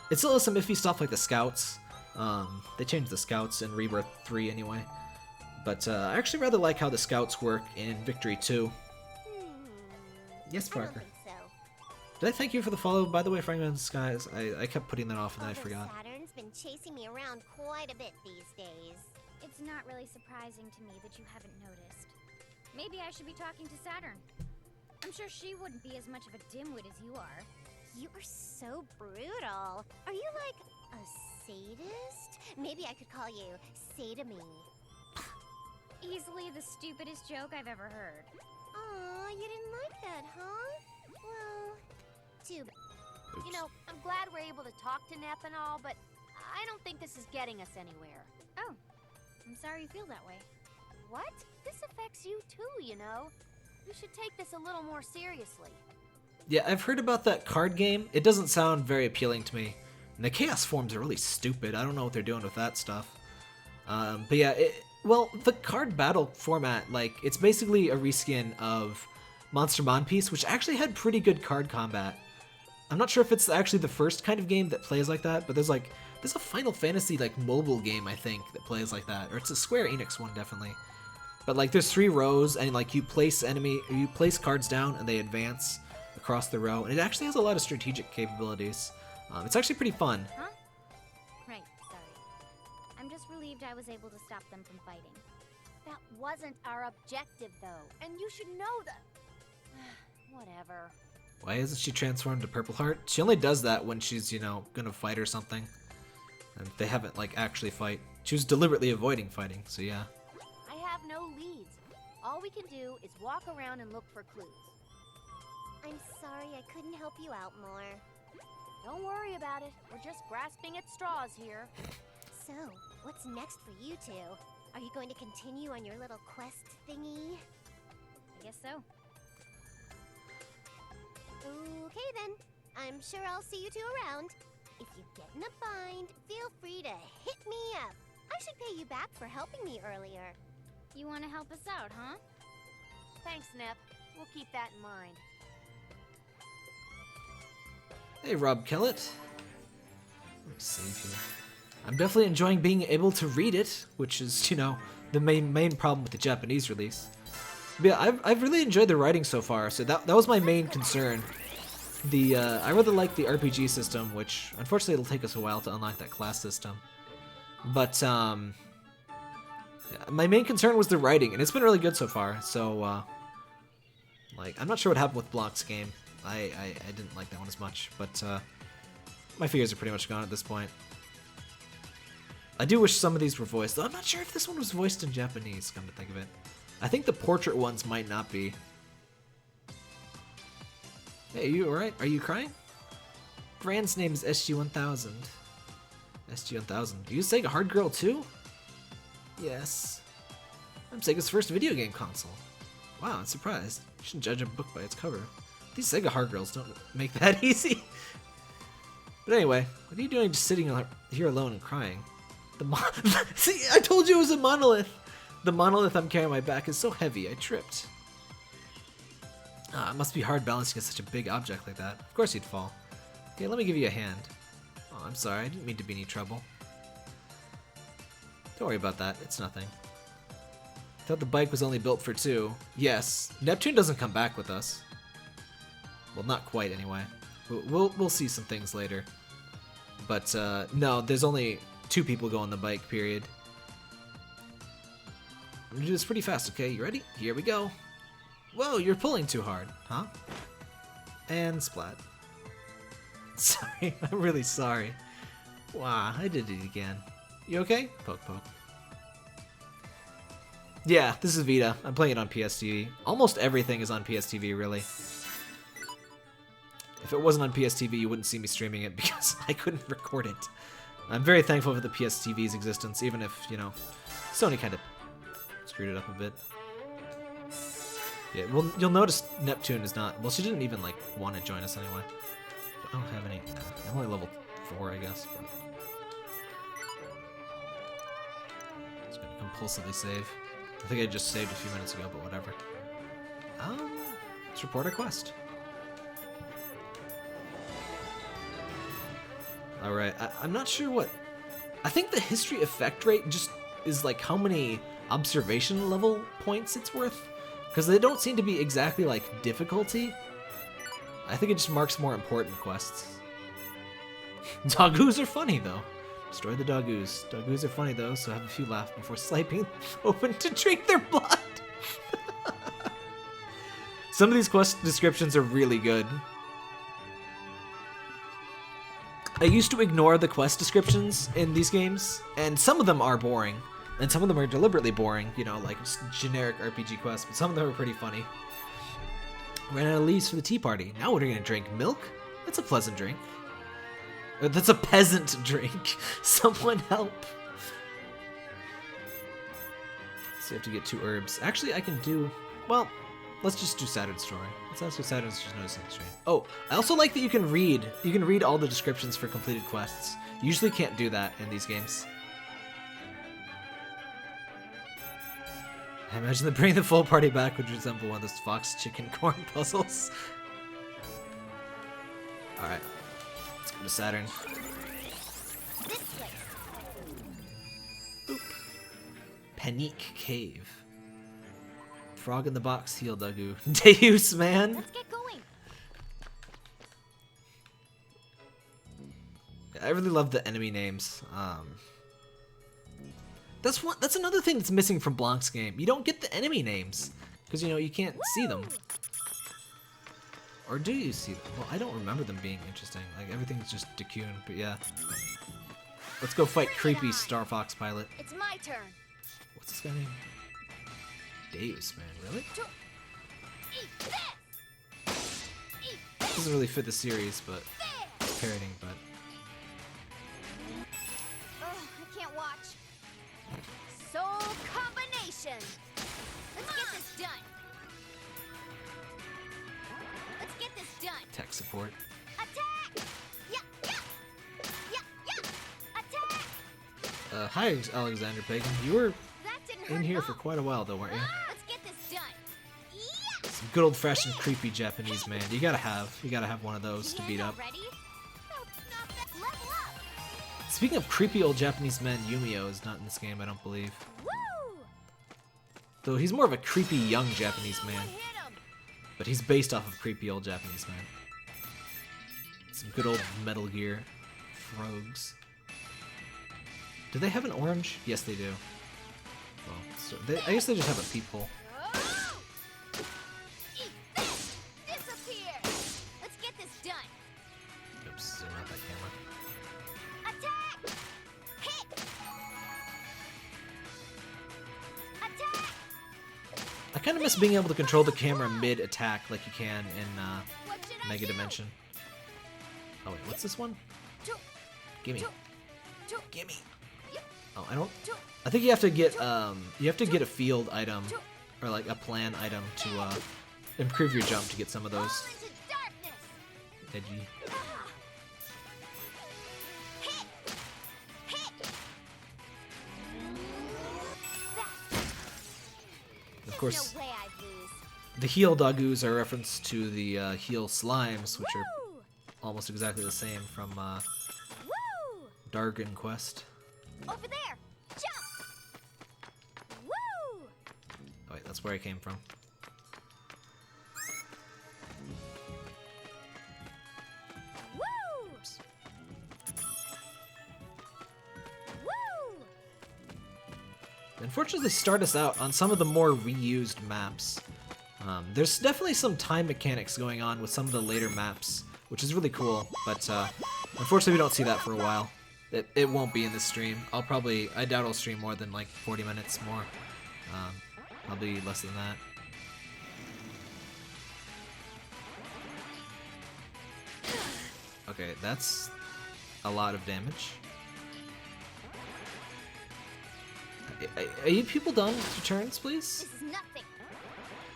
It still has some iffy stuff like the Scouts. They changed the Scouts in Rebirth 3 anyway. But I actually rather like how the Scouts work in Victory 2. Yes, Parker. I don't think so. Did I thank you for the follow, by the way, Frank in the Skies? I kept putting that off and then I forgot. Saturn's been chasing me around quite a bit these days. It's not really surprising to me that you haven't noticed. Maybe I should be talking to Saturn. I'm sure she wouldn't be as much of a dimwit as you are. You are so brutal. Are you like a sadist? Maybe I could call you Sadamy. Easily the stupidest joke I've ever heard. Aw, you didn't like that, huh? Well, too bad. Oops. You know, I'm glad we're able to talk to Nep and all, but I don't think this is getting us anywhere. Oh, I'm sorry you feel that way. What? This affects you too, you know. You should take this a little more seriously. Yeah, I've heard about that card game. It doesn't sound very appealing to me. And the Chaos forms are really stupid. I don't know what they're doing with that stuff. But yeah, well, the card battle format, like, it's basically a reskin of Monster Monpiece, which actually had pretty good card combat. I'm not sure if it's actually the first kind of game that plays like that, but there's a Final Fantasy like mobile game, I think, that plays like that, or it's a Square Enix one definitely. But like there's 3 rows, and like you place cards down and they advance across the row, and it actually has a lot of strategic capabilities. It's actually pretty fun. Huh? Right, sorry. I'm just relieved I was able to stop them from fighting. That wasn't our objective, though. And you should know that. Whatever. Why isn't she transformed to Purple Heart? She only does that when she's, you know, gonna fight or something. And they haven't, like, actually fight. She was deliberately avoiding fighting, so yeah. I have no leads. All we can do is walk around and look for clues. I'm sorry I couldn't help you out more. Don't worry about it. We're just grasping at straws here. So, what's next for you two? Are you going to continue on your little quest thingy? I guess so. Okay then. I'm sure I'll see you two around. If you get in a bind, feel free to hit me up. I should pay you back for helping me earlier. You want to help us out, huh? Thanks, Nep. We'll keep that in mind. Hey, Rob Kellett. Let me save here. I'm definitely enjoying being able to read it, which is, you know, the main problem with the Japanese release. But yeah, I've really enjoyed the writing so far, so that was my main concern. I really like the RPG system, which unfortunately it'll take us a while to unlock that class system. But yeah, my main concern was the writing, and it's been really good so far. So like, I'm not sure what happened with Block's game. I didn't like that one as much, but my fears are pretty much gone at this point. I do wish some of these were voiced, though I'm not sure if this one was voiced in Japanese, come to think of it. I think the portrait ones might not be. Hey, you alright? Are you crying? Brand's name is SG-1000. SG-1000. Are you Sega Hard Girl too? Yes. I'm Sega's first video game console. Wow, I'm surprised. You shouldn't judge a book by its cover. These Sega Hard Girls don't make that easy. But anyway, what are you doing just sitting here alone and crying? See, I told you it was a monolith! The monolith I'm carrying on my back is so heavy, I tripped. It must be hard balancing such a big object like that. Of course you'd fall. Okay, let me give you a hand. Oh, I'm sorry, I didn't mean to be any trouble. Don't worry about that, it's nothing. I thought the bike was only built for 2. Yes, Neptune doesn't come back with us. Well, not quite anyway. We'll see some things later. But no, there's only 2 people go on the bike, period. I'm gonna do this pretty fast, okay? You ready? Here we go. Whoa, you're pulling too hard, huh? And splat. Sorry, I'm really sorry. Wow, I did it again. You okay? Poke, poke. Yeah, this is Vita. I'm playing it on PSTV. Almost everything is on PSTV, really. If it wasn't on PSTV, you wouldn't see me streaming it because I couldn't record it. I'm very thankful for the PSTV's existence, even if, you know, Sony kind of screwed it up a bit. Yeah, well, you'll notice Neptune is not... Well, she didn't even, like, want to join us anyway. I don't have any... I'm only level 4, I guess. But... It's gonna compulsively save. I think I just saved a few minutes ago, but whatever. Let's report a quest. Alright, I'm not sure what... I think the history effect rate just is like how many observation level points it's worth. Because they don't seem to be exactly like difficulty. I think it just marks more important quests. Doggoos are funny though. Destroy the doggoos. Doggoos are funny though, so have a few laughs before slicing open to drink their blood. Some of these quest descriptions are really good. I used to ignore the quest descriptions in these games, and some of them are boring, and some of them are deliberately boring, you know, like just generic RPG quests, but some of them are pretty funny. Ran out of leaves for the tea party. Now what are you gonna drink? Milk? That's a pleasant drink. Or that's a peasant drink. Someone help. So you have to get 2 herbs. Actually, I can do... Well, let's just do Saturn's story. Let's ask what Saturn's just noticing the stream. Oh, I also like that you can read all the descriptions for completed quests. You usually can't do that in these games. I imagine that bringing the full party back would resemble one of those fox chicken corn puzzles. Alright. Let's go to Saturn. Boop. Panique Cave. Frog in the box, heal Duggu. Deus, man! Let's get going. I really love the enemy names. That's another thing that's missing from Blanc's game. You don't get the enemy names. Because, you know, you can't see them. Or do you see them? Well, I don't remember them being interesting. Like, everything's just Dakun, but yeah. Let's go fight creepy Star Fox pilot. It's my turn. What's this guy name? Deus, man, really? Eat this. Eat this. Doesn't really fit the series, but it's parroting, but... Oh, I can't watch. Soul combination. Let's get this done. Let's get this done. Tech support. Attack! Yeah, yeah. Yeah, yeah. Attack! Hi, Alexander Pagan. You were That didn't in hurt here at for all. quite a while, though, weren't you? Let's get this done. Yeah. Some good old-fashioned creepy Japanese man. You gotta have one of those to beat up. Ready? No, not that. Level up. Speaking of creepy old Japanese men, Yumio is not in this game, I don't believe. Woo! Though he's more of a creepy young Japanese man. Hit 'em. But he's based off of creepy old Japanese man. Some good old Metal Gear frogs. Do they have an orange? Yes, they do. Well, so I guess they just have a peephole. Oh! Eat this. Disappear. Let's get this done. Oops, zoom out that camera. Attack! Hit! Attack! I kind of miss being able to control the camera mid-attack like you can in What should I Mega do? Dimension. Oh wait, what's this one? Two, Gimme. two, Gimme. yep, Oh, I don't... two. I think you have to get a field item or like a plan item to improve your jump to get some of those. Fall into darkness. Edgy. Of course, No way I'd lose. the heel dogus are a reference to the heel slimes, which are Woo! almost exactly the same from Woo! Dargon Quest. Over there! Jump! Woo! Oh wait, that's where I came from. Woo! Woo! Unfortunately, they start us out on some of the more reused maps. There's definitely some time mechanics going on with some of the later maps, which is really cool, but unfortunately we don't see that for a while. It won't be in this stream. I doubt I'll stream more than like 40 minutes more. Probably less than that. Okay, that's a lot of damage. Are you people done with your turns, please? This is nothing.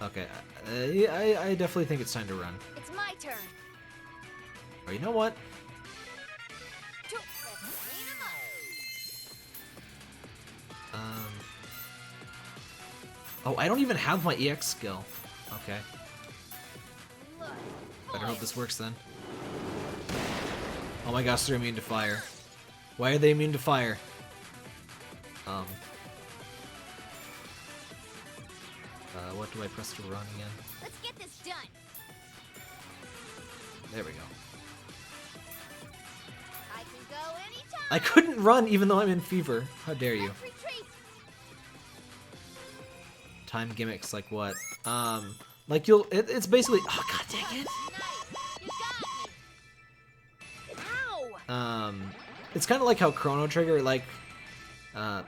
Okay, I definitely think it's time to run. It's my turn. Oh, you know what? Let's clean 'em up. Oh, I don't even have my EX skill. Okay, Look, better hope this works then. Oh my gosh, they're immune to fire. Why are they immune to fire? What do I press to run again? let's get this done. There we go. I can go anytime. I couldn't run even though I'm in fever. How dare you? Let's retreat. Time gimmicks like what? Like it's basically, oh god dang it. Nice. You got me. Ow! It's kind of like how Chrono Trigger, like,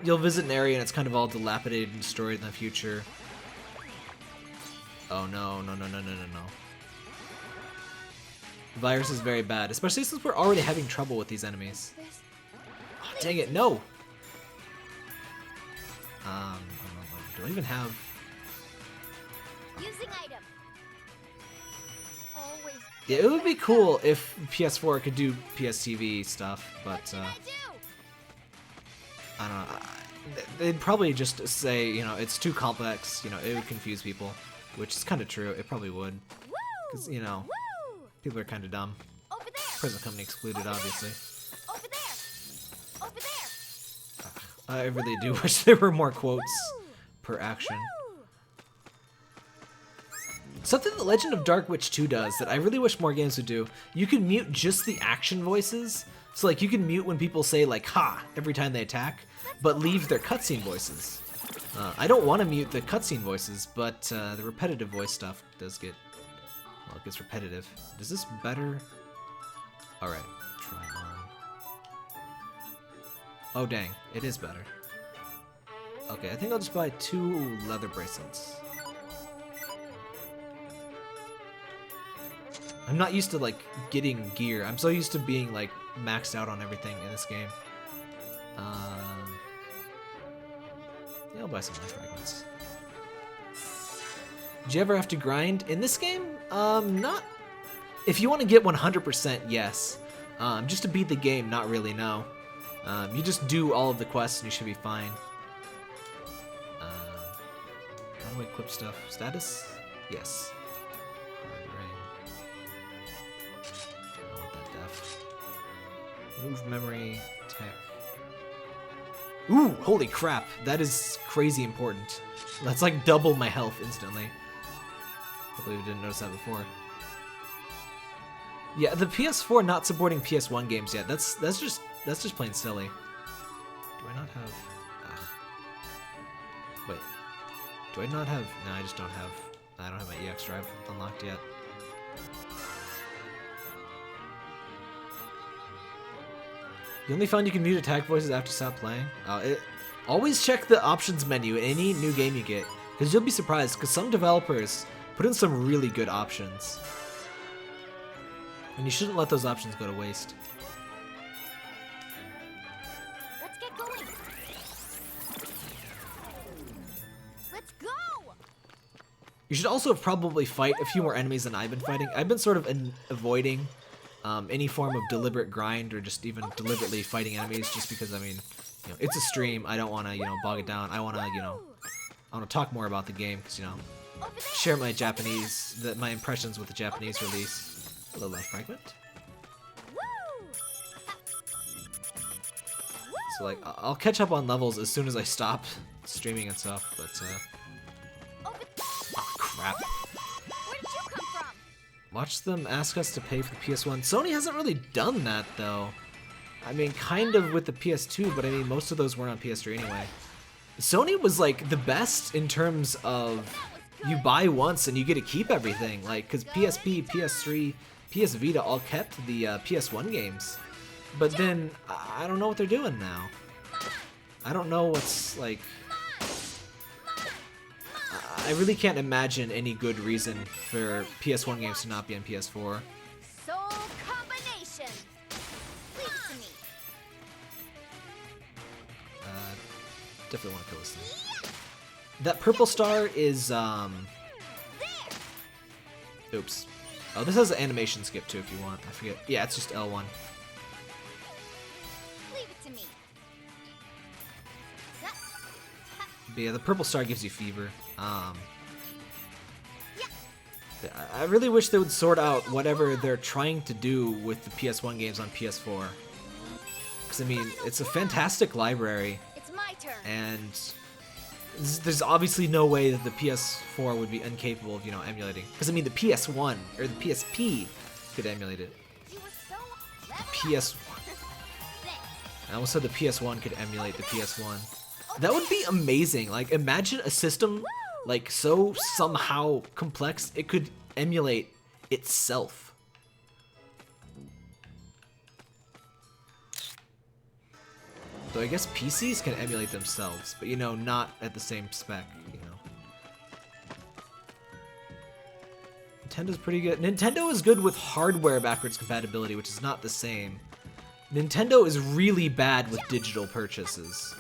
you'll visit an area and it's kind of all dilapidated and destroyed in the future. Oh no, no, no, no, no, no, no. Virus is very bad, especially since we're already having trouble with these enemies. Oh, dang it, no! Do I even have... Using item. Always. Yeah, it would be cool if PS4 could do PSTV stuff, but, I I don't know. They'd probably just say, you know, it's too complex, you know, it would confuse people, which is kind of true. It probably would. Woo! Because, you know, Woo! people are kind of dumb. Over there. Present company excluded, obviously. Over there. Over there. I really do wish there were more quotes Woo! per action. Woo! Something that Legend of Dark Witch 2 does that I really wish more games would do, you can mute just the action voices. So, like, you can mute when people say, like, ha, every time they attack, but leave their cutscene voices. I don't want to mute the cutscene voices, but the repetitive voice stuff does get, well, it gets repetitive. Is this better? Alright, try on. Oh, dang, it is better. Okay, I think I'll just buy 2 leather bracelets. I'm not used to, like, getting gear. I'm so used to being, like, maxed out on everything in this game. Yeah, I'll buy some life fragments. Did you ever have to grind in this game? Not... If you want to get 100%, yes. Just to beat the game, not really, no. You just do all of the quests and you should be fine. How do I equip stuff? Status? Yes. I want that def. Move memory, tech. Ooh, holy crap. That is crazy important. That's like double my health instantly. Hopefully we didn't notice that before. Yeah, the PS4 not supporting PS1 games yet. That's just plain silly. Do I not have... Wait. Do I not have... No, I just don't have... I don't have my EX drive unlocked yet. You only found you can mute attack voices after you stop playing? Always check the options menu in any new game you get, because you'll be surprised, because some developers put in some really good options. And you shouldn't let those options go to waste. Let's get going. Let's go. You should also probably fight a few more enemies than I've been fighting. I've been sort of avoiding any form of deliberate grind or just even deliberately fighting enemies just because, I mean, you know, it's a stream. I don't want to, you know, bog it down. I want to, you know, I want to talk more about the game because, you know, share my my impressions with the Japanese release. Hello, life fragment. So like, I'll catch up on levels as soon as I stop streaming and stuff. But oh crap! Where did you come from? Watch them ask us to pay for the PS1. Sony hasn't really done that though. I mean, kind of with the PS2, but I mean, most of those weren't on PS3 anyway. Sony was like the best in terms of you buy once and you get to keep everything. Like, because PSP, PS3, PS Vita all kept the PS1 games. But then, I don't know what they're doing now. I don't know what's, like... I really can't imagine any good reason for PS1 games to not be on PS4. Soul combination. Leave it to me. Definitely want to kill this thing. That purple star is, Oops. Oh, this has an animation skip too if you want. I forget. Yeah, it's just L1. But yeah, the purple star gives you fever. I really wish they would sort out whatever they're trying to do with the PS1 games on PS4. Because, I mean, it's a fantastic library. It's my turn. And there's obviously no way that the PS4 would be incapable of, you know, emulating. Because, I mean, the PS1, or the PSP could emulate it. You were so The PS... I almost said the PS1 could emulate the PS1. That would be amazing. Like, imagine a system, like, so somehow complex, it could emulate itself. So I guess PCs can emulate themselves, but, you know, not at the same spec, you know. Nintendo's pretty good. Nintendo is good with hardware backwards compatibility, which is not the same. Nintendo is really bad with digital purchases.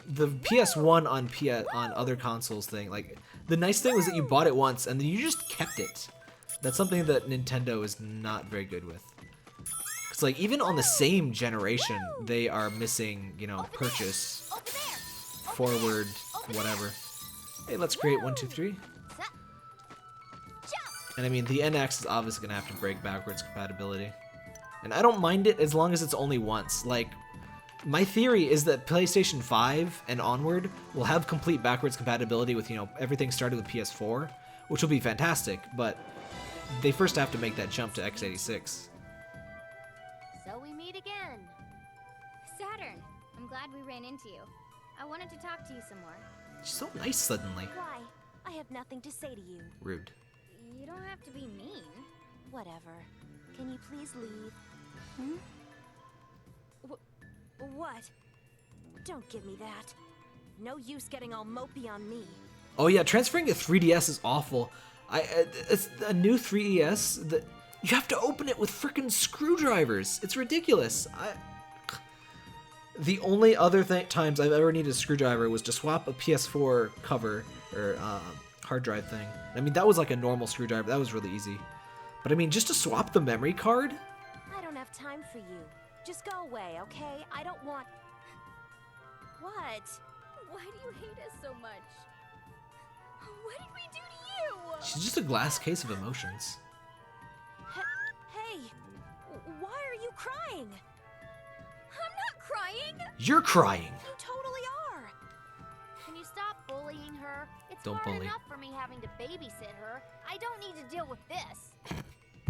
The PS1 on other consoles thing, like, the nice thing was that you bought it once and then you just kept it. That's something that Nintendo is not very good with. Because, like, even on the same generation, they are missing, you know, purchase, forward, whatever. Hey, let's create 1, 2, 3. And I mean, the NX is obviously gonna have to break backwards compatibility. And I don't mind it as long as it's only once. Like, my theory is that PlayStation 5 and onward will have complete backwards compatibility with, you know, everything started with PS4, which will be fantastic, but they first have to make that jump to x86. So we meet again. Saturn, I'm glad we ran into you. I wanted to talk to you some more. She's so nice suddenly. Why? I have nothing to say to you. Rude. You don't have to be mean. Whatever. Can you please leave? Hmm? What? Don't give me that. No use getting all mopey on me. Oh yeah, transferring a 3DS is awful. It's a new 3DS that you have to open it with frickin' screwdrivers. It's ridiculous. The only other times I've ever needed a screwdriver was to swap a PS4 cover or hard drive thing. I mean, that was like a normal screwdriver. That was really easy. But I mean, just to swap the memory card? I don't have time for you. Just go away, okay? I don't want... What? Why do you hate us so much? What did we do to you? She's just a glass case of emotions. Hey! Why are you crying? I'm not crying. You're crying. You totally are. Can you stop bullying her? It's Don't hard bully. enough for me having to babysit her. I don't need to deal with this.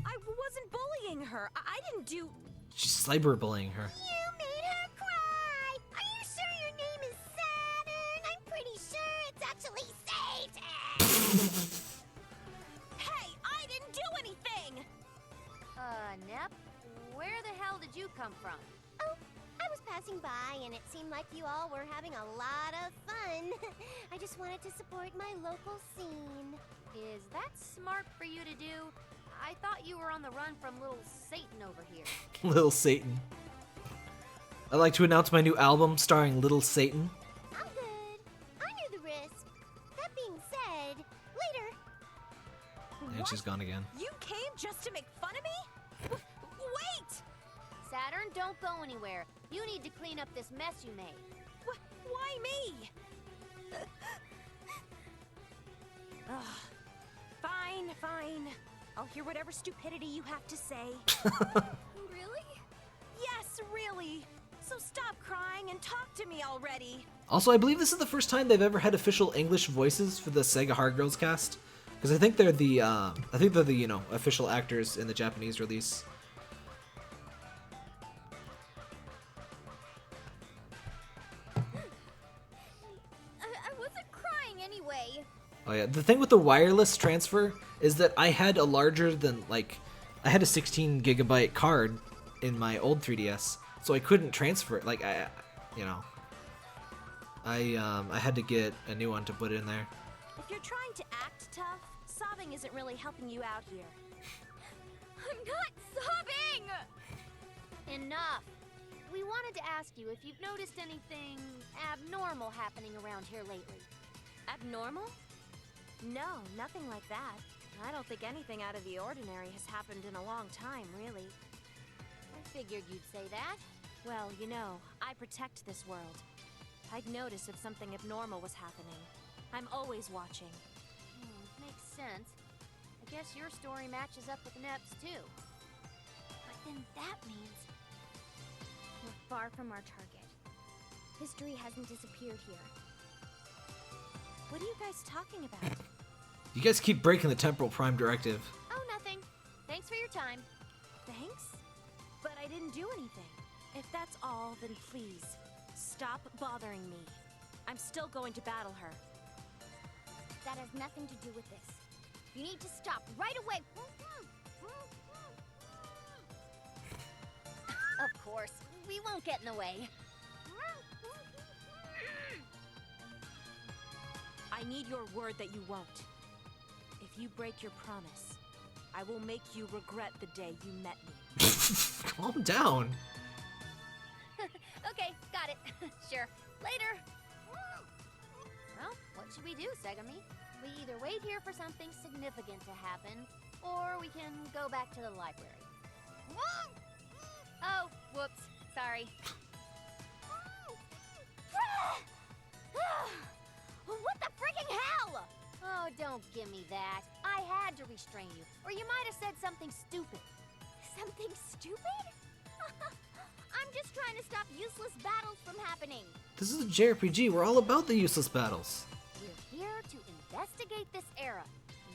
I wasn't bullying her. I didn't do... She's cyberbullying her. You made her cry! Are you sure your name is Saturn? I'm pretty sure it's actually Satan! Hey, I didn't do anything! Nep, where the hell did you come from? Oh, I was passing by and it seemed like you all were having a lot of fun. I just wanted to support my local scene. Is that smart for you to do? I thought you were on the run from little Satan over here. Little Satan. I'd like to announce my new album starring Little Satan. I'm good. I knew the risk. That being said, later. And she's gone again. You came just to make fun of me? Wait! Saturn, don't go anywhere. You need to clean up this mess you made. Why me? Fine, fine. I'll hear whatever stupidity you have to say. Really? Yes, really. So stop crying and talk to me already. Also, I believe this is the first time they've ever had official English voices for the Sega Hard Girls cast, because I think they're the official actors in the Japanese release. I wasn't crying anyway. Oh yeah, the thing with the wireless transfer is that I had a larger than, like, I had a 16 gigabyte card in my old 3DS, so I couldn't transfer it. Like, I had to get a new one to put in there. If you're trying to act tough, sobbing isn't really helping you out here. I'm not sobbing! Enough. We wanted to ask you if you've noticed anything abnormal happening around here lately. Abnormal? No, nothing like that. I don't think anything out of the ordinary has happened in a long time, really. I figured you'd say that. Well, you know, I protect this world. I'd notice if something abnormal was happening. I'm always watching. Makes sense. I guess your story matches up with Nep's too. But then that means We're far from our target. History hasn't disappeared here. What are you guys talking about? You guys keep breaking the temporal prime directive. oh, nothing. Thanks for your time. Thanks? But I didn't do anything. If that's all, then please, stop bothering me. I'm still going to battle her. That has nothing to do with this. You need to stop right away. Of course. We won't get in the way. I need your word that you won't. If you break your promise, I will make you regret the day you met me. Calm down. Okay, got it. Sure. Later. Well, what should we do, Segami? We either wait here for something significant to happen, or we can go back to the library. Oh, whoops. Sorry. What the freaking hell? Oh, don't give me that. I had to restrain you, or you might have said something stupid. Something stupid? I'm just trying to stop useless battles from happening. This is a JRPG. We're all about the useless battles. We're here to investigate this era.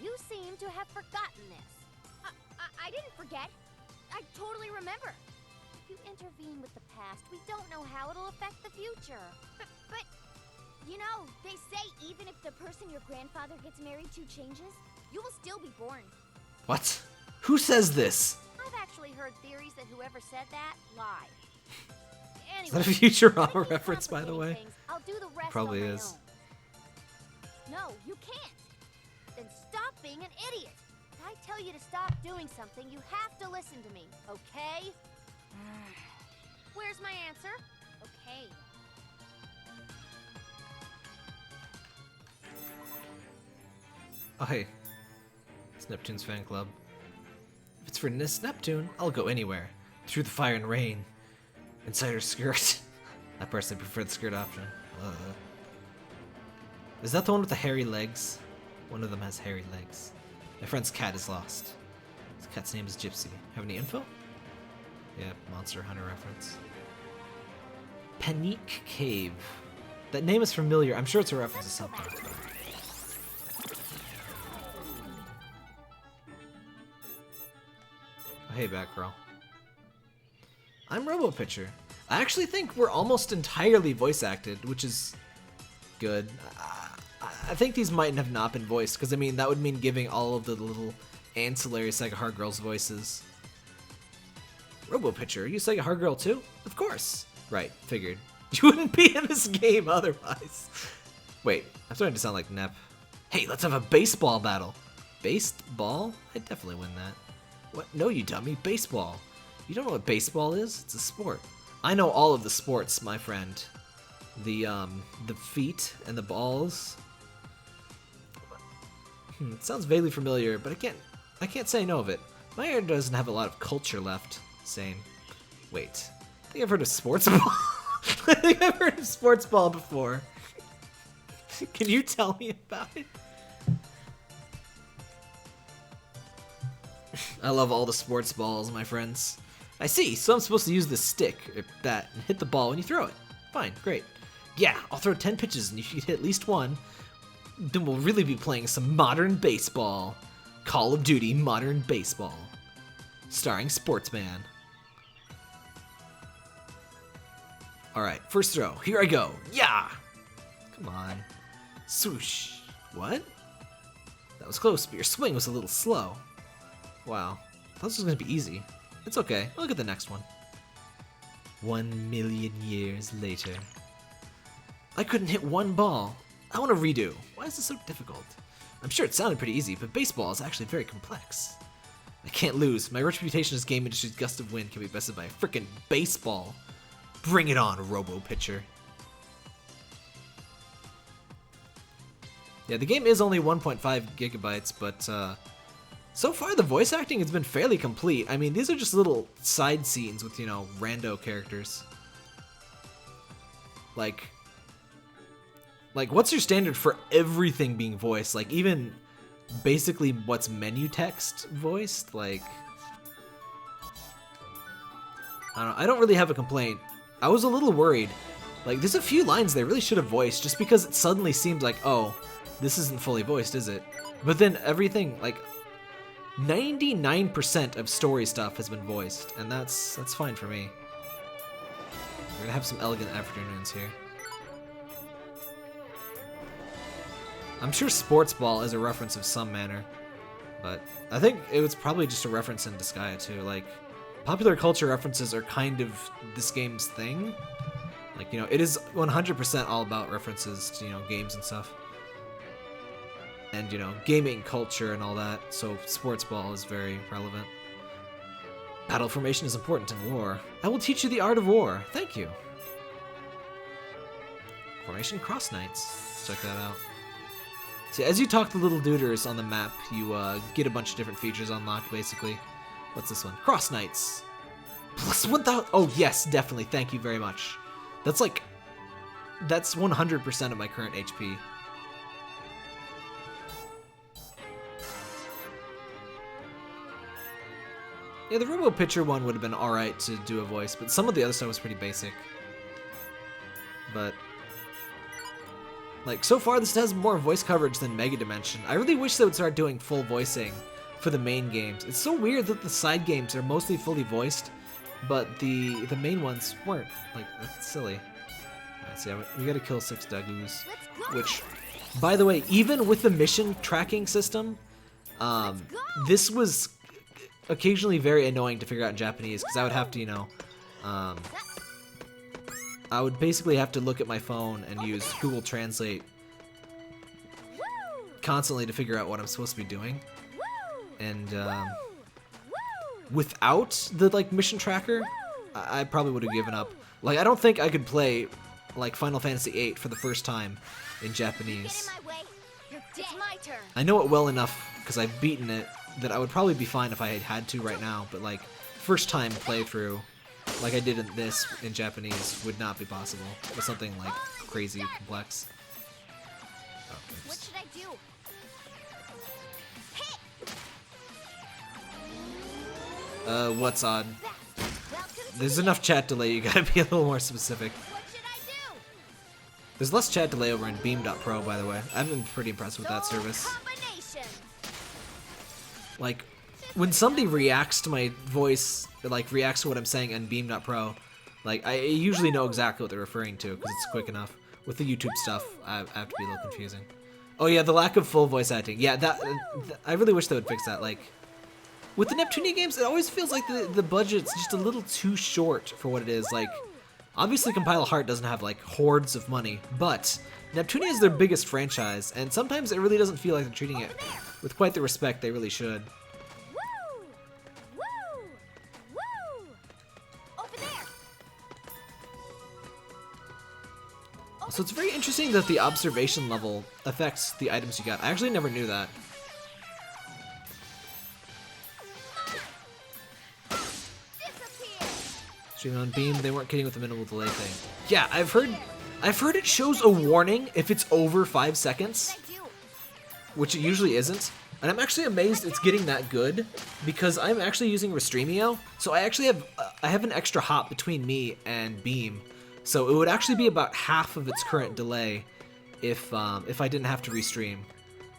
You seem to have forgotten this. I didn't forget. I totally remember. If you intervene with the past, we don't know how it'll affect the future. But, you know, they say even if the person your grandfather gets married to changes, you will still be born. What? Who says this? I've actually heard theories that whoever said that lied. Is Anyway, that a Futurama if you reference, by the complicate way? things, I'll do the rest Probably on my is. own. No, you can't. Then stop being an idiot. If I tell you to stop doing something, you have to listen to me, okay? Where's my answer? Okay. Oh, hey. It's Neptune's fan club. If it's for Neptune, I'll go anywhere. Through the fire and rain. Inside her skirt. I personally prefer the skirt option. Is that the one with the hairy legs? One of them has hairy legs. My friend's cat is lost. His cat's name is Gypsy. Have any info? Yeah, Monster Hunter reference. Panique Cave. That name is familiar. I'm sure it's a reference to something. Oh, hey, Batgirl. I'm RoboPitcher. I actually think we're almost entirely voice acted, which is good. I think these might have not been voiced, because I mean, that would mean giving all of the little ancillary Sega Hard Girls voices. RoboPitcher, are you Sega Hard Girl too? Of course. Right, figured. You wouldn't be in this game otherwise. Wait, I'm starting to sound like Nep. Hey, let's have a baseball battle. Baseball? I'd definitely win that. What? No, you dummy. Baseball. You don't know what baseball is? It's a sport. I know all of the sports, my friend. The feet and the balls. It sounds vaguely familiar, but I can't say no of it. My area doesn't have a lot of culture left. Same. Wait. I think I've heard of sports ball. I think I've heard of sports ball before. Can you tell me about it? I love all the sports balls, my friends. I see, so I'm supposed to use the stick, or that, and hit the ball when you throw it. Fine, great. Yeah, I'll throw 10 pitches, and if you hit at least one, then we'll really be playing some modern baseball. Call of Duty Modern Baseball. Starring Sportsman. Alright, first throw. Here I go. Yeah! Come on. Swoosh. What? That was close, but your swing was a little slow. Wow. I thought this was going to be easy. It's okay. I'll look at the next one. 1,000,000 years later. I couldn't hit one ball. I want to redo. Why is this so difficult? I'm sure it sounded pretty easy, but baseball is actually very complex. I can't lose. My reputation as game industry's gust of wind can be bested by a frickin' baseball. Bring it on, Robo-Pitcher. Yeah, the game is only 1.5 gigabytes, but so far the voice acting has been fairly complete. I mean, these are just little side scenes with, you know, rando characters. Like, what's your standard for everything being voiced? Like, even basically what's menu text voiced? Like, I don't know. I don't really have a complaint. I was a little worried. Like, there's a few lines they really should have voiced just because it suddenly seemed like, oh, this isn't fully voiced, is it? But then everything, like, 99% of story stuff has been voiced, and that's fine for me. We're gonna have some elegant afternoons here. I'm sure sports ball is a reference of some manner, but I think it was probably just a reference in Disgaea too. Like, popular culture references are kind of this game's thing. Like, you know, it is 100% all about references to, you know, games and stuff. And, you know, gaming culture and all that, so sports ball is very relevant. Battle formation is important in war. I will teach you the art of war. Thank you. Formation Cross Knights. Let's check that out. See, as you talk to little duders on the map, you get a bunch of different features unlocked, basically. What's this one? Cross Knights. Plus 1,000. Oh, yes, definitely. Thank you very much. That's like... That's 100% of my current HP. Yeah, the Robo-Pitcher one would have been alright to do a voice, but some of the other stuff was pretty basic. But... like, so far this has more voice coverage than Mega Dimension. I really wish they would start doing full voicing for the main games. It's so weird that the side games are mostly fully voiced, but the main ones weren't. Like, that's silly. Alright, so yeah, we gotta kill 6 Dagus. Which, by the way, even with the mission tracking system, this was occasionally very annoying to figure out in Japanese, because I would have to, you know, I would basically have to look at my phone and use Google Translate constantly to figure out what I'm supposed to be doing. And without the, like, mission tracker, I probably would have given up. Like, I don't think I could play, like, Final Fantasy VIII for the first time in Japanese. I know it well enough, because I've beaten it, that I would probably be fine if I had to right now, but, like, first time playthrough, like I did in this in Japanese, would not be possible with something, like, crazy complex. Oh, What should I do? What's odd? There's enough chat delay, you gotta be a little more specific. What should I do? There's less chat delay over in Beam.pro, by the way. I've been pretty impressed with that service. Combination. Like, when somebody reacts to my voice, like, reacts to what I'm saying on Beam.pro, like, I usually know exactly what they're referring to, because it's quick enough. With the YouTube stuff, I have to be a little confusing. Oh yeah, the lack of full voice acting. Yeah, I really wish they would fix that. Like, with the Neptune games, it always feels like the budget's just a little too short for what it is. Like, obviously Compile Heart doesn't have, like, hordes of money, but Neptune is their biggest franchise, and sometimes it really doesn't feel like they're treating it with quite the respect they really should. Woo! Woo! Woo! Over there. So it's very interesting that the observation level affects the items you got. I actually never knew that. Disappear. Streaming on Beam, they weren't kidding with the minimal delay thing. Yeah, I've heard it shows a warning if it's over 5 seconds, What should I do? which it usually isn't. And I'm actually amazed it's getting that good because I'm actually using Restreamio. So I actually have an extra hop between me and Beam. So it would actually be about half of its current delay if I didn't have to restream.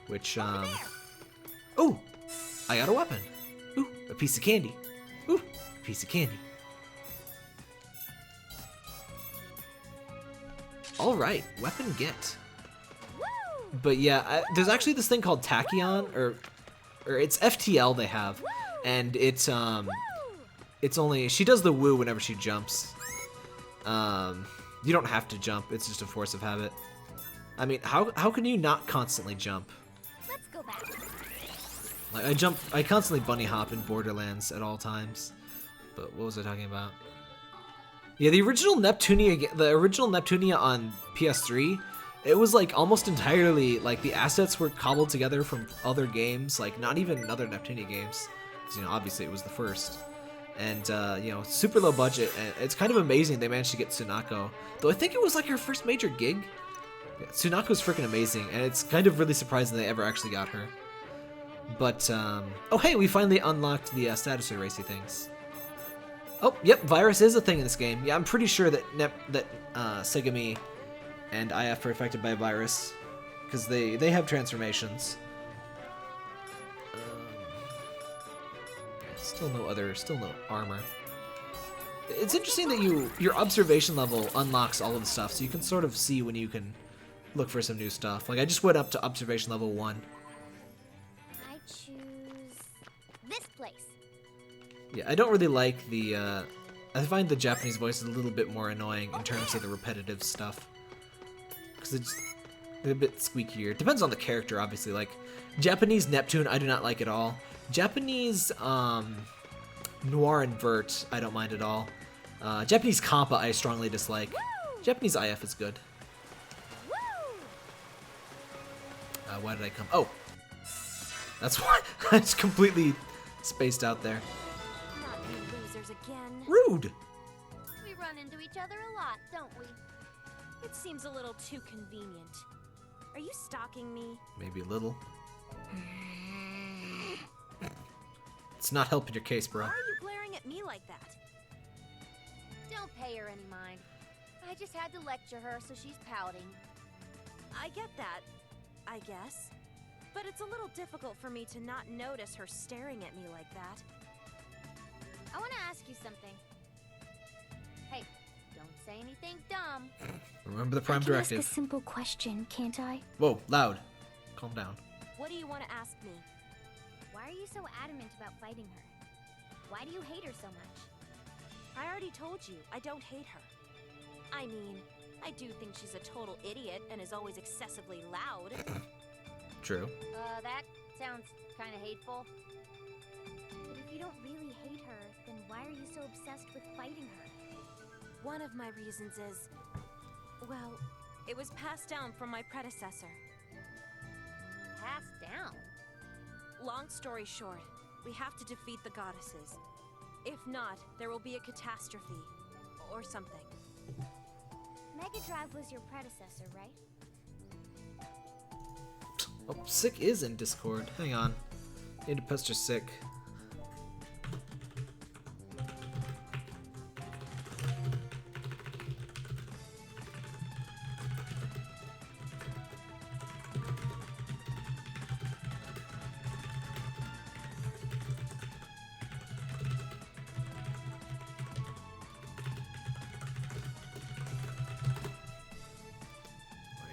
Which oh, I got a weapon. Ooh, a piece of candy. Ooh, a piece of candy. All right, weapon get. But yeah, there's actually this thing called Tachyon, or it's FTL they have, and it's only, she does the woo whenever she jumps. You don't have to jump, it's just a force of habit. I mean, how can you not constantly jump? Let's go back. Like I constantly bunny hop in Borderlands at all times. But what was I talking about? Yeah, the original Neptunia on PS3, it was like almost entirely, like the assets were cobbled together from other games, like not even other Neptunia games, because you know obviously it was the first, and you know, super low budget. And it's kind of amazing they managed to get Tsunako, though I think it was like her first major gig. Yeah, Tsunako's freaking amazing, and it's kind of really surprising they ever actually got her. But oh hey, we finally unlocked the status racy things. Oh, yep, virus is a thing in this game. Yeah, I'm pretty sure that Segami and IF are affected by a virus, because they have transformations. Still no armor. It's interesting that your observation level unlocks all of the stuff, so you can sort of see when you can look for some new stuff. Like I just went up to observation level 1. I choose this place. Yeah, I don't really like the, I find the Japanese voice is a little bit more annoying in terms of the repetitive stuff. Because it's a bit squeakier. Depends on the character, obviously. Like, Japanese Neptune, I do not like at all. Japanese, Noir and Vert, I don't mind at all. Japanese Kampa, I strongly dislike. Japanese IF is good. Why did I come? Oh! That's why I just completely spaced out there. Not you losers again. Rude! We run into each other a lot, don't we? It seems a little too convenient. Are you stalking me? Maybe a little. It's not helping your case, bro. Why are you glaring at me like that? Don't pay her any mind. I just had to lecture her, so she's pouting. I get that, I guess. But it's a little difficult for me to not notice her staring at me like that. I want to ask you something. Hey, don't say anything dumb. Remember the Prime I can Directive. ask a simple question, can't I? Whoa, loud. Calm down. What do you want to ask me? Why are you so adamant about fighting her? Why do you hate her so much? I already told you, I don't hate her. I mean, I do think she's a total idiot and is always excessively loud. True. That sounds kind of hateful. But if you don't really hate her, then why are you so obsessed with fighting her? One of my reasons is, well, it was passed down from my predecessor. Passed down? Long story short, we have to defeat the goddesses. If not, there will be a catastrophe. Or something. Mega Drive was your predecessor, right? Oh, Sick is in Discord. Hang on. Need to post her Sick.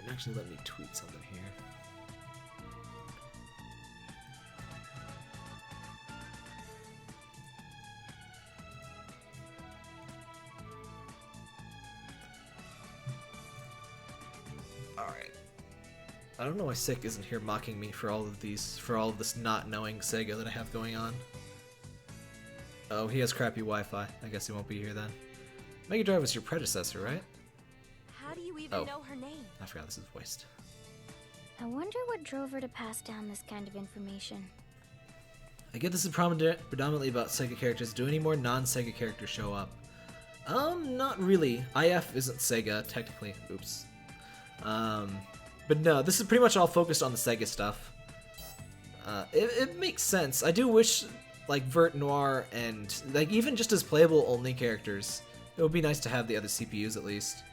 Actually, let me tweet something here. Alright. I don't know why Sick isn't here mocking me for all of this not knowing Sega that I have going on. Oh, he has crappy Wi-Fi. I guess he won't be here then. Mega Drive was your predecessor, right? How do you even know her name? I forgot this is voiced. I wonder what drove her to pass down this kind of information. I get this is predominantly about Sega characters. Do any more non-Sega characters show up? Not really. IF isn't Sega, technically. Oops. But no, this is pretty much all focused on the Sega stuff. It makes sense. I do wish, like, Vert Noir and, like, even just as playable only characters, it would be nice to have the other CPUs at least.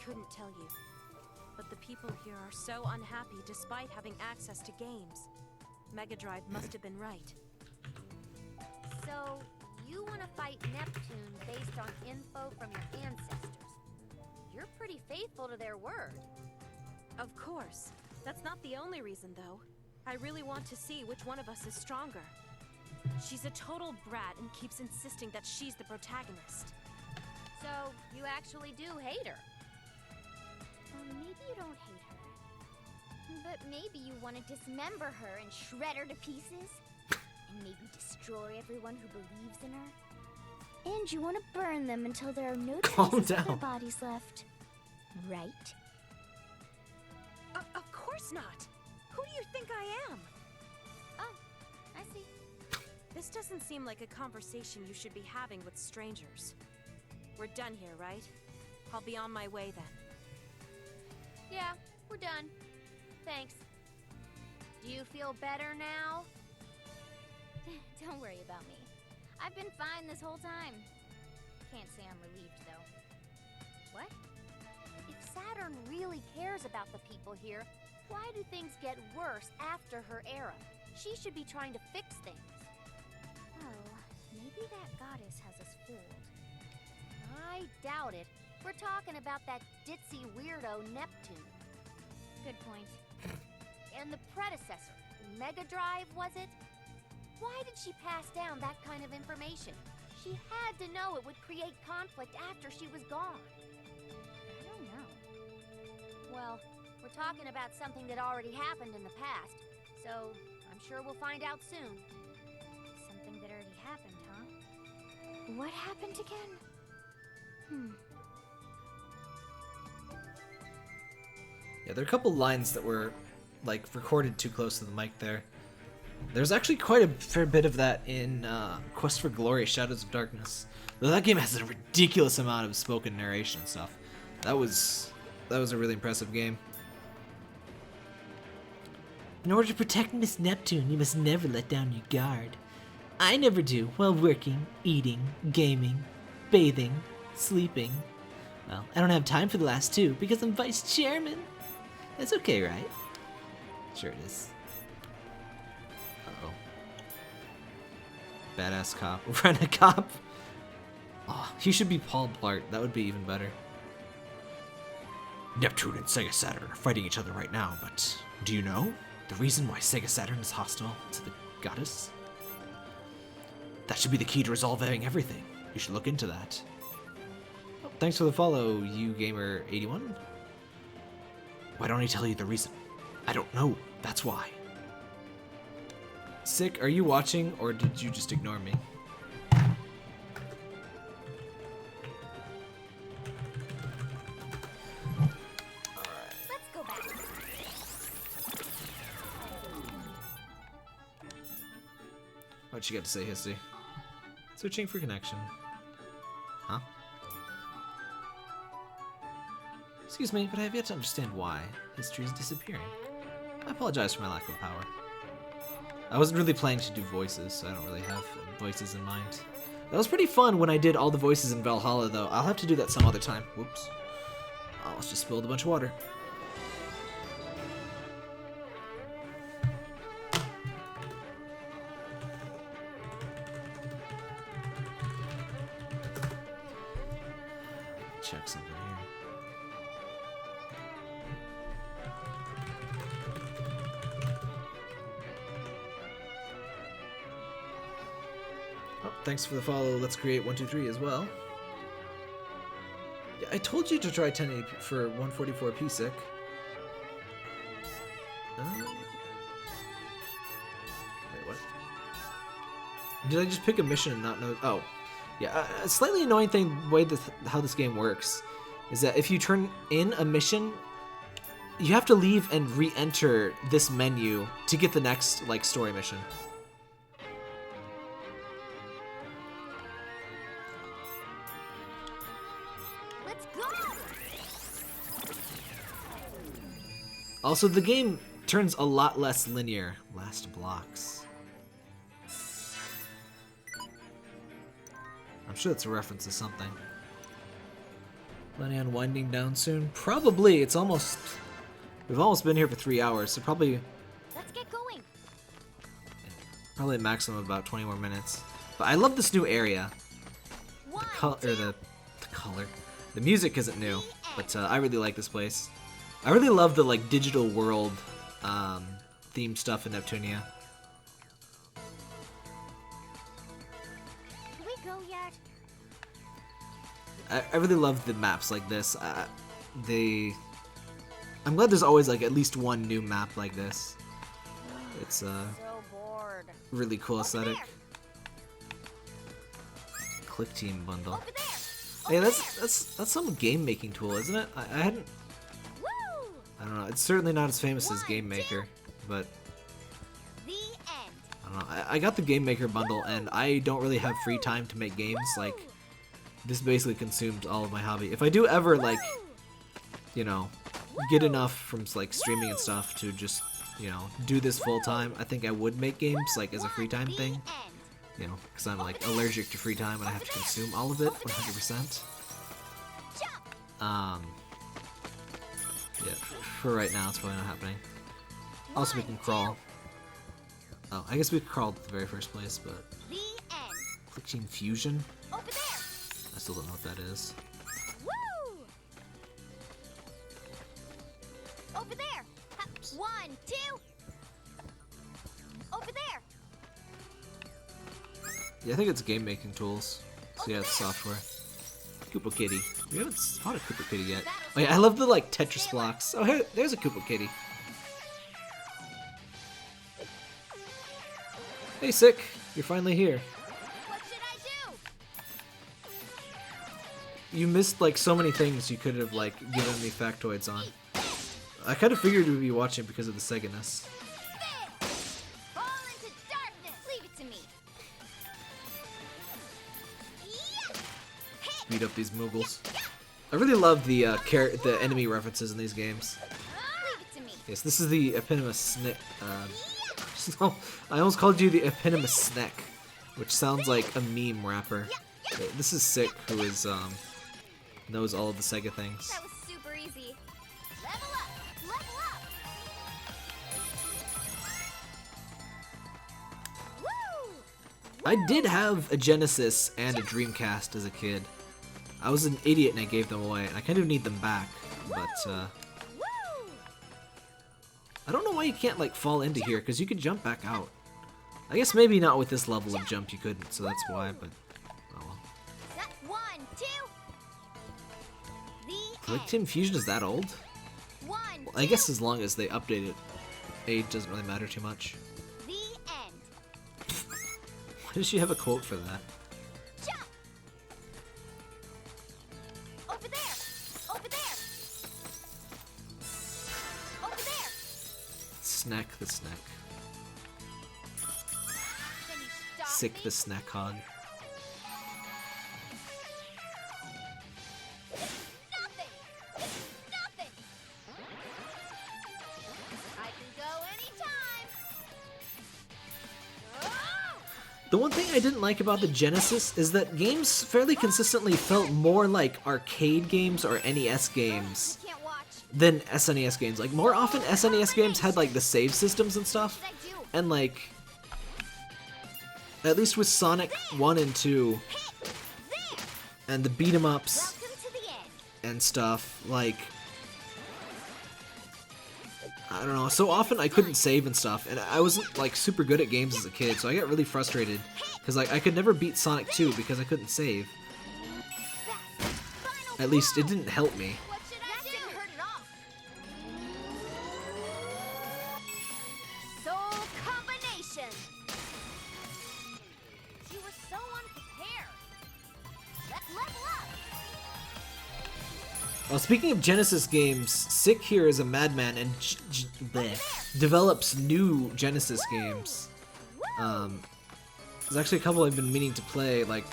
Couldn't tell you, but the people here are so unhappy despite having access to games. Mega Drive must have been right. So, you want to fight Neptune based on info from your ancestors. You're pretty faithful to their word. Of course. That's not the only reason, though. I really want to see which one of us is stronger. She's a total brat and keeps insisting that she's the protagonist. So, you actually do hate her. Maybe you don't hate her. But maybe you want to dismember her and shred her to pieces? And maybe destroy everyone who believes in her? And you want to burn them until there are no traces of their bodies left. Right? Of course not! Who do you think I am? Oh, I see. This doesn't seem like a conversation you should be having with strangers. We're done here, right? I'll be on my way then. Yeah, we're done. Thanks. Do you feel better now? Don't worry about me. I've been fine this whole time. Can't say I'm relieved, though. What? If Saturn really cares about the people here, why do things get worse after her era? She should be trying to fix things. Oh, maybe that goddess has us fooled. I doubt it. We're talking about that ditzy weirdo Neptune. Good point. And the predecessor, Mega Drive, was it? Why did she pass down that kind of information? She had to know it would create conflict after she was gone. I don't know. Well, we're talking about something that already happened in the past, so I'm sure we'll find out soon. Something that already happened, huh? What happened again? Yeah, there are a couple lines that were, like, recorded too close to the mic there. There's actually quite a fair bit of that in Quest for Glory: Shadows of Darkness. Though that game has a ridiculous amount of spoken narration and stuff. That was a really impressive game. In order to protect Miss Neptune, you must never let down your guard. I never do while working, eating, gaming, bathing, sleeping. Well, I don't have time for the last two because I'm vice chairman. That's okay, right? Sure it is. Uh-oh. Badass cop. Rent-a-cop. Oh, he should be Paul Blart. That would be even better. Neptune and Sega Saturn are fighting each other right now, but do you know the reason why Sega Saturn is hostile to the goddess? That should be the key to resolving everything. You should look into that. Oh, thanks for the follow, YouGamer81. Why don't I tell you the reason? I don't know. That's why. Sick, are you watching, or did you just ignore me? Let's go back. What you got to say, Hissy? Switching for connection. Huh? Excuse me, but I have yet to understand why history is disappearing. I apologize for my lack of power. I wasn't really planning to do voices, so I don't really have voices in mind. That was pretty fun when I did all the voices in Valhalla, though. I'll have to do that some other time. Whoops. I almost just spilled a bunch of water. Check something here. Oh, thanks for the follow. Let's create 123 as well. Yeah, I told you to try 1080p for 144p, sick. Did I just pick a mission and not know? Oh, yeah. A slightly annoying thing, how this game works, is that if you turn in a mission, you have to leave and re-enter this menu to get the next like story mission. Let's go. Also, the game turns a lot less linear. Last blocks. I'm sure that's a reference to something. Planning on winding down soon? Probably. It's almost... We've almost been here for 3 hours, so probably... Let's get going. Probably a maximum of about 20 more minutes. But I love this new area. The color. The music isn't new, but I really like this place. I really love the like digital world theme stuff in Neptunia. Can we go yet? I really love the maps like this. I'm glad there's always like at least one new map like this. It's So bored. really cool aesthetic. Click team bundle. Over there. Hey, that's some game making tool, isn't it? I hadn't. Woo! I don't know. It's certainly not as famous as Game Maker, but The end. I don't know. I got the Game Maker bundle, and I don't really have free time to make games. Like, this basically consumes all of my hobby. If I do ever like, you know, get enough from like streaming and stuff to just, you know, do this full time, I think I would make games like as a free time thing. End. You know, because I'm like allergic to free time and I have to consume all of it 100%. Yeah, for right now it's probably not happening. Also, we can crawl. Oh, I guess we could crawl at the very first place, but The end. Click Team Fusion? Over there. I still don't know what that is. Woo! Over there. Ha, 1, 2. Over there. Yeah, I think it's game making tools. So yeah, it's software. Koopa Kitty. We haven't fought a Koopa Kitty yet. Oh yeah, I love the like Tetris blocks. Oh hey, there's a Koopa Kitty. Hey Sick, you're finally here. What should I do? You missed like so many things you could have like given me factoids on. I kind of figured you'd be watching because of the Sega-ness. Fall into darkness. Leave it to me. Yeah. Hit. Beat up these Moogles. I really love the enemy references in these games. Leave it to me. Yes, this is the eponymous Snick. I almost called you the eponymous Snack, which sounds like a meme rapper. This is Sick, who is knows all of the Sega things. That was super easy. Level up. Level up. Woo! I did have a Genesis and a Dreamcast as a kid. I was an idiot and I gave them away, and I kind of need them back, but Woo! I don't know why you can't like fall into here, because you could jump back out. I guess maybe not with this level of jump you couldn't, so that's why, but oh well. 1, 2. The Click end. Team Fusion is that old? 1, Well, I guess as long as they update it, age doesn't really matter too much. The end. Why does she have a quote for that? Jump. Over there. Over there. Over there. Snack the Snack. Can you stop Sick me? the Snack Hog. Nothing. Nothing. I can go anytime. Oh! The one thing I didn't like about the Genesis is that games fairly consistently felt more like arcade games or NES games Can't watch. than SNES games. Like, more often SNES games had like the save systems and stuff, What should I do? and like, at least with Sonic 1 and 2 Hit. There. and the beat 'em ups Welcome to the end. and stuff, like, I don't know, so often I couldn't save and stuff, and I wasn't like super good at games as a kid, so I got really frustrated because like I could never beat Sonic 2 because I couldn't save. Final At least it blow. didn't help me. What should I do? Didn't hurt at all. Soul combination. Well, speaking of Genesis games, Sick here is a madman and develops new Genesis games. There's actually a couple I've been meaning to play, like,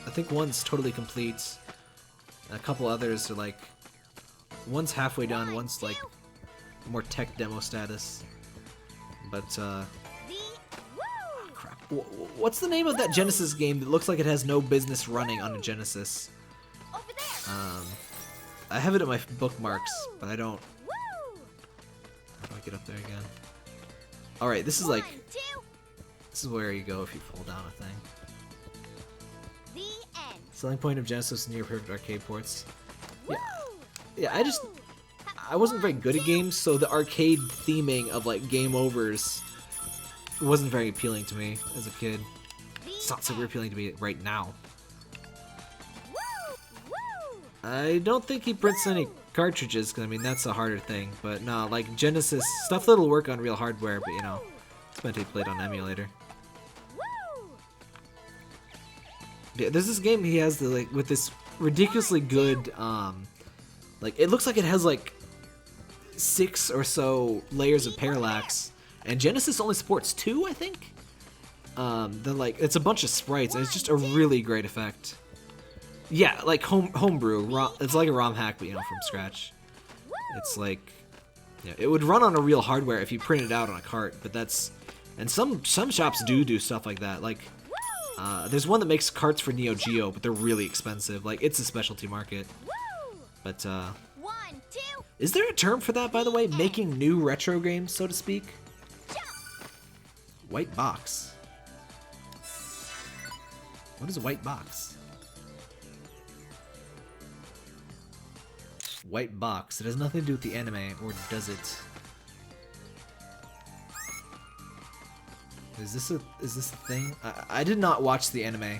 I think one's totally complete, and a couple others are like, one's halfway done, one's like more tech demo status. But, oh, crap. What's the name of that Genesis game that looks like it has no business running on a Genesis? I have it in my bookmarks, but I don't... How do I get up there again? Alright, this is like... This is where you go if you fall down a thing. Selling point of Genesis near perfect arcade ports. Yeah, I wasn't very good at games, so the arcade theming of like game overs wasn't very appealing to me as a kid. It's not super appealing to me right now. I don't think he prints any cartridges, because I mean that's a harder thing, but no, like Genesis, stuff that'll work on real hardware, but you know, it's meant to be played on emulator. Yeah, there's this game he has like with this ridiculously good, like it looks like it has like 6 or so layers of parallax, and Genesis only supports 2, I think. Then like it's a bunch of sprites, and it's just a really great effect. Yeah, like homebrew. It's like a ROM hack, but you know, from scratch. It's like, yeah, it would run on a real hardware if you print it out on a cart, but that's, and some shops do stuff like that. Like, there's one that makes carts for Neo Geo, but they're really expensive. Like, it's a specialty market. But is there a term for that, by the way? Making new retro games, so to speak. White box. What is a white box? White box. It has nothing to do with the anime, or does it? Is this a thing? I did not watch the anime.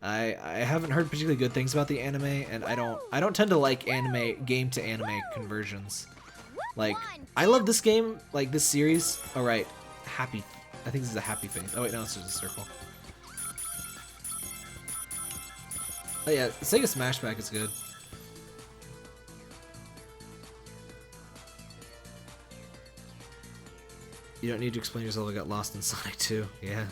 I haven't heard particularly good things about the anime, and I don't tend to like anime game to anime conversions. Like, I love this game, like this series. All right, happy. I think this is a happy face. Oh wait, no, it's just a circle. Oh yeah, Sega Smashback is good. You don't need to explain yourself, I got lost in Sonic 2. Yeah.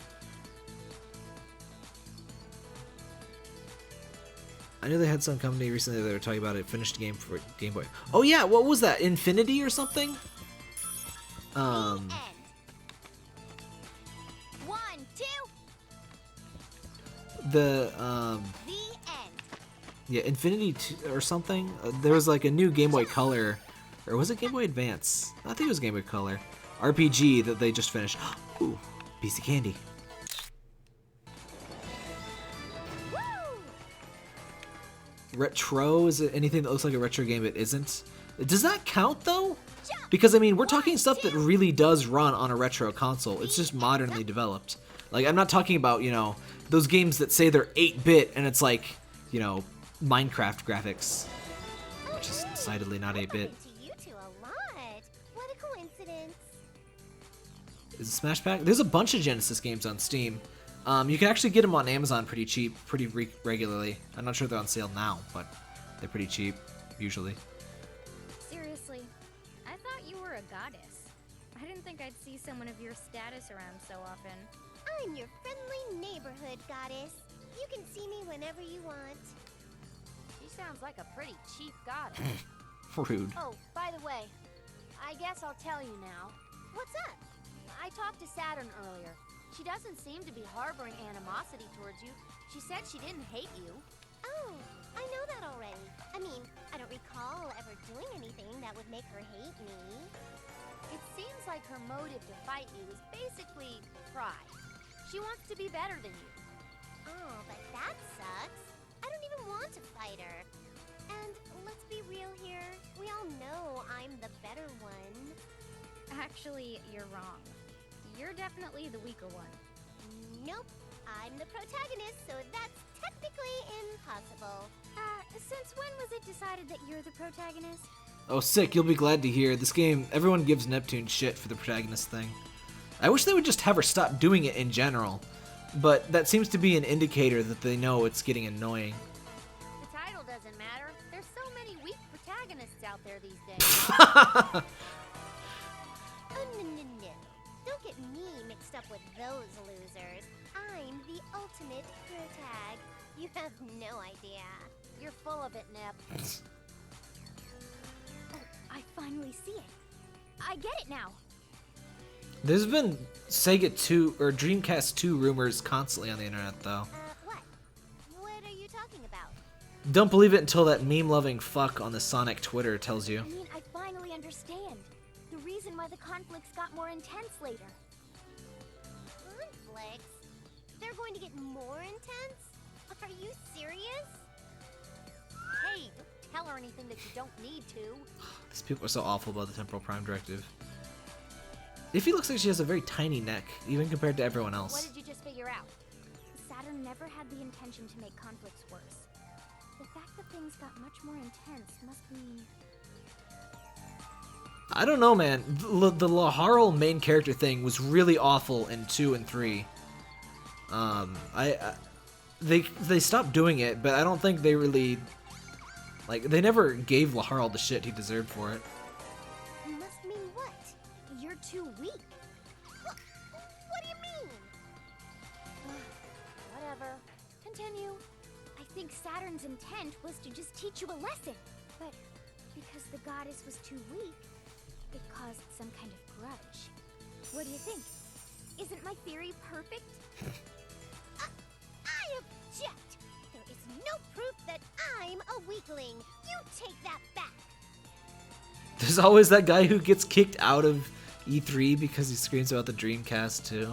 I knew they had some company recently that were talking about a finished game for Game Boy. Oh yeah, what was that? Infinity or something? Yeah, Infinity 2 or something. There was like a new Game Boy Color, or was it Game Boy Advance? I think it was Game Boy Color. RPG that they just finished. Ooh, piece of candy. Retro? Is it anything that looks like a retro game it isn't? Does that count though? Because I mean, we're talking stuff that really does run on a retro console. It's just modernly developed. Like, I'm not talking about, you know, those games that say they're 8-bit and it's like, you know, Minecraft graphics, which is decidedly not 8-bit. Is it Smash Pack? There's a bunch of Genesis games on Steam. You can actually get them on Amazon pretty cheap, pretty regularly. I'm not sure they're on sale now, but they're pretty cheap, usually. Seriously, I thought you were a goddess. I didn't think I'd see someone of your status around so often. I'm your friendly neighborhood goddess. You can see me whenever you want. She sounds like a pretty cheap goddess. Rude. Oh, by the way, I guess I'll tell you now. What's up? I talked to Saturn earlier. She doesn't seem to be harboring animosity towards you. She said she didn't hate you. Oh, I know that already. I mean, I don't recall ever doing anything that would make her hate me. It seems like her motive to fight you is basically pride. She wants to be better than you. Oh, but that sucks. I don't even want to fight her. And let's be real here. We all know I'm the better one. Actually, you're wrong. You're definitely the weaker one. Nope. I'm the protagonist, so that's technically impossible. Since when was it decided that you're the protagonist? Oh, sick, you'll be glad to hear. This game, everyone gives Neptune shit for the protagonist thing. I wish they would just have her stop doing it in general, but that seems to be an indicator that they know it's getting annoying. The title doesn't matter. There's so many weak protagonists. antagonists out there these days. Oh, no. Don't get me mixed up with those losers. I'm the ultimate protag. You have no idea. You're full of it, Nip. Oh, I finally see it. I get it now. There's been Sega 2 or Dreamcast 2 rumors constantly on the internet, though. What? What are you talking about? Don't believe it until that meme-loving fuck on the Sonic Twitter tells you. I mean, I finally understand. The reason why the conflicts got more intense later. Conflicts? They're going to get more intense? Are you serious? Hey, don't tell her anything that you don't need to. These people are so awful about the Temporal Prime Directive. Iffy looks like she has a very tiny neck, even compared to everyone What else. did you just figure out? Saturn never had the intention to make conflicts worse. The fact that things got much more intense must mean... I don't know, man. The Laharl main character thing was really awful in 2 and 3. They stopped doing it, but I don't think they really... Like, they never gave Laharl the shit he deserved for it. Must mean what? You're too weak. What do you mean? Whatever. Continue. I think Saturn's intent was to just teach you a lesson. But because the goddess was too weak, it caused some kind of grudge. What do you think? Isn't my theory perfect? I object! There is no proof that I'm a weakling. You take that back. There's always that guy who gets kicked out of E3 because he screams about the Dreamcast too.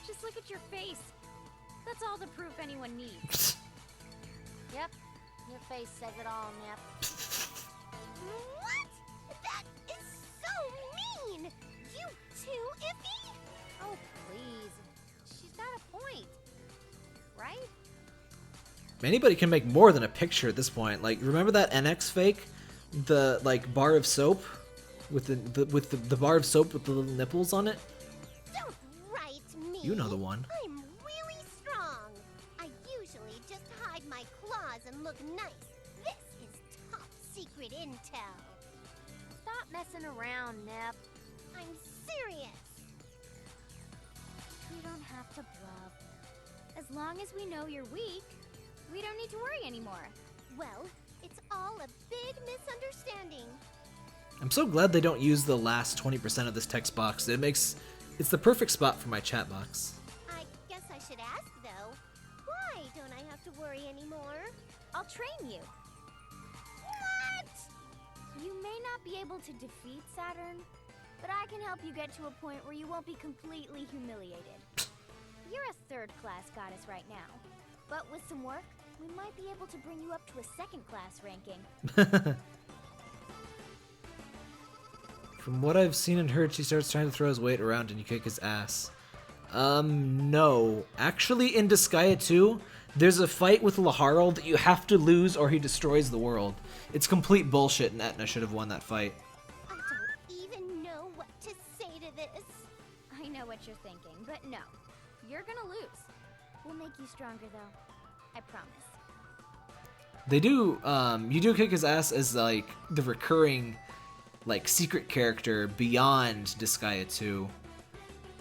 Just look at your face. That's all the proof anyone needs. Yep. Your face says it all, Nip. What? That is so mean! You too, Iffy? Oh, please. She's got a point. Right? Anybody can make more than a picture at this point. Like, remember that NX fake? The, like, bar of soap? With the bar of soap with the little nipples on it? Don't write me. You know the one. I'm really strong. I usually just hide my claws and look nice. This is top secret intel. Stop messing around, Nip. I'm serious. We don't have to bluff. As long as we know you're weak, we don't need to worry anymore. Well, it's all a big misunderstanding. I'm so glad they don't use the last 20% of this text box. It's the perfect spot for my chat box. I guess I should ask, though. Why don't I have to worry anymore? I'll train you. What? You may not be able to defeat Saturn, but I can help you get to a point where you won't be completely humiliated. You're a third-class goddess right now, but with some work, we might be able to bring you up to a second-class ranking. From what I've seen and heard, she starts trying to throw his weight around and you kick his ass. No. Actually, in Disgaea 2, there's a fight with Laharl that you have to lose or he destroys the world. It's complete bullshit and Etna should have won that fight. I don't even know what to say to this. I know what you're thinking, but no. You're gonna lose. We'll make you stronger, though. I promise. They do, you do kick his ass as, like, the recurring, like, secret character beyond Disgaea 2.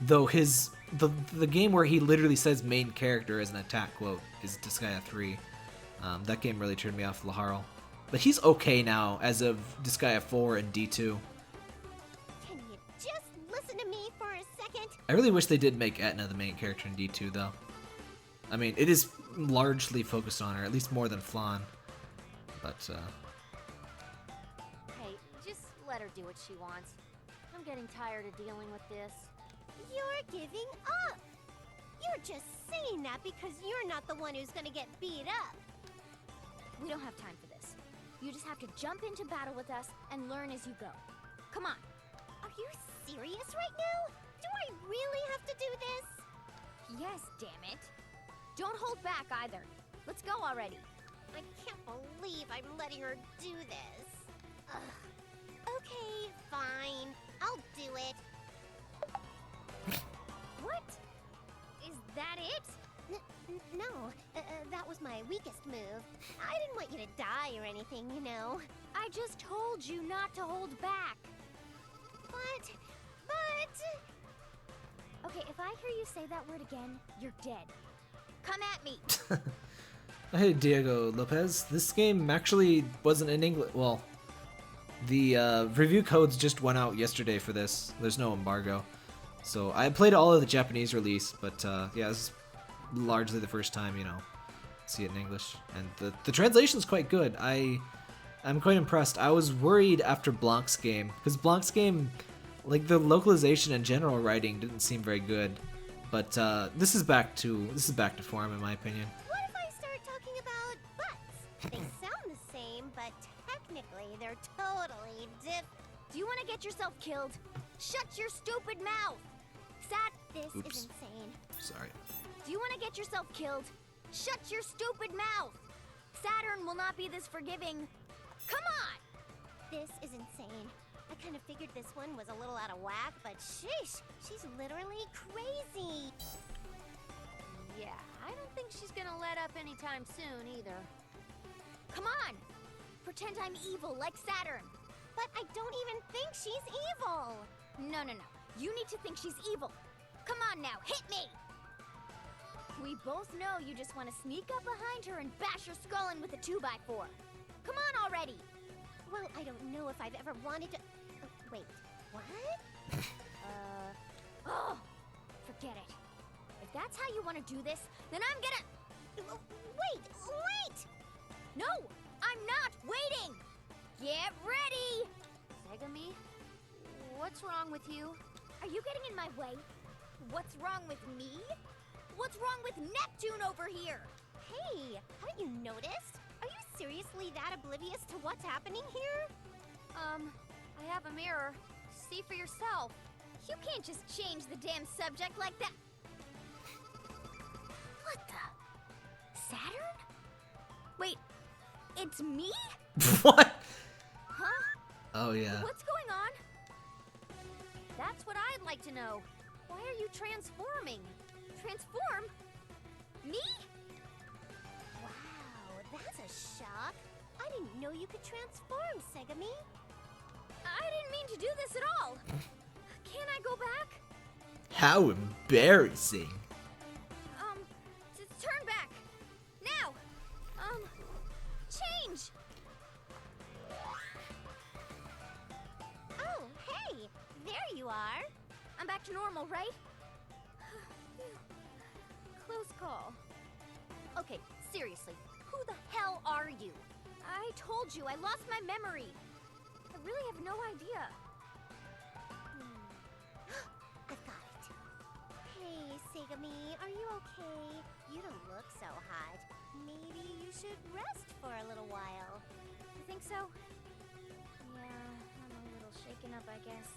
Though the game where he literally says main character as an attack quote is Disgaea 3. That game really turned me off Laharl. But he's okay now as of Disgaea 4 and D2. Can you just listen to me for a second? I really wish they did make Etna the main character in D2 though. I mean, it is largely focused on her, at least more than Flan. But, Hey, just let her do what she wants. I'm getting tired of dealing with this. You're giving up. You're just saying that because you're not the one who's gonna get beat up. We don't have time for this. You just have to jump into battle with us and learn as you go. Come on. Are you serious right now? Do I really have to do this? Yes, damn it. Don't hold back either. Let's go already. I can't believe I'm letting her do this. Ugh. Okay, fine. I'll do it. What? Is that it? No, that was my weakest move. I didn't want you to die or anything, you know. I just told you not to hold back. But... Okay, if I hear you say that word again, you're dead. Come at me. Hey, Diego Lopez. This game actually wasn't in English. Well, the review codes just went out yesterday for this. There's no embargo. So I played all of the Japanese release, but yeah, this is largely the first time, you know, see it in English. And the translation's quite good. I'm quite impressed. I was worried after Blanc's game, because Blanc's game, like the localization and general writing didn't seem very good. But this is back to form in my opinion. What if I start talking about butts? They sound the same, but technically they're totally different. Do you want to get yourself killed? Shut your stupid mouth. This Oops. is insane. Sorry. Do you want to get yourself killed? Shut your stupid mouth. Saturn will not be this forgiving. Come on. This is insane. I kind of figured this one was a little out of whack, but sheesh, she's literally crazy. Yeah, I don't think she's gonna let up anytime soon either. Come on. Pretend I'm evil like Saturn. But I don't even think she's evil. No. You need to think she's evil. Come on now, hit me! We both know you just want to sneak up behind her and bash her skull in with a 2x4. Come on already! Well, I don't know if I've ever wanted to... wait, what? Oh, forget it. If that's how you want to do this, then I'm gonna... Wait! No, I'm not waiting! Get ready! Segami, what's wrong with you? Are you getting in my way? What's wrong with me? What's wrong with Neptune over here? Hey, haven't you noticed? Are you seriously that oblivious to what's happening here? I have a mirror. See for yourself. You can't just change the damn subject like that. What the? Saturn? Wait, it's me? What? Huh? Oh yeah. What's going on? That's what I'd like to know. Why are you transforming? Transform? Me? Wow, that's a shock. I didn't know you could transform, Segami. I didn't mean to do this at all. Can I go back? How embarrassing. Turn back. Now. Change. Oh, hey, there you are. I'm back to normal, right? Close call. Okay, seriously, who the hell are you? I told you, I lost my memory. I really have no idea. I've got it. Hey, Segami, are you okay? You don't look so hot. Maybe you should rest for a little while. You think so? Yeah, I'm a little shaken up, I guess.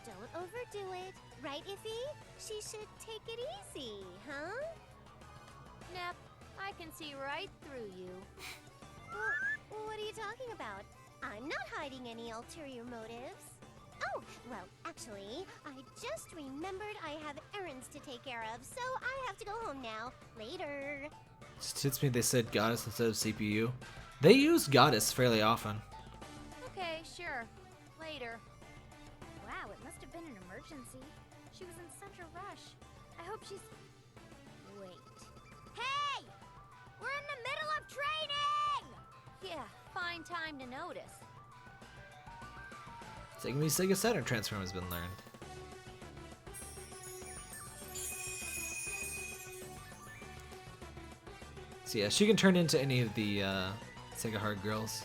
Don't overdo it. Right, Iffy? She should take it easy, huh? Nep, I can see right through you. Well, what are you talking about? I'm not hiding any ulterior motives. Oh, well, actually, I just remembered I have errands to take care of, so I have to go home now. Later. Just hits me they said goddess instead of CPU. They use goddess fairly often. Okay, sure. Later. Wow, it must have been an emergency. She was in such a rush. I hope she's... Wait. Hey! We're in the middle of training! Yeah, fine time to notice. Segami's Sega Saturn transform has been learned. So yeah, she can turn into any of the Sega Hard girls.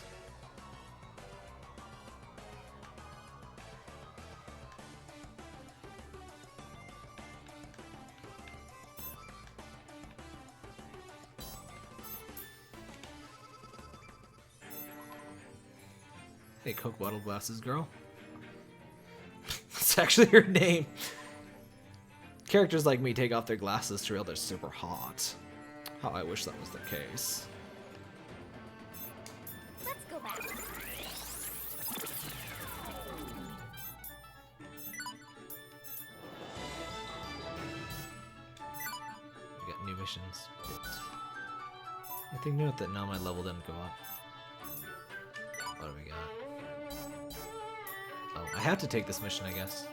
Hey, Coke Bottle Glasses Girl. That's actually her name. Characters like me take off their glasses to reveal they're super hot. How I wish that was the case. Let's go back. We got new missions. I think note that now my level didn't go up. What do we got? Oh, I have to take this mission, I guess.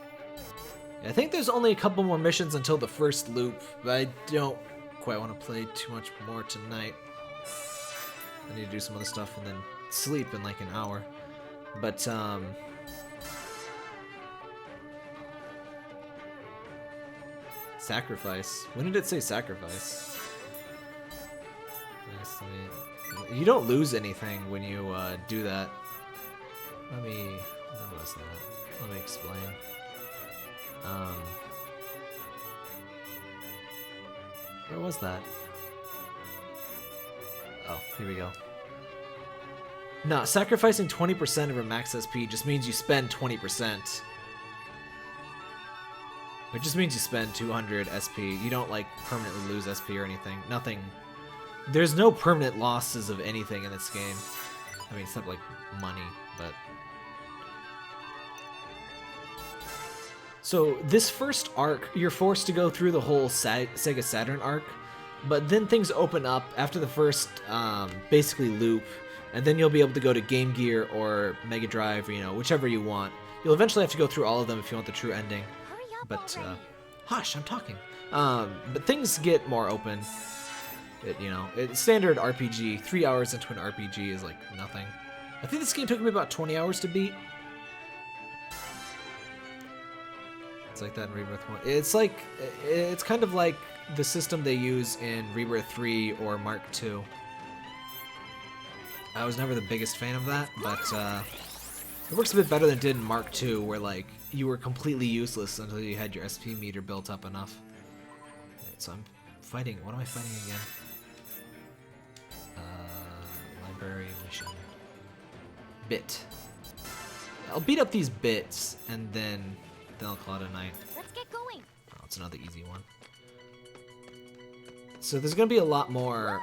I think there's only a couple more missions until the first loop, but I don't quite want to play too much more tonight. I need to do some other stuff and then sleep in like an hour. But, sacrifice. When did it say sacrifice? You don't lose anything when you do that. What was that? Let me explain. Where was that? Oh, here we go. No, sacrificing 20% of your max SP just means you spend 20%. It just means you spend 200 SP. You don't, like, permanently lose SP or anything. Nothing. There's no permanent losses of anything in this game. I mean, except, like, money, but... So, this first arc, you're forced to go through the whole Sega Saturn arc, but then things open up after the first, basically, loop, and then you'll be able to go to Game Gear or Mega Drive, or, you know, whichever you want. You'll eventually have to go through all of them if you want the true ending. But, hush, I'm talking. But things get more open. It's standard RPG. 3 hours into an RPG is, like, nothing. I think this game took me about 20 hours to beat. It's like that in Rebirth 1. It's kind of like the system they use in Rebirth 3 or Mark 2. I was never the biggest fan of that, but it works a bit better than it did in Mark 2, where like you were completely useless until you had your SP meter built up enough. Right, so I'm fighting. What am I fighting again? Library mission. Bit. I'll beat up these bits and then I'll call it a night. Let's get going. Oh, it's another easy one. So there's gonna be a lot more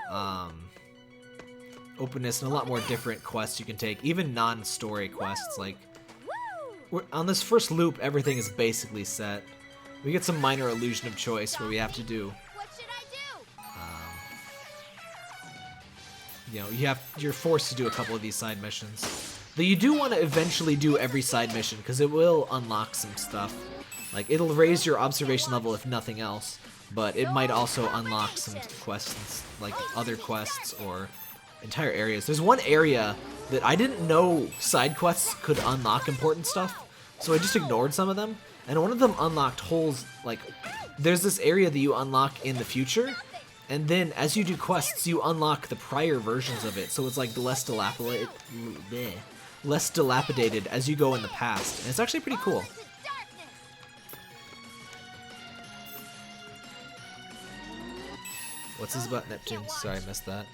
openness and a lot more different quests you can take, even non-story quests. Like on this first loop, everything is basically set. We get some minor illusion of choice where we have to do. What should I do? You're forced to do a couple of these side missions. Though you do want to eventually do every side mission, because it will unlock some stuff. Like, it'll raise your observation level if nothing else, but it might also unlock some quests, like other quests or entire areas. There's one area that I didn't know side quests could unlock important stuff, so I just ignored some of them, and one of them unlocked holes, like, there's this area that you unlock in the future, and then as you do quests, you unlock the prior versions of it, so it's like the less dilapidated as you go in the past, and it's actually pretty cool. What's this about Neptune? Sorry, I missed that.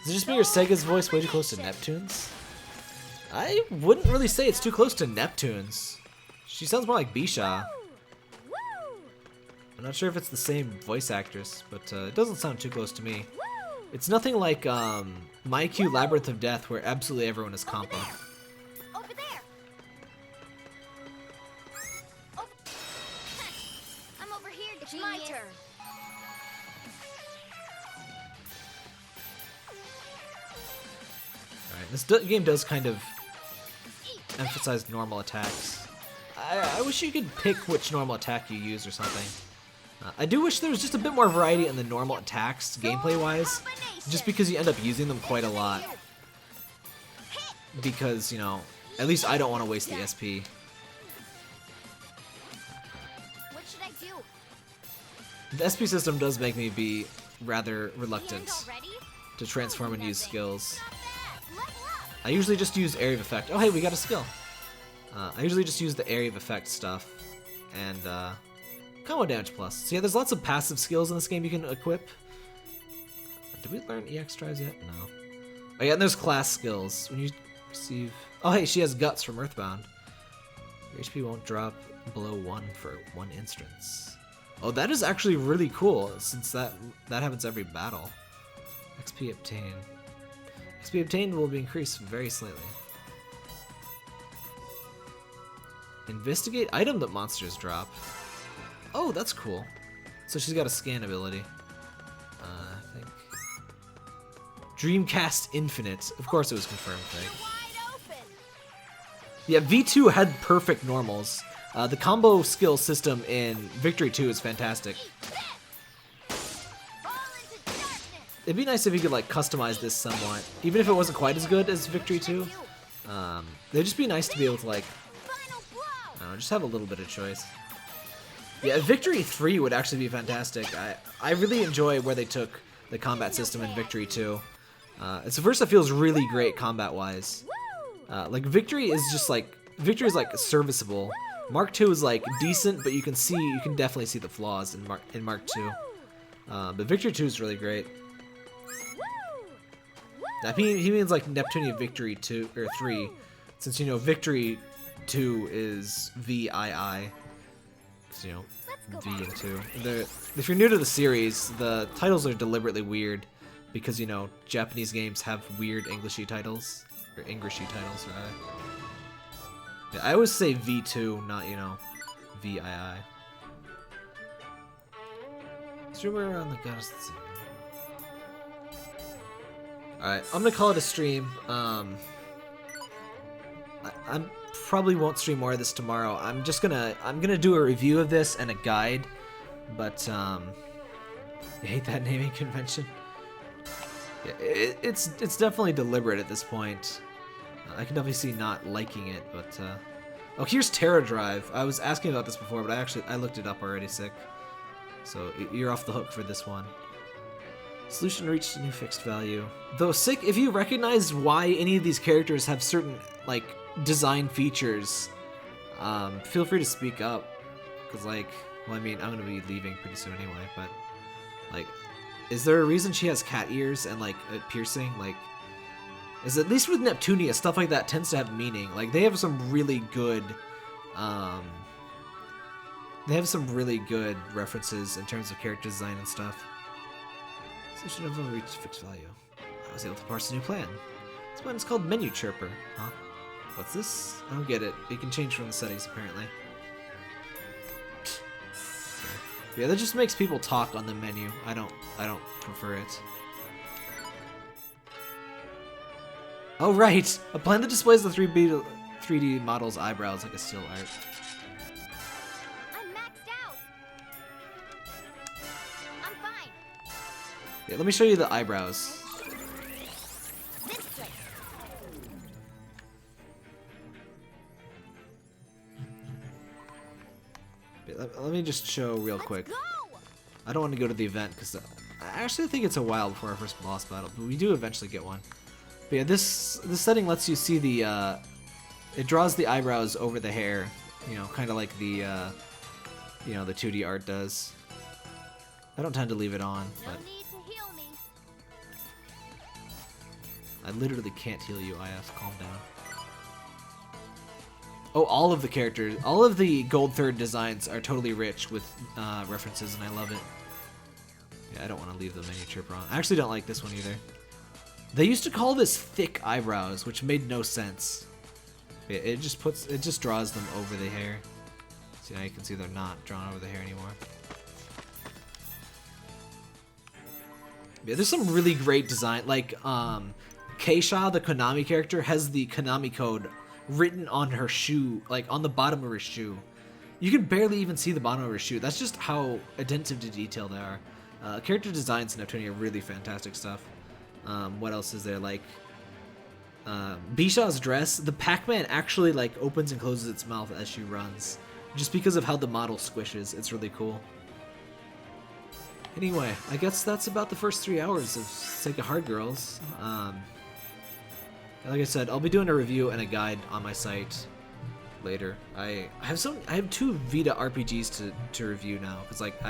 Is it just me or Sega's voice way too close to Neptune's? I wouldn't really say it's too close to Neptune's. She sounds more like Bisha. I'm not sure if it's the same voice actress, but it doesn't sound too close to me. It's nothing like MyQ Labyrinth of Death, where absolutely everyone is compa. Over there. I'm over here. It's my turn. Alright, this game does kind of emphasize normal attacks. I wish you could pick which normal attack you use or something. I do wish there was just a bit more variety in the normal attacks, gameplay-wise, just because you end up using them quite a lot. Because, at least I don't want to waste the SP. What should I do? The SP system does make me be rather reluctant to transform and use skills. I usually just use area of effect. Oh hey, we got a skill. I usually just use the area of effect stuff and combo damage plus. So yeah, there's lots of passive skills in this game you can equip. Did we learn EX drives yet? No. Oh yeah, and there's class skills. When you receive... Oh hey, she has guts from Earthbound. Your HP won't drop below 1 for 1 instance. Oh, that is actually really cool, since that happens every battle. XP obtained. XP obtained will be increased very slightly. Investigate item that monsters drop. Oh, that's cool. So she's got a scan ability. Dreamcast Infinite. Of course it was confirmed, right? Wide open. Yeah, V2 had perfect normals. The combo skill system in Victory 2 is fantastic. Fall into darkness. It'd be nice if you could like customize this somewhat, even if it wasn't quite as good as Victory 2. It'd just be nice to be able to like, Final blow. I don't know, just have a little bit of choice. Yeah, Victory 3 would actually be fantastic. I really enjoy where they took the combat system in Victory 2. It's the first that feels really great combat-wise. Like Victory is just like, Victory is like serviceable. Mark 2 is like decent, but you can definitely see the flaws in Mark 2. But Victory 2 is really great. He means like Neptunian Victory 2 or 3, since you know Victory 2 is VII. Cause, you know, V and 2. If you're new to the series, the titles are deliberately weird because you know Japanese games have weird Englishy titles or Englishy titles rather. Yeah, I always say V2, not you know VII. Streamer around the goddess. Alright, I'm gonna call it a stream. I probably won't stream more of this tomorrow. I'm gonna do a review of this and a guide, but I hate that naming convention. Yeah, it's definitely deliberate at this point. I can definitely see not liking it, but oh, here's Terra Drive. I was asking about this before, but I looked it up already, Sick. So you're off the hook for this one. Solution reached a new fixed value. Though, Sick, if you recognize why any of these characters have certain like design features, feel free to speak up. Cause like, well, I mean, I'm gonna be leaving pretty soon anyway. But like, is there a reason she has cat ears and like a piercing? Like, is at least with Neptunia, stuff like that tends to have meaning. Like, they have some really good, references in terms of character design and stuff. Solution of reached fixed value. I was able to parse a new plan. This plan is called Menu Chirper. Huh? What's this? I don't get it. You can change from the settings, apparently. Yeah, that just makes people talk on the menu. I don't prefer it. Oh, right! A plan that displays the 3D model's eyebrows like a still art. I'm maxed out. I'm fine. Yeah, let me show you the eyebrows. This way. Yeah, let me just show real quick. Go. I don't want to go to the event because I actually think it's a while before our first boss battle, but we do eventually get one. But yeah, this setting lets you see the it draws the eyebrows over the hair, you know, kind of like the you know, the 2D art does. I don't tend to leave it on, No but need to heal me. I literally can't heal you, IF. Calm down. Oh, all of the characters, all of the gold third designs are totally rich with references, and I love it. Yeah, I don't want to leave the menu chirper on. I actually don't like this one either. They used to call this thick eyebrows, which made no sense. Yeah, it just draws them over the hair. See, now you can see they're not drawn over the hair anymore. Yeah, there's some really great design, like Keisha, the Konami character, has the Konami code written on her shoe, like on the bottom of her shoe. You can barely even see the bottom of her shoe. That's just how attentive to detail they are. Character designs in Neptunia are really fantastic stuff. What else is there? Like Bisha's dress, the Pac-Man actually like opens and closes its mouth as she runs, just because of how the model squishes. It's really cool. Anyway, I guess that's about the first 3 hours of Sega Hard Girls. Like I said, I'll be doing a review and a guide on my site later. I have 2 Vita RPGs to review now, because like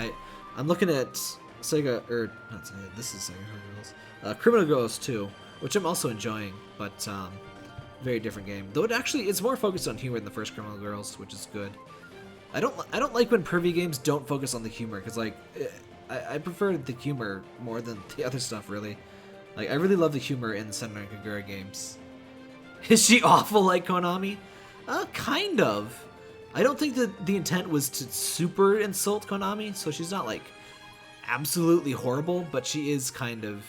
I'm looking at Sega, or not Sega, this is Sega Hard Girls. Criminal Girls 2, which I'm also enjoying, but very different game. Though it's more focused on humor than the first Criminal Girls, which is good. I don't like when pervy games don't focus on the humor, because like I prefer the humor more than the other stuff, really. Like, I really love the humor in the Senran Kagura games. Is she awful like Konami? Kind of. I don't think that the intent was to super insult Konami, so she's not, like, absolutely horrible, but she is kind of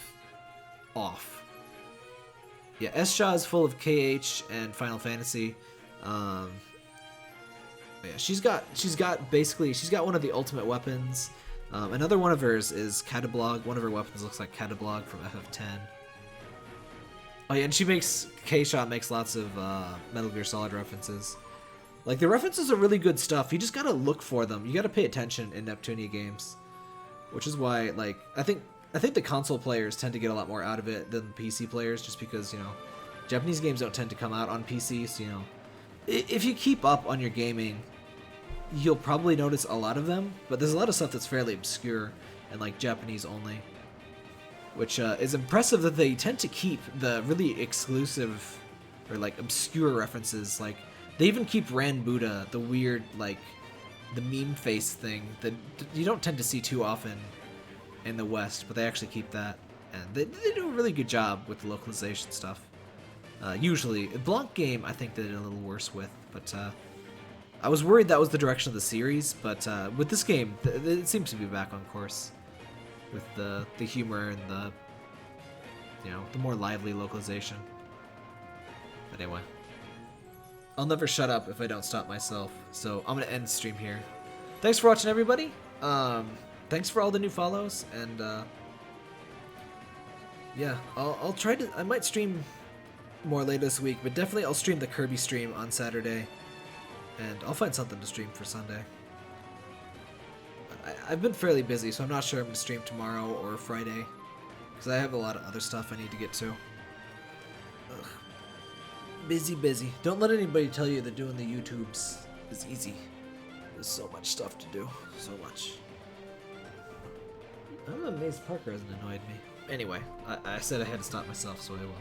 off. Yeah, S-Shaw is full of KH and Final Fantasy. Yeah, she's got one of the ultimate weapons. Another one of hers is Catablog. One of her weapons looks like Catablog from FF10. Oh yeah, and K-Shot makes lots of Metal Gear Solid references. Like, the references are really good stuff. You just gotta look for them. You gotta pay attention in Neptunia games. Which is why, like, I think the console players tend to get a lot more out of it than PC players, just because, you know, Japanese games don't tend to come out on PC, so, you know, if you keep up on your gaming, you'll probably notice a lot of them, but there's a lot of stuff that's fairly obscure and, like, Japanese only. Which is impressive that they tend to keep the really exclusive or, like, obscure references. Like, they even keep Ran Buddha, the weird, like, the meme face thing that you don't tend to see too often in the West, but they actually keep that. And they do a really good job with the localization stuff. Usually. Blanc game, I think they did a little worse with, but I was worried that was the direction of the series, but with this game, it seems to be back on course. With the humor and the, you know, the more lively localization. But anyway. I'll never shut up if I don't stop myself, so I'm gonna end the stream here. Thanks for watching, everybody. Thanks for all the new follows, and yeah, I'll try to. I might stream more later this week, but definitely I'll stream the Kirby stream on Saturday, and I'll find something to stream for Sunday. I've been fairly busy, so I'm not sure I'm gonna stream tomorrow or Friday, because I have a lot of other stuff I need to get to. Ugh. Busy. Don't let anybody tell you that doing the YouTubes is easy. There's so much stuff to do. So much. I'm amazed Parker hasn't annoyed me. Anyway, I said I had to stop myself, so I will.